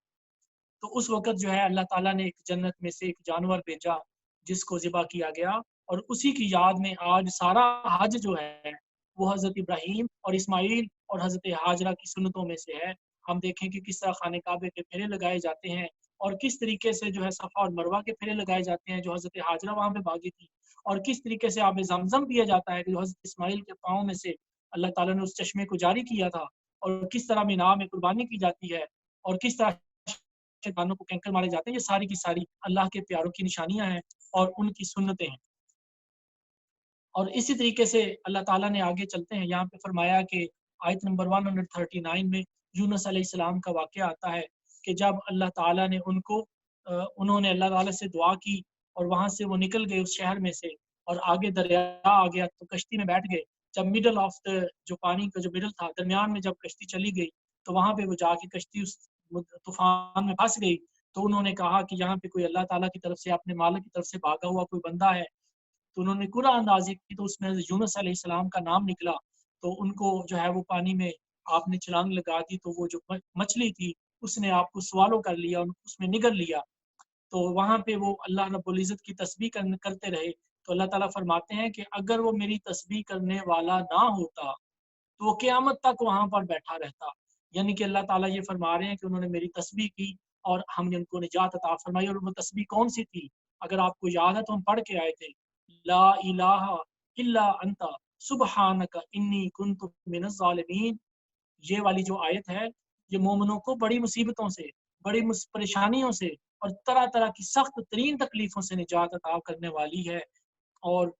तो उस वक़्त जो है अल्लाह ताला ने एक जन्नत में से एक जानवर भेजा जिसको ज़िबा किया गया, और उसी की याद में आज सारा हज जो है वो हज़रत इब्राहीम और इस्माईल और हज़रत हाजरा की सुन्नतों में से है। हम देखें कि किस तरह खाने काबे के फेरे लगाए जाते हैं, और किस तरीके से जो है सफ़ा और मरवा के फेरे लगाए जाते हैं जो हज़रत हाजरा वहाँ पे भागी थी, और किस तरीके से आब ज़मज़म पिया जाता है जो हज़रत इस्माईल के पाँव में से अल्लाह ताला ने उस चश्मे को जारी किया था, और किस तरह मीना में कुर्बानी की जाती है, और किस तरह शैतानों को कैंकर मारे जाते हैं, ये सारी की सारी अल्लाह के प्यारों की निशानियां हैं और उनकी सुन्नतें हैं। और इसी तरीके से अल्लाह ताला ने आगे चलते हैं, यहाँ पे फरमाया कि आयत नंबर 139 में यूनुस अलैहिस्सलाम का वाक़या आता है कि जब अल्लाह ताला ने उन्होंने अल्लाह ताला से दुआ की और वहाँ से वो निकल गए उस शहर में से और आगे दरिया आ गया तो कश्ती में बैठ गए। जब मिडल ऑफ द जो पानी का जो मिडल था, दरमियान में जब कश्ती चली गई तो वहाँ पे वो जाके कश्ती उस तूफान में फंस गई। तो उन्होंने कहा कि यहाँ पे कोई अल्लाह ताला की तरफ से, अपने मालिक की तरफ से भागा हुआ कोई बंदा है। तो उन्होंने कुरान अंदाज़ी की तो उसमें यूनुस अलैहिस्सलाम का नाम निकला। तो उनको जो है वो पानी में आपने छलांग लगा दी तो वो जो मछली थी उसने आपको स्वालो कर लिया, उसमें निगल लिया। तो वहाँ पे वो अल्लाह रब्बुल इज़्ज़त की तस्बीह करते रहे। तो अल्लाह ताला फरमाते हैं कि अगर वो मेरी तस्बीह करने वाला ना होता तो वो क़यामत तक वहाँ पर बैठा रहता। यानी कि अल्लाह ताला ये फरमा रहे हैं कि उन्होंने मेरी तस्बीह की और हमने उनको निजात अता फरमाई। और वो तस्बीह कौन सी थी? अगर आपको याद है तो हम पढ़ के आए थे, ला इलाहा इल्ला अंता सुब्हानका इन्नी कुन्तु मिनज़ ज़ालिमीन। ये वाली जो आयत है, ये मोमिनों को बड़ी मुसीबतों से, बड़ी परेशानियों से और तरह तरह की सख्त तरीन तकलीफों से निजात अता करने वाली है। और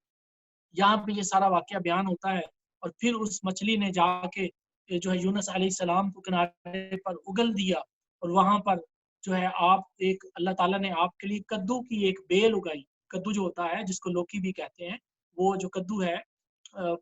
यहाँ पे ये सारा वाक़या बयान होता है और फिर उस मछली ने जाके जो है यूनुस अलैहिस्सलाम को किनारे पर उगल दिया और वहाँ पर जो है आप एक अल्लाह ताला ने आपके लिए कद्दू की एक बेल उगाई। कद्दू जो होता है जिसको लौकी भी कहते हैं, वो जो कद्दू है अ,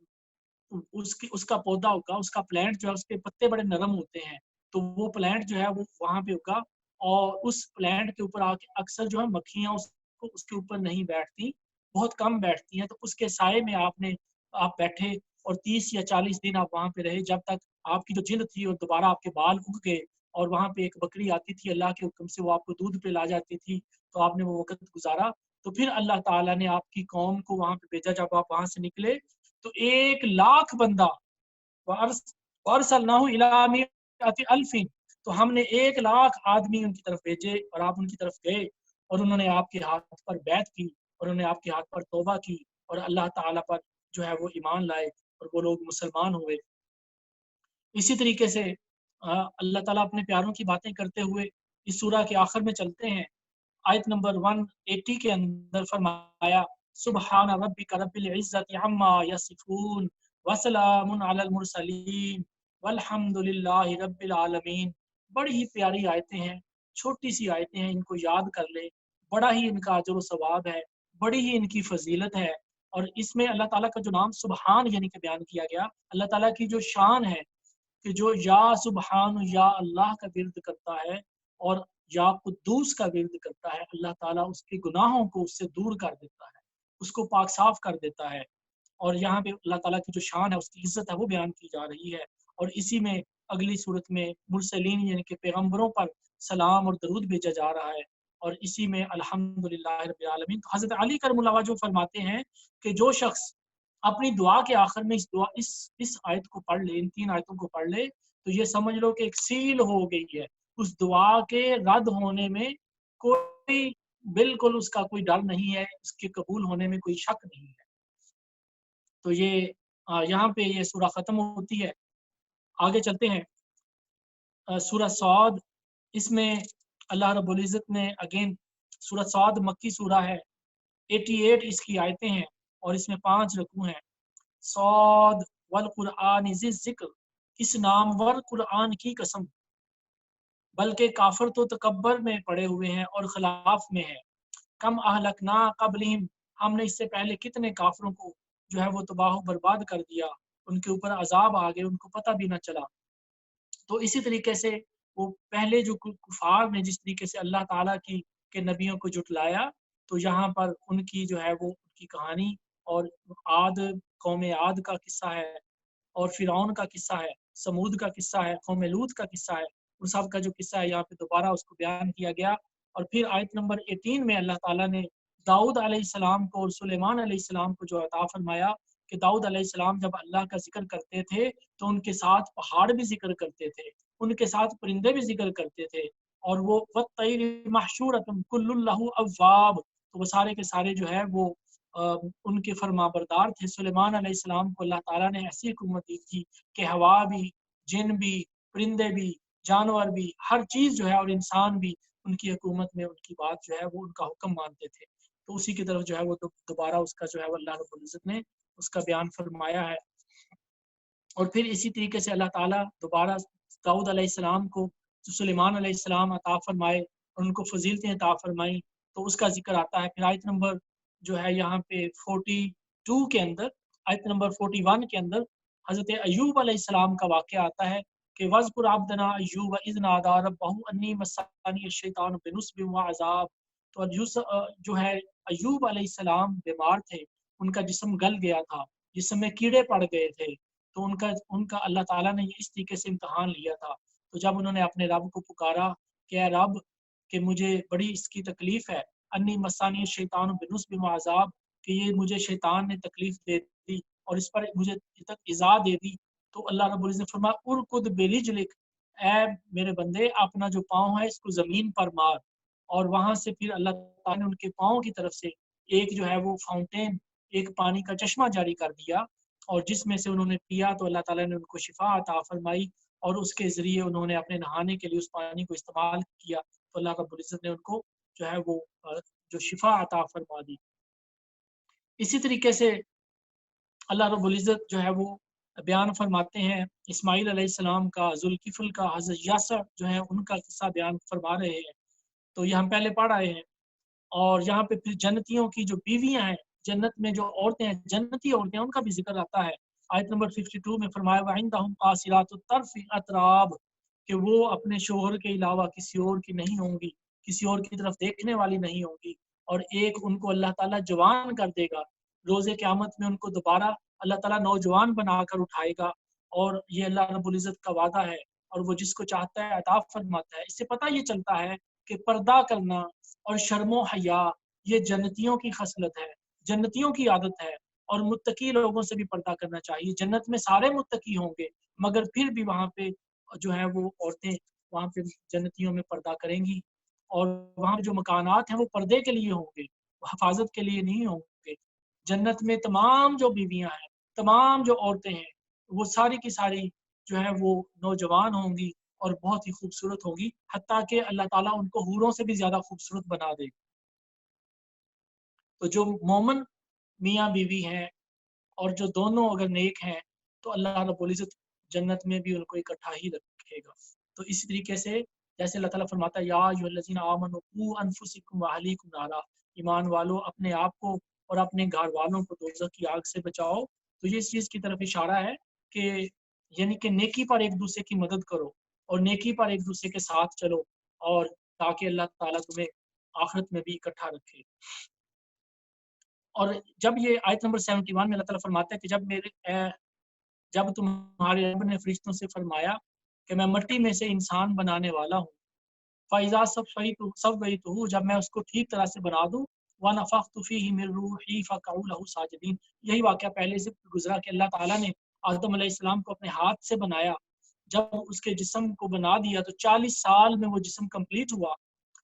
उसका पौधा उगा, उसका प्लांट जो है उसके पत्ते बड़े नरम होते हैं। तो वो प्लांट जो है वो वहाँ पे उगा और उस प्लांट के ऊपर आके अक्सर जो है मक्खियाँ उसको उसके ऊपर नहीं बैठती, बहुत कम बैठती हैं। तो उसके साए में आप बैठे और 30 या 40 दिन आप वहाँ पे रहे जब तक आपकी जो जिल्द थी और दोबारा आपके बाल उग गए। और वहाँ पे एक बकरी आती थी अल्लाह के हुक्म से, वो आपको दूध पिला जाती थी। तो आपने वो वक़्त गुज़ारा। तो फिर अल्लाह ताला ने आपकी कौम को वहाँ पे भेजा। जब आप वहाँ से निकले तो 1 लाख बंदा वअरसलनाहु इला मिअति अल्फिन, तो हमने 1 लाख आदमी उनकी तरफ भेजे और आप उनकी तरफ गए और उन्होंने आपके हाथ पर बैत की और उन्होंने आपके हाथ पर तौबा की और अल्लाह ताला पर जो है वो ईमान लाए और वो लोग मुसलमान हुए। इसी तरीके से अल्लाह ताला अपने प्यारों की बातें करते हुए इस सूरा के आखिर में चलते हैं। आयत नंबर 180 के अंदर फरमाया, सुब्हान रब्बिका रब्बिल इज़्ज़ति अम्मा यसिफून वसलामुन अलल मुरसलीन वल्हम्दुलिल्लाहि रब्बिल आलमीन। बड़ी ही प्यारी आयतें हैं, छोटी सी आयतें हैं, इनको याद कर ले। बड़ा ही इनका अजर व सवाब है, बड़ी ही इनकी फजीलत है। और इसमें अल्लाह ताला का जो नाम सुब्हान यानी कि बयान किया गया, अल्लाह ताला की जो शान है कि जो या सुब्हान या अल्लाह का विर्द करता है और या कुद्दूस का विर्द करता है, अल्लाह ताला उसके गुनाहों को उससे दूर कर देता है, उसको पाक साफ कर देता है। और यहाँ पे अल्लाह ताला की जो शान है, उसकी इज्जत है, वो बयान की जा रही है। और इसी में अगली सूरत में मुरसलीन यानी कि पैगम्बरों पर सलाम और दरूद भेजा जा रहा है। और इसी में अल्हम्दुलिल्लाह रब्बिल आलमीन। तो हज़रत अली करमुल्लाह वजह फरमाते हैं कि जो शख्स अपनी दुआ के आखिर में इस आयत को पढ़ ले, इन 3 आयतों को पढ़ ले, तो ये समझ लो कि एक सील हो गई है। उस दुआ के रद्द होने में कोई बिल्कुल उसका कोई डर नहीं है, उसके कबूल होने में कोई शक नहीं है। तो ये यहाँ पे ये सूरा ख़त्म होती है। आगे चलते हैं। सूरह सौद, इसमें अल्लाह रब्बुल इज़्ज़त ने अगेन, सूरह सौद मक्की सूरा है, 88 इसकी आयतें हैं और इसमें 5 रुकू हैं। सौद वल कुरआन ज़िक्र, इस नामवर कुरआन की कसम, बल्कि काफिर तो तकब्बर में पड़े हुए हैं और खिलाफ में हैं। कम अहलकना क़ब्लिहिम, हमने इससे पहले कितने काफिरों को जो है वो तबाह बर्बाद कर दिया, उनके ऊपर अजाब आ गए, उनको पता भी ना चला। तो इसी तरीके से वो पहले जो कुफार ने जिस तरीके से अल्लाह ताला की के नबियों को जुटलाया, तो यहाँ पर उनकी जो है वो उनकी कहानी और आद कौम आद का किस्सा है और फिरौन का किस्सा है, समूद का किस्सा है, कौम लूत का किस्सा है। उन सब का जो किस्सा है यहाँ पे दोबारा उसको बयान किया गया। और फिर आयत नंबर 18 में अल्लाह ताला ने दाऊद अलैहिस्सलाम को और सुलेमान अलैहिस्सलाम को जो अता फरमाया कि दाऊद अलैहिस्सलाम जब अल्लाह का जिक्र करते थे तो उनके साथ पहाड़ भी जिक्र करते थे, उनके साथ परिंदे भी जिक्र करते थे। और वो वत्तैर महशूरतुन कुल्लुन लहू अव्वाब, तो वो सारे के सारे जो है वो उनके फरमाबरदार थे। सुलेमान अलैहिस्सलाम को अल्लाह ताला ने ऐसी हुकूमत दी थी कि हवा भी, जिन भी, परिंदे भी, जानवर भी, हर चीज़ जो है और इंसान भी ان کی حکومت میں उनकी बात जो है वो उनका हुक्म मानते थे। तो उसी की तरफ जो है वो दोबारा उसका जो है वो अल्लाह रब्बुल इज़्ज़त ने उसका बयान फरमाया है। और फिर इसी तरीके से अल्लाह ताला दोबारा दाऊद अलैहिस्सलाम को जो सुलेमान अलैहिस्सलाम अता फरमाए और उनको फजीलतें अता फरमाई, तो उसका जिक्र आता है। फिर आयत नंबर जो है यहाँ पे 42 के अंदर, आयत नंबर 41 के अंदर हज़रत अय्यूब अलैहिस्सलाम का वाक़या आता है कि वज़कुर अब्दना अय्यूब इज़ नादा रब्बहू अन्नी मस्सानी अश-शैतानु बिनुस्बिन व अज़ाब। तो जो है अय्यूब अलैहिस्सलाम बीमार थे, उनका जिस्म गल गया था, जिस्म में कीड़े पड़ गए थे। तो उनका उनका अल्लाह ताला ने इस तरीके से इम्तिहान लिया था। तो जब उन्होंने अपने रब को पुकारा कि ऐ रब, कि मुझे बड़ी इसकी तकलीफ है, अन्नी मस्सानी शैतान बिनुस्बिन व अज़ाब, कि ये मुझे शैतान ने तकलीफ दे दी और इस पर मुझे तक इज़ा दे दी। तो अल्लाह रब्बुल इज़्ज़त ने फरमाया उरकुद बिरिजलिक, ऐ मेरे बंदे अपना जो पाँव है इसको ज़मीन पर मार। और वहाँ से फिर अल्लाह ताला ने उनके पाँव की तरफ से एक जो है वो फाउंटेन, एक पानी का चश्मा जारी कर दिया, और जिसमें से उन्होंने पिया तो अल्लाह ताला ने उनको शिफा अता फरमाई, और उसके ज़रिए उन्होंने अपने नहाने के लिए उस पानी को इस्तेमाल किया, तो अल्लाह रब्बुल इज़्ज़त ने उनको जो है वो जो शिफा अता फरमा दी। इसी तरीके से अल्लाह रब्बुल इज़्ज़त जो है वो बयान फरमाते हैं इस्माईल अलैहिस्सलाम का, ज़ुल्किफ़ल का, हज़रत यासा जो है उनका किस्सा बयान फरमा रहे हैं। तो ये हम पहले पढ़ आए हैं। और यहाँ पे फिर जन्नतियों की जो बीवियां हैं, जन्नत में जो औरतें हैं, जन्नती औरतें, उनका भी जिक्र आता है। आयत नंबर 52 में फरमाया वइंदहुम कासिरातुत तर्फ़ अतराब, कि वो अपने शोहर के अलावा किसी और की नहीं होंगी, किसी और की तरफ देखने वाली नहीं होंगी। और एक उनको अल्लाह ताला जवान कर देगा, रोज़े क़यामत में उनको दोबारा अल्लाह ताला नौजवान बनाकर उठाएगा, और ये अल्लाह रब्बुल इज़्ज़त का वादा है, और वो जिसको चाहता है अता फरमाता है। इससे पता ये चलता है कि पर्दा करना और शर्मो हया ये जन्नतियों की खसलत है, जन्नतियों की आदत है। और मुत्तकी लोगों से भी पर्दा करना चाहिए। जन्नत में सारे मुत्तकी होंगे, मगर फिर भी वहाँ पे जो है वो औरतें वहाँ पे जन्नतियों में पर्दा करेंगी, और वहाँ पे जो मकानात हैं वो पर्दे के लिए होंगे, हिफाजत के लिए नहीं होंगे। जन्नत में तमाम जो बीवियां हैं, तमाम जो औरतें हैं, वो सारी की सारी जो है वो नौजवान होंगी और बहुत ही खूबसूरत होगी, हत्ता कि अल्लाह ताला उनको हूरों से भी ज़्यादा खूबसूरत बना दे। तो जो मोमिन मियाँ बीवी हैं, और जो दोनों अगर नेक हैं, तो अल्लाह रब्बुल इज़्ज़त जन्नत में भी उनको इकट्ठा ही रखेगा। तो इसी तरीके से जैसे अल्लाह ताला फरमाता है या अय्युहल्लज़ीना आमनू कू अनफुसकुम व अहलीकुम नारा, ईमान वालों अपने आप को और अपने घर वालों को दोज़ख की आग से बचाओ। तो ये इस चीज़ की तरफ इशारा है कि यानी कि नेकी पर एक दूसरे की मदद करो, और नेकी पर एक दूसरे के साथ चलो, और ताकि अल्लाह ताला तुम्हें आखिरत में भी इकट्ठा रखे। और जब ये आयत नंबर 71 में अल्लाह ताला फरमाता है कि जब तुम्हारे रब ने फरिश्तों से फरमाया कि मैं मिट्टी में से इंसान बनाने वाला हूँ, फ़इज़ा सव्वय्तुहु, जब मैं उसको ठीक तरह से बना दूँ, व नफ़ख्तु फ़ीहि मिन रूही फ़क़अू लहू साजिदीन। यही वाक़या पहले से गुज़रा कि अल्लाह ताला ने आदम अलैहिस्सलाम को अपने हाथ से बनाया। जब उसके जिस्म को बना दिया तो 40 साल में वो जिस्म कंप्लीट हुआ,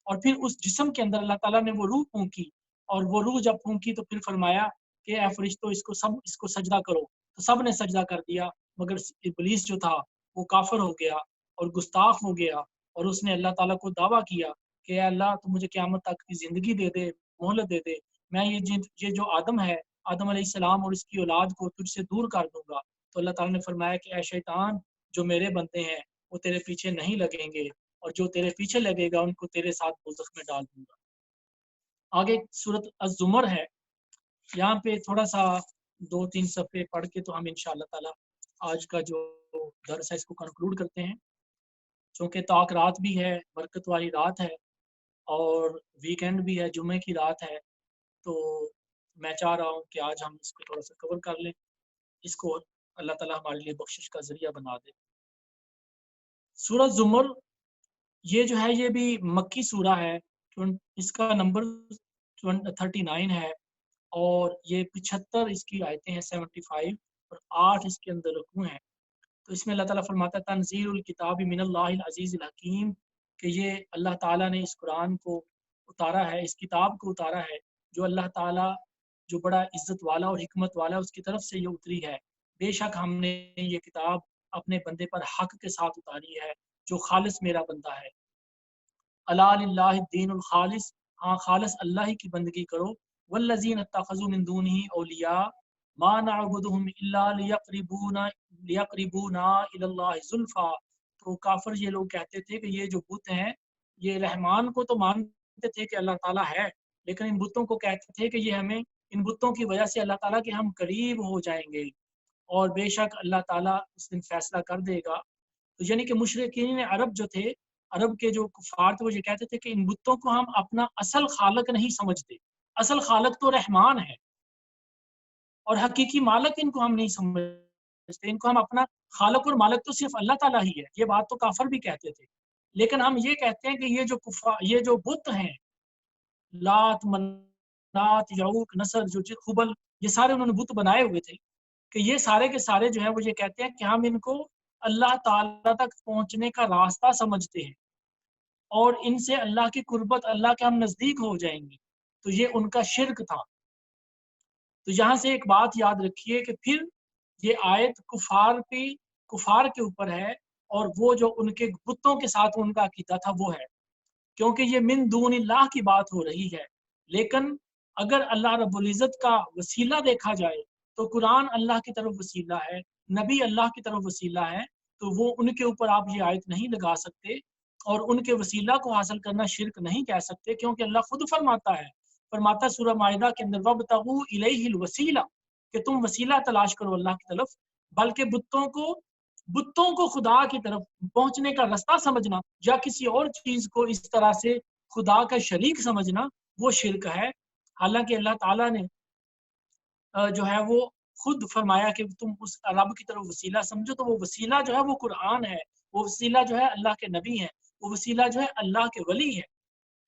और फिर उस जिस्म के अंदर अल्लाह ताला ने वो रूह फूंकी, और वो रूह जब फूंकी तो फिर फरमाया कि ए फरिश्तों इसको सजदा करो। तो सब ने सजदा कर दिया, मगर इब्लीस जो था वो काफिर हो गया और गुस्ताख हो गया, और उसने अल्लाह ताला को दावा किया कि ए अल्लाह तू मुझे क़यामत तक की ज़िंदगी दे दे, मोहलत दे दे, मैं ये जो आदम है, आदम अलैहिस्सलाम और इसकी औलाद को तुझसे दूर कर दूँगा। तो अल्लाह ताला ने फरमाया कि ए शैतान, जो मेरे बंदे हैं वो तेरे पीछे नहीं लगेंगे, और जो तेरे पीछे लगेगा उनको तेरे साथ दोज़ख में डाल दूँगा। आगे सूरत अज़-ज़ुमर है, यहाँ पे थोड़ा-सा 2-3 सफ़े पढ़ के तो हम इंशाअल्लाह ताला आज का जो दर्स है इसको कंक्लूड करते हैं। चूँकि ताक रात भी है, बरकत वाली रात है, और वीकेंड भी है, जुम्मे की रात है, तो मैं चाह रहा हूँ कि आज हम इसको थोड़ा-सा कवर कर लें। इसको अल्लाह ताला हमारे लिए बख्शिश का ज़रिया बना दे। सूरह ज़ुमर ये जो है ये भी मक्की सूरा है। इसका नंबर 39 है, और ये 75 इसकी आयतें हैं, 75, और 8 इसके अंदर रुकू हैं। तो इसमें अल्लाह ताला फरमाता है तंज़ीलुल किताबि मिनल्लाहिल अज़ीज़िल हकीम, कि ये अल्लाह ताला ने इस कुरान को उतारा है, इस किताब को उतारा है, जो अल्लाह ताला जो बड़ा इज़्ज़त वाला और हिकमत वाला है उसकी तरफ से ये उतरी है। बेशक हमने ये किताब अपने बंदे पर हक के साथ उतारी है, जो खालिस मेरा बंदा है। अला लिल्लाहि दीनुल खालिस, हाँ खालिस अल्लाह ही की बंदगी करो। वल्लज़ीना इत्तखज़ू मिन दूनिही औलिया मा नअबुदुहुम इल्ला लियक़रिबूना इलल्लाहि ज़ुल्फ़ा। तो काफिर ये लोग कहते थे कि ये जो बुत हैं ये रहमान को तो मानते थे कि अल्लाह ताला है, लेकिन इन बुतों को कहते थे कि ये हमें, इन बुतों की वजह से अल्लाह ताला के हम करीब हो जाएंगे और बेशक अल्लाह ताला उस दिन फैसला कर देगा। तो यानी कि मुशरिकीन अरब जो थे, अरब के जो कुफार थे, वो ये कहते थे कि इन बुतों को हम अपना असल खालक नहीं समझते, असल खालक तो रहमान है और हकीकी मालिक इनको हम नहीं समझते, इनको हम अपना खालक और मालिक तो सिर्फ अल्लाह ताला ही है। ये बात तो काफिर भी कहते थे। लेकिन हम ये कहते हैं कि ये जो बुत हैं, लात, मन्नात, यऊक, नसर, जो हुबल, ये सारे उन्होंने बुत बनाए हुए थे कि ये सारे के सारे जो है वो ये कहते हैं कि हम इनको अल्लाह ताला तक पहुंचने का रास्ता समझते हैं और इनसे अल्लाह की कुर्बत, अल्लाह के हम नजदीक हो जाएंगे। तो ये उनका शिर्क था। तो यहाँ से एक बात याद रखिए कि फिर ये आयत कुफार के ऊपर है और वो जो उनके बुतों के साथ उनका अकीदा था वो है, क्योंकि ये मिन दूनिल्लाह की बात हो रही है। लेकिन अगर अल्लाह रब्बुल इज़्ज़त का वसीला देखा जाए तो कुरान अल्लाह की तरफ वसीला है, नबी अल्लाह की तरफ वसीला है, तो वो उनके ऊपर आप ये आयत नहीं लगा सकते और उनके वसीला को हासिल करना शिर्क नहीं कह सकते, क्योंकि अल्लाह खुद फरमाता है सूरह माइदा के अंदर, वब्तगू इलैहिल वसीला, कि तुम वसीला तलाश करो अल्लाह की तरफ। बल्कि बुतों को खुदा की तरफ पहुंचने का रास्ता समझना या किसी और चीज को इस तरह से खुदा का शरीक समझना, वो शिर्क है। हालांकि अल्लाह ताला ने जो है वो खुद फरमाया कि तुम उस रब की तरफ वसीला समझो, तो वो वसीला जो है वो कुरान है, वो वसीला जो है अल्लाह के नबी है, वो वसीला जो है अल्लाह के वली है।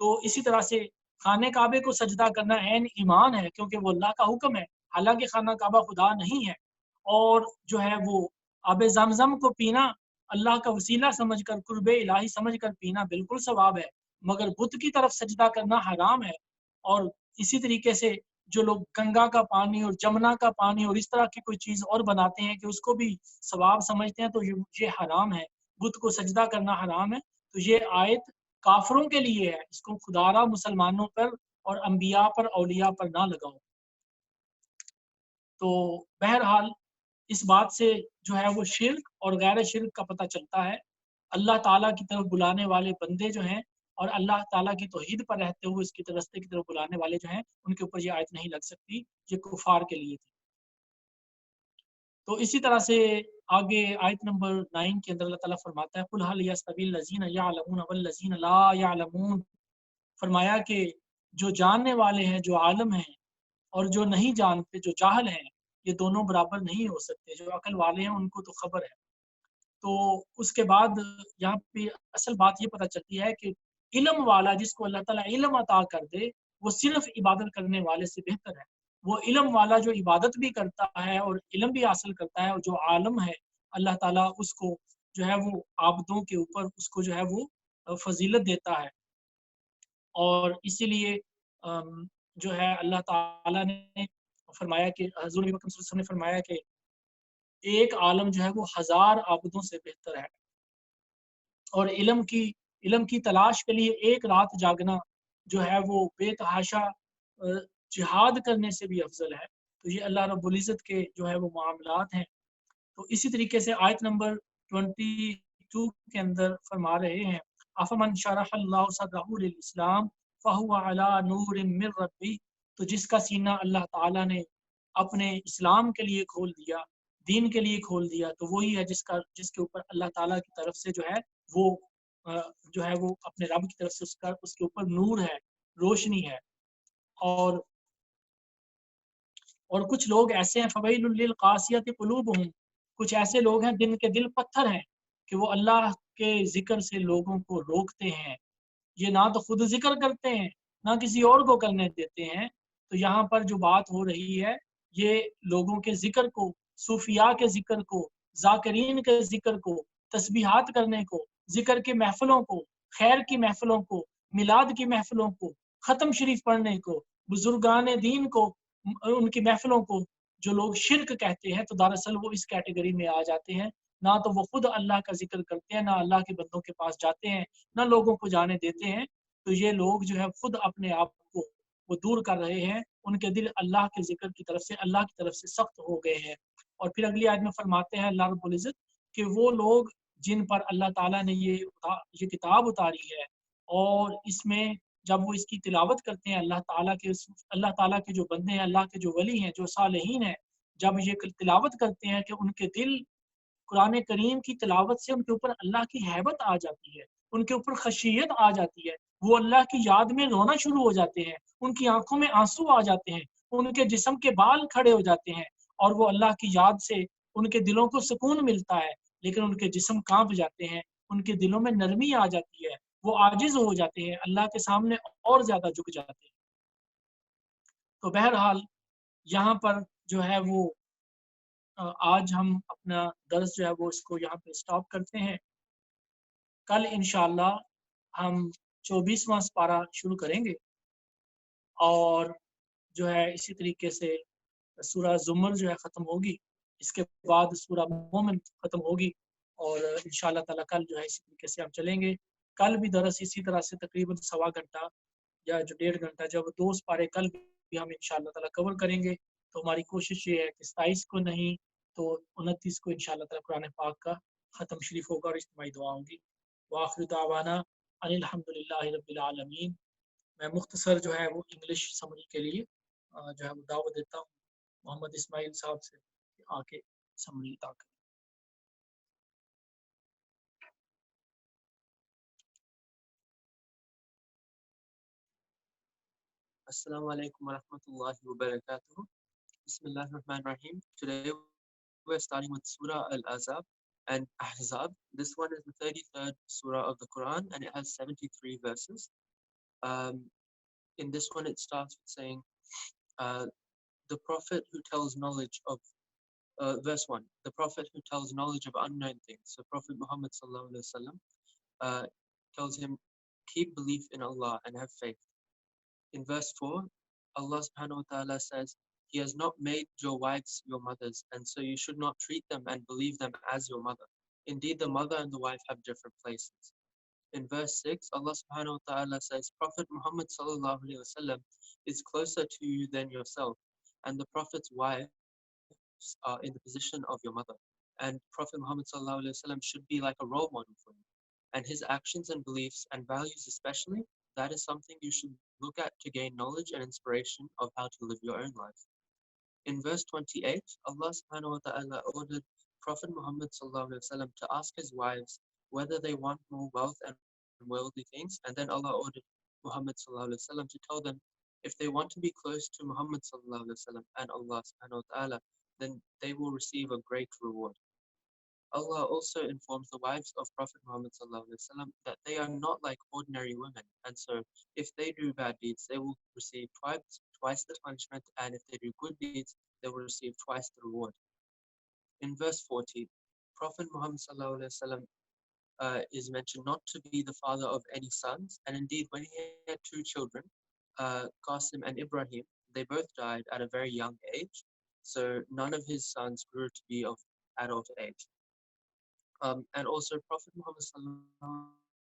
तो इसी तरह से खाने काबे को सजदा करना ऐन ईमान है, क्योंकि वो अल्लाह का हुक्म है, हालांकि खाना काबा खुदा नहीं है। और जो है वो आब जमजम को पीना अल्लाह का वसीला समझकर, कुर्बे इलाही समझकर पीना बिल्कुल सवाब है, मगर बुत की तरफ सजदा करना हराम है। और इसी तरीके से जो लोग गंगा का पानी और जमुना का पानी और इस तरह की कोई चीज और बनाते हैं कि उसको भी सवाब समझते हैं, तो ये हराम है, बुत को सजदा करना हराम है। तो ये आयत काफरों के लिए है, इसको खुदारा मुसलमानों पर और अंबिया पर, औलिया पर ना लगाओ। तो बहरहाल इस बात से जो है वो शिर्क और गैर शिर्क का पता चलता है। अल्लाह ताला की तरफ बुलाने वाले बंदे जो हैं और अल्लाह ताला की तौहीद पर रहते हुए इसकी रस्ते की तरफ बुलाने वाले जो हैं, उनके ऊपर ये आयत नहीं लग सकती, ये कुफार के लिए थी। तो इसी तरह से आगे आयत नंबर 9 के अंदर अल्लाह ताला फरमाता है, कुल हल यस्तविल लज़ीना यअलमून वल लज़ीना ला यअलमून। फरमाया कि जो जानने वाले हैं, जो आलम हैं, और जो नहीं जानते, जो जाहल हैं, ये दोनों बराबर नहीं हो सकते। जो अकल वाले हैं उनको तो खबर है। तो उसके बाद यहाँ पे असल बात ये पता चलती है कि इल्म वाला, जिसको अल्लाह ताला इल्म अता कर दे, वो सिर्फ इबादत करने वाले से बेहतर है। वो इल्म वाला जो इबादत भी करता है और इल्म भी हासिल करता है, और जो आलम है अल्लाह ताला उसको जो है वो आबदों के ऊपर उसको जो है वो फजीलत देता है। और इसीलिए जो है अल्लाह ताला ने फरमाया कि हज़ूर नबी अकरम सल्लल्लाहु अलैहि वसल्लम ने फरमाया कि एक आलम जो है वो 1000 आबदों से बेहतर है, और इल्म की तलाश के लिए एक रात जागना जो है वो बेतहाशा जिहाद करने से भी अफजल है। तो ये अल्लाह रब्बुल इज़्ज़त के जो है वो मामलात हैं। तो इसी तरीके से आयत नंबर 22 के अंदर फरमा रहे हैं, अफमन शरहल्लाहु सदरहु लिल इस्लाम फहुवा अला नूरिम मिर रब्बी। तो जिसका सीना अल्लाह ताला ने अपने इस्लाम के लिए खोल दिया, दीन के लिए खोल दिया, तो वही है जिसके ऊपर अल्लाह ताला की तरफ से जो है वो जो है वो अपने रब की तरफ से उसके ऊपर नूर है, रोशनी है। और कुछ लोग ऐसे हैं, फवैलुल लिल कासियति कुलूबुहुम, कुछ ऐसे लोग हैं जिनके दिल पत्थर हैं कि वो अल्लाह के जिक्र से लोगों को रोकते हैं। ये ना तो खुद जिक्र करते हैं, ना किसी और को करने देते हैं। तो यहाँ पर जो बात हो रही है, ये लोगों के जिक्र को, सूफिया के जिक्र को, जाकिरीन के जिक्र को, तस्बीहात करने को, जिक्र की महफिलों को, खैर की महफिलों को, मिलाद की महफिलों को, ख़त्म शरीफ पढ़ने को, बुजुर्गान दीन को, उनकी महफिलों को जो लोग शिर्क कहते हैं, तो दरअसल वो इस कैटेगरी में आ जाते हैं। ना तो वो खुद अल्लाह का जिक्र करते हैं, ना अल्लाह के बंदों के पास जाते हैं, ना लोगों को जाने देते हैं। तो ये लोग जो है खुद अपने आप को वो दूर कर रहे हैं, उनके दिल अल्लाह के जिक्र की तरफ से, अल्लाह की तरफ से सख्त हो गए हैं। और फिर अगली आयत में फरमाते हैं अल्लाह रब्बुल इज़्ज़त कि वो लोग जिन पर अल्लाह ताला ने ये किताब उतारी है, और इसमें जब वो इसकी तिलावत करते हैं, अल्लाह ताला के जो बंदे हैं, अल्लाह के जो वली हैं, जो सालेहीन हैं, जब ये तिलावत करते हैं कि उनके दिल कुरान करीम की तिलावत से उनके ऊपर अल्लाह की हैबत आ जाती है, उनके ऊपर खशियत आ जाती है, वो अल्लाह की याद में रोना शुरू हो जाते हैं, उनकी आंखों में आंसू आ जाते हैं, उनके जिस्म के बाल खड़े हो जाते हैं, और वो अल्लाह की याद से उनके दिलों को सुकून मिलता है, लेकिन उनके जिस्म कांप जाते हैं, उनके दिलों में नरमी आ जाती है, वो आजिज हो जाते हैं, अल्लाह के सामने और ज्यादा झुक जाते हैं। तो बहरहाल यहाँ पर जो है वो आज हम अपना दर्स जो है वो इसको यहाँ पे स्टॉप करते हैं। कल इंशाल्लाह हम 24वां पारा शुरू करेंगे, और जो है इसी तरीके से सूरह ज़ुमर जो है ख़त्म होगी, इसके बाद सूरह मोमिन ख़त्म होगी, और इंशाल्लाह ताला कल जो है इसी तरीके से हम चलेंगे। कल भी दरस इसी तरह से तकरीबन सवा घंटा या जो 1.5 घंटा, जब 2 पारे कल भी हम इंशाल्लाह ताला कवर करेंगे। तो हमारी कोशिश ये है कि 27 को नहीं तो 29 को इंशाल्लाह ताला कुरान पाक का ख़त्म शरीफ होगा और इज्तिमाई दुआ होगी। व आखिर दावाना अनिल हम्दुलिल्लाहि रब्बिल आलमीन। मैं मुख्तसर जो है वो इंग्लिश समरी के लिए जो है वो दावत देता हूँ मोहम्मद इस्माइल साहब से कि आके समरी अता करें। Assalamu alaikum wa rahmatullahi wa barakatuh. Bismillahir Rahmanir Rahim. Today we're starting with Surah Al-Azab and Ahzab. This one is the 33rd Surah of the Quran and it has 73 verses. Um, in this one it starts with saying, uh, the Prophet who tells knowledge of, verse 1, the Prophet who tells knowledge of unknown things. So Prophet Muhammad sallallahu alaihi wasallam tells him, keep belief in Allah and have faith. In verse 4, Allah subhanahu wa ta'ala says, He has not made your wives your mothers, and so you should not treat them and believe them as your mother. Indeed, the mother and the wife have different places. In verse 6, Allah subhanahu wa ta'ala says, Prophet Muhammad sallallahu alayhi wasallam is closer to you than yourself, and the Prophet's wives are in the position of your mother. And Prophet Muhammad sallallahu alayhi wasallam should be like a role model for you. And his actions and beliefs and values especially, that is something you should look at to gain knowledge and inspiration of how to live your own life. In verse 28, Allah subhanahu wa ta'ala ordered Prophet Muhammad sallallahu alaihi wasallam to ask his wives whether they want more wealth and worldly things, and then Allah ordered Muhammad sallallahu alaihi wasallam to tell them if they want to be close to Muhammad sallallahu alaihi wasallam and Allah subhanahu wa ta'ala, then they will receive a great reward. Allah also informs the wives of Prophet Muhammad sallallahu alaihi wasallam that they are not like ordinary women, and so if they do bad deeds, they will receive twice the punishment, and if they do good deeds, they will receive twice the reward. In verse 40, Prophet Muhammad sallallahu alaihi wasallam is mentioned not to be the father of any sons, and indeed, when he had two children, Qasim and Ibrahim, they both died at a very young age, so none of his sons grew to be of adult age. And also Prophet Muhammad sallallahu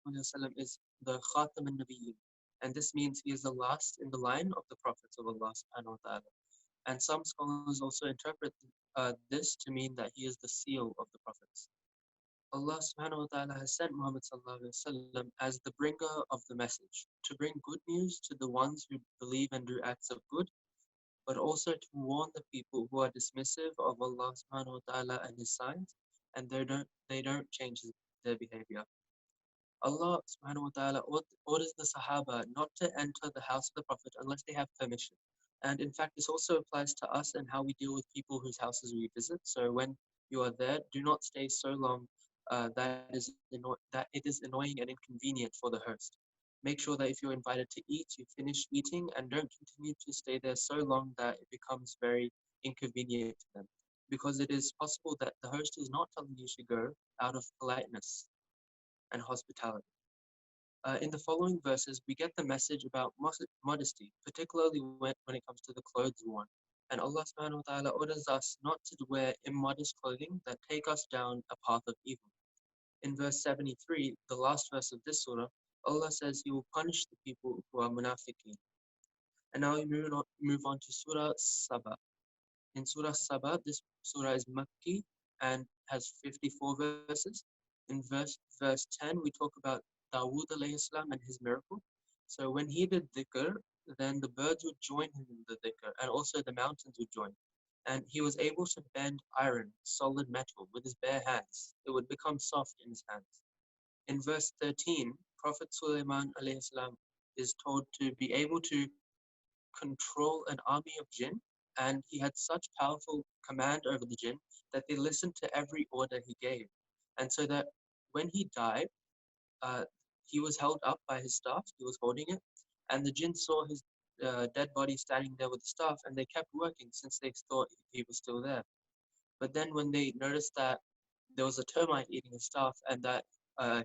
alaihi wasallam is the Khatam al-Nabiyyin, and this means he is the last in the line of the prophets of Allah subhanahu wa ta'ala. And some scholars also interpret this to mean that he is the seal of the prophets. Allah subhanahu wa ta'ala has sent Muhammad sallallahu alaihi wasallam as the bringer of the message, to bring good news to the ones who believe and do acts of good, but also to warn the people who are dismissive of Allah subhanahu wa ta'ala and his signs, and they don't change their behavior. Allah subhanahu wa ta'ala orders the Sahaba not to enter the house of the Prophet unless they have permission. And in fact, this also applies to us and how we deal with people whose houses we visit. So when you are there, do not stay so long that it is annoying and inconvenient for the host. Make sure that if you're invited to eat, you finish eating and don't continue to stay there so long that it becomes very inconvenient to them. Because it is possible that the host is not telling you to go out of politeness and hospitality. In the following verses, we get the message about modesty, particularly when it comes to the clothes worn. And Allah subhanahu wa ta'ala orders us not to wear immodest clothing that take us down a path of evil. In verse 73, the last verse of this surah, Allah says He will punish the people who are munafiqeen. And now we move on to Surah Saba. In Surah Saba, this surah is Makki and has 54 verses. In verse 10, we talk about Dawood alayhi salam and his miracle. So when he did dhikr, then the birds would join him in the dhikr, and also the mountains would join. And he was able to bend iron, solid metal, with his bare hands. It would become soft in his hands. In verse 13, Prophet Sulaiman alayhi salam is told to be able to control an army of jinn, and he had such powerful command over the jinn that they listened to every order he gave. And so that when he died, uh, he was held up by his staff, he was holding it, and the jinn saw his dead body standing there with the staff, and they kept working since they thought he was still there. But then when they noticed that there was a termite eating his staff and that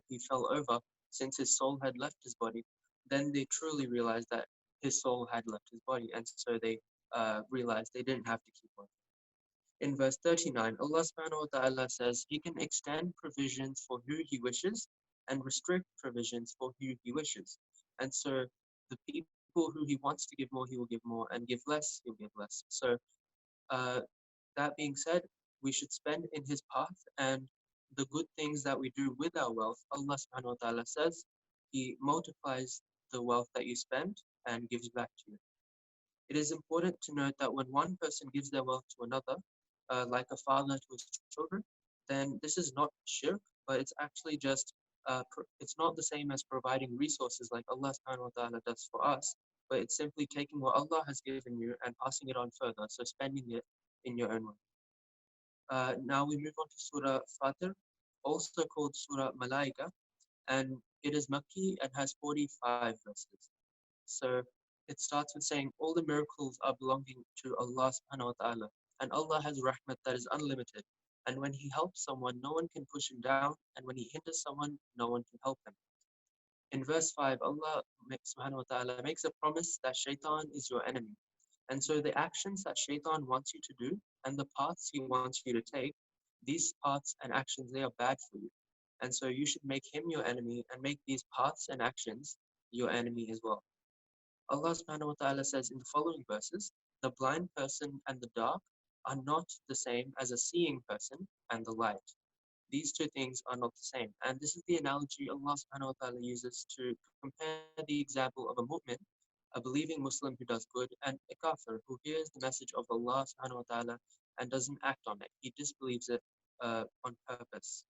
he fell over since his soul had left his body, then they truly realized that his soul had left his body, and so they realized they didn't have to keep working. In verse 39, Allah subhanahu wa ta'ala says He can extend provisions for who He wishes and restrict provisions for who He wishes. And so the people who He wants to give more, He will give more, and give less, He'll give less. So that being said, we should spend in His path, and the good things that we do with our wealth, Allah subhanahu wa ta'ala says He multiplies the wealth that you spend and gives back to you. It is important to note that when one person gives their wealth to another, like a father to his children, then this is not shirk, but it's actually just, it's not the same as providing resources like Allah subhanahu wa ta'ala does for us, but it's simply taking what Allah has given you and passing it on further, so spending it in your own way. Now we move on to Surah Fatir, also called Surah Malaika, and it is Makki and has 45 verses. So it starts with saying all the miracles are belonging to Allah subhanahu wa ta'ala, and Allah has rahmat that is unlimited. And when He helps someone, no one can push him down, and when He hinders someone, no one can help him. In verse 5, Allah subhanahu wa ta'ala makes a promise that shaitan is your enemy. And so the actions that shaitan wants you to do and the paths he wants you to take, these paths and actions, they are bad for you. And so you should make him your enemy and make these paths and actions your enemy as well. Allah subhanahu wa ta'ala says in the following verses, the blind person and the dark are not the same as a seeing person and the light. These two things are not the same. And this is the analogy Allah subhanahu wa ta'ala uses to compare the example of a mu'min, a believing Muslim who does good, and a kafir who hears the message of Allah subhanahu wa ta'ala and doesn't act on it. He disbelieves it on purpose.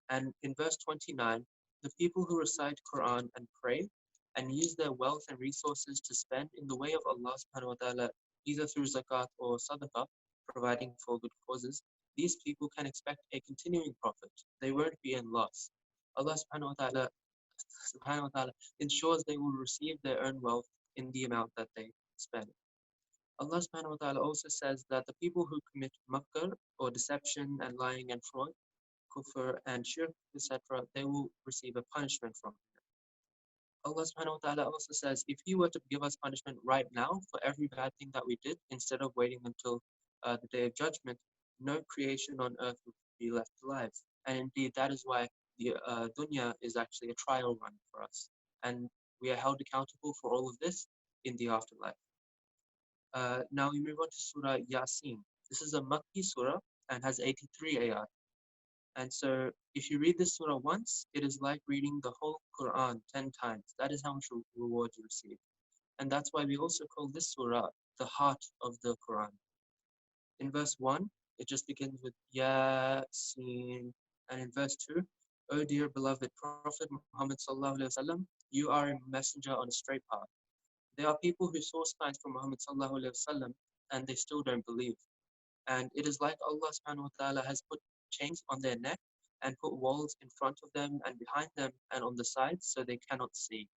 And in verse 29, the people who recite Quran and pray and use their wealth and resources to spend in the way of Allah subhanahu wa ta'ala, either through zakat or sadaqah, providing for good causes, these people can expect a continuing profit. They won't be in loss. Allah subhanahu wa ta'ala ensures they will receive their own wealth in the amount that they spend. Allah subhanahu wa ta'ala also says that the people who commit makr or deception and lying and fraud, kufr and shirk, etc., they will receive a punishment from Him. Allah subhanahu wa ta'ala also says, if He were to give us punishment right now for every bad thing that we did, instead of waiting until the day of judgment, no creation on earth would be left alive. And indeed, that is why the dunya is actually a trial run for us. And we are held accountable for all of this in the afterlife. Now we move on to Surah Yasin. This is a Makki surah and has 83 ayat. And so if you read this surah once, it is like reading the whole Quran 10 times. That is how much reward you receive. And that's why we also call this surah the heart of the Quran. In verse 1, it just begins with Yasin. And in verse 2, O dear beloved Prophet Muhammad sallallahu alaihi wasallam, you are a messenger on a straight path. There are people who saw signs from Muhammad sallallahu alaihi wasallam and they still don't believe. And it is like Allah subhanahu wa ta'ala has put chains on their neck and put walls in front of them and behind them and on the sides so they cannot see.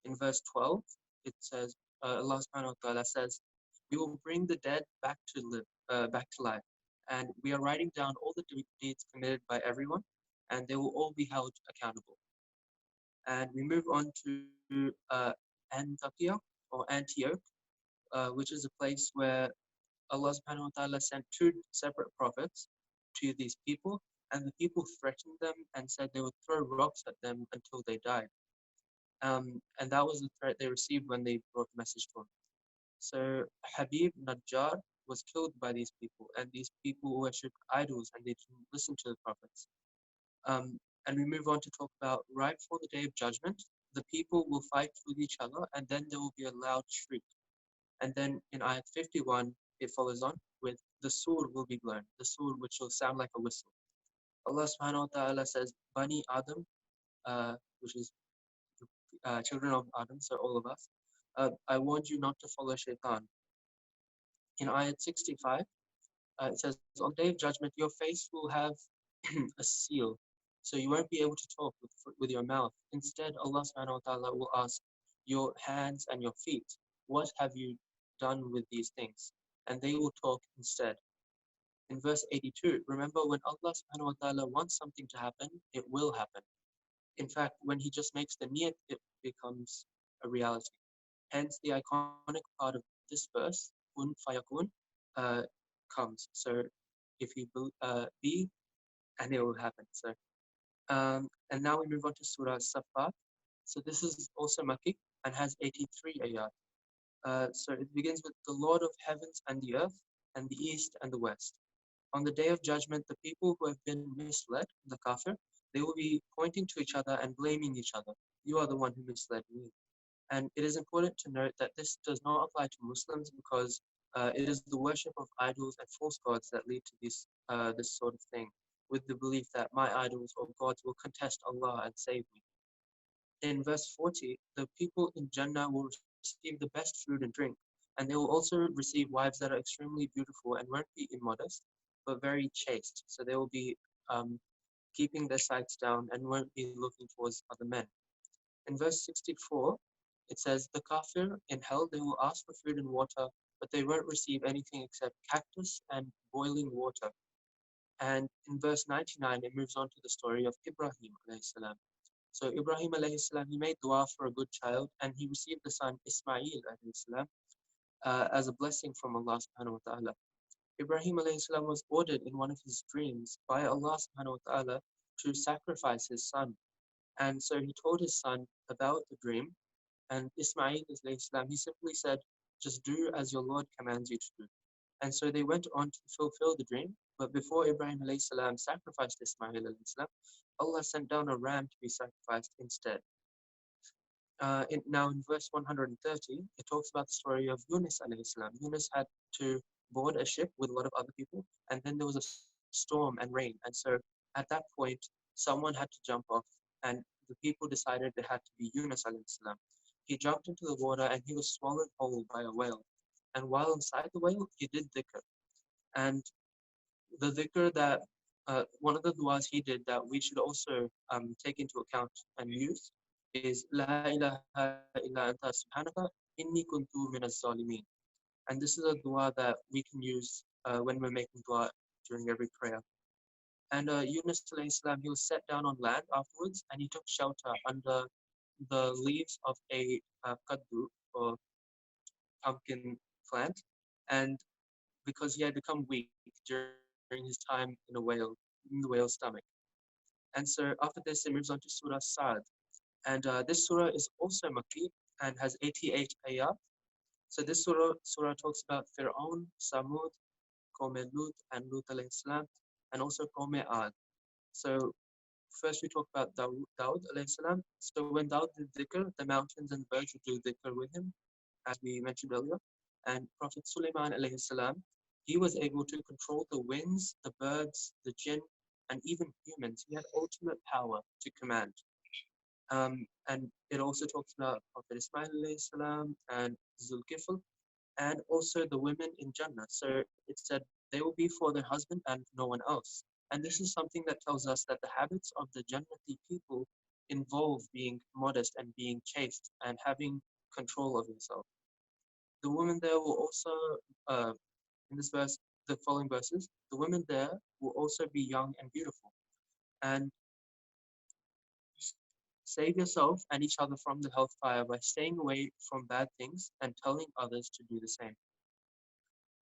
In verse 12, it says, Allah subhanahu wa ta'ala says, we will bring the dead back to life. And we are writing down all the deeds committed by everyone, and they will all be held accountable. And we move on to Antakya or Antioch, which is a place where Allah subhanahu wa ta'ala sent 2 separate prophets to these people, and the people threatened them and said they would throw rocks at them until they died. And that was the threat they received when they brought the message to him. So Habib Najjar was killed by these people, and these people worshipped idols and they didn't listen to the prophets. And we move on to talk about right before the day of judgment, the people will fight with each other, and then there will be a loud shriek. And then in ayat 51, it follows on with the sur will be blown, the sur which will sound like a whistle. Allah subhanahu wa ta'ala says, Bani Adam, which is children of Adam, so all of us, I warned you not to follow shaitan. In ayat 65, it says, on the day of judgment, your face will have a seal, so you won't be able to talk with your mouth. Instead, Allah subhanahu wa ta'ala will ask your hands and your feet, what have you done with these things? And they will talk instead. In verse 82, remember when Allah subhanahu wa ta'ala wants something to happen, it will happen. In fact, when he just makes the niyat, it becomes a reality. Hence, the iconic part of this verse, kun fayakun, comes. So, if you be, and it will happen. So, and now we move on to Surah Safat. So this is also Makki and has 83 ayat. So it begins with the Lord of heavens and the earth, and the east and the west. On the day of judgment, the people who have been misled, the kafir, they will be pointing to each other and blaming each other. You are the one who misled me. And it is important to note that this does not apply to Muslims because it is the worship of idols and false gods that lead to this sort of thing, with the belief that my idols or gods will contest Allah and save me. In verse 40, the people in Jannah will receive the best food and drink, and they will also receive wives that are extremely beautiful and won't be immodest, but very chaste. So they will be keeping their sights down and won't be looking towards other men. In verse 64, it says, the kafir in hell, they will ask for food and water, but they won't receive anything except cactus and boiling water. And in verse 99, it moves on to the story of Ibrahim alayhi salam. So Ibrahim alayhi salam, he made dua for a good child, and he received the son Ismail alayhi salam as a blessing from Allah subhanahu wa ta'ala. Ibrahim alayhi salam was ordered in one of his dreams by Allah subhanahu wa ta'ala to sacrifice his son. And so he told his son about the dream, and Ismail alayhi salam, he simply said, just do as your Lord commands you to do. And so they went on to fulfill the dream, but before Ibrahim alayhi salam sacrificed Ismail alayhi salam, Allah sent down a ram to be sacrificed instead. Now in verse 130, it talks about the story of Yunus alayhi salam. Yunus had to board a ship with a lot of other people, and then there was a storm and rain. And so at that point, someone had to jump off, and the people decided it had to be Yunus alayhi salam. He jumped into the water and he was swallowed whole by a whale. And while inside the whale, he did dhikr. And the dhikr that one of the du'as he did that we should also take into account and use is La ilaha illa anta subhanaka inni kuntu minas zalimin. And this is a dua that we can use when we're making dua during every prayer. And Yunus alayhi salam, he was set down on land afterwards, and he took shelter under the leaves of a kaddu, or pumpkin plant, and because he had become weak during his time in the whale's stomach. And so after this, it moves on to Surah Sa'd. And this surah is also Makki and has 88 ayat. So this surah talks about Fir'aun, Samud, Qawm Lut, and Lut alayhi salam, and also Qawm Ad. So first we talk about Dawud alayhi salam. So when Dawud did dhikr, the mountains and the birds would do dhikr with him, as we mentioned earlier. And Prophet Sulaiman alayhi salam, he was able to control the winds, the birds, the jinn, and even humans. He had ultimate power to command. And it also talks about Prophet Ismail alayhi salam and Zulkifl, and also the women in Jannah. So it said they will be for their husband and no one else. And this is something that tells us that the habits of the Jannati people involve being modest and being chaste and having control of yourself. The women there will also, in this verse, the following verses, the women there will also be young and beautiful. And save yourself and each other from the hellfire by staying away from bad things and telling others to do the same.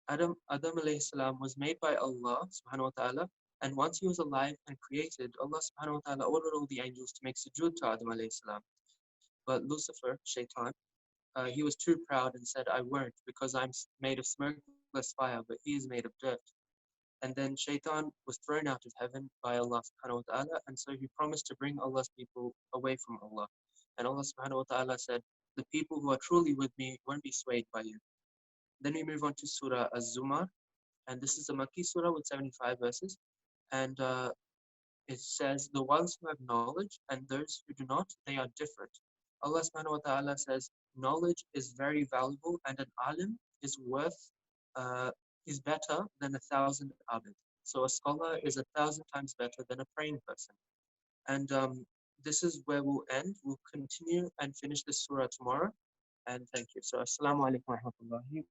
Adam alayhi salam was made by Allah subhanahu wa ta'ala, and once he was alive and created, Allah subhanahu wa ta'ala ordered all the angels to make sujood to Adam alayhi salam. But Lucifer, Shaitan, he was too proud and said, I won't, because I'm made of smokeless fire, but he is made of dirt. And then Shaitan was thrown out of heaven by Allah subhanahu wa ta'ala, and so he promised to bring Allah's people away from Allah. And Allah subhanahu wa ta'ala said, the people who are truly with me won't be swayed by you. Then we move on to Surah Az-Zumar, and this is a Makki surah with 75 verses. And it says, the ones who have knowledge and those who do not, they are different. Allah subhanahu wa ta'ala says, knowledge is very valuable, and an alim is is better than 1,000 abid. So a scholar is 1,000 times better than a praying person. And this is where we'll end. We'll continue and finish this surah tomorrow. And thank you. So assalamu alaikum wa rahmatullahi.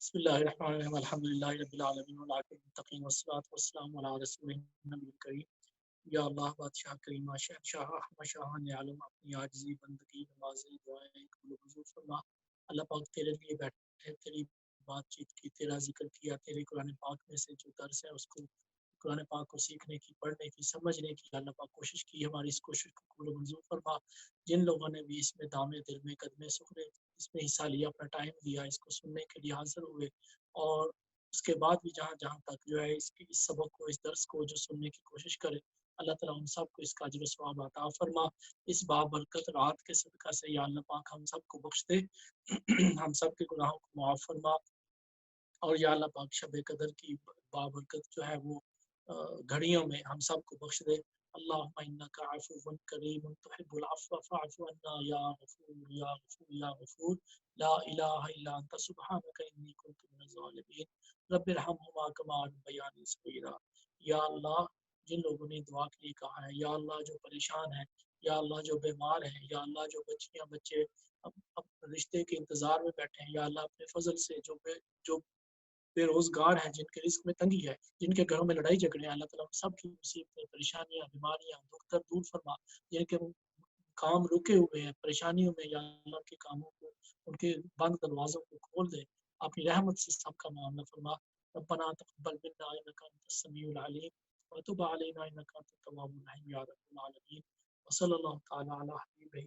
بسم الله الرحمن الرحيم الحمد لله رب العالمين والعاقبۃ للمتقین والصلاۃ والسلام علی رسول النبی الکریم یا اللہ بادشاہ کریم شہنشاہ احمد شاہان عالم اپنی عاجزی بندگی نمازیں دعائیں قبول منظور فرما. اللہ پاک تیرے لیے بیٹھے تیری بات چیت کی تیرا ذکر کیا تیرے قرآن پاک میں سے جو درس ہے اس کو قرآن پاک کو سیکھنے کی پڑھنے کی سمجھنے کی اللہ پاک کوشش کی ہماری اس کوشش کو قبول منظور فرما. جن لوگوں نے بھی اس میں دامے دل میں قدمے سخرے اس میں حصہ لیا اپنا ٹائم دیا اس کو سننے کے لیے حاضر ہوئے اور اس کے بعد بھی جہاں جہاں تک جو ہے اس سبق کو اس درس کو جو سننے کی کوشش کرے اللہ تعالیٰ ان سب کو اس کا اجر و ثواب عطا فرما. اس بابرکت رات کے صدقہ سے یا اللہ پاک ہم سب کو بخش دے ہم سب کے گناہوں کو معاف فرما اور یا اللہ پاک شب قدر کی بابرکت جو ہے وہ گھڑیوں میں ہم سب کو بخش دے. اللہم انک عفو کریم تحب العفو فاعف عنا یا غفور یا غفور یا غفور لا الہ الا انت سبحانک انی کنت من الظالمین رب ارحمہما کما ربیانی صغیرا. یا اللہ جن لوگوں نے دعا کے لیے کہا ہے یا اللہ جو پریشان ہیں یا اللہ جو بیمار ہیں یا اللہ جو بچیاں بچے رشتے کے انتظار میں بیٹھے ہیں یا اللہ اپنے فضل سے جو بے روزگار ہیں جن کے رزق میں تنگی ہے جن کے گھروں میں لڑائی جھگڑے ہیں اللہ تعالیٰ سب کی مصیبتیں پریشانیاں بیماریاں دکھ درد دور فرما. جن کے کام رکے ہوئے ہیں پریشانیوں میں یا اللہ کے کاموں کو ان کے بند دروازوں کو کھول دے اپنی رحمت سے سب کا معاملہ فرما. ربنا تقبل منا انک انت السمیع العلیم وتب علینا انک انت التواب الرحیم یا رب العالمین وصلی اللہ تعالی علی حبیبہ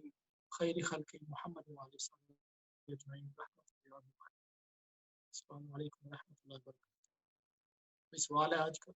خیر خلق محمد وعلی وسلم اجمعین برحمتک یا رب العالمین. السلام علیکم ورحمۃ اللہ وبرکاتہ. کوئی سوال ہے آج کا؟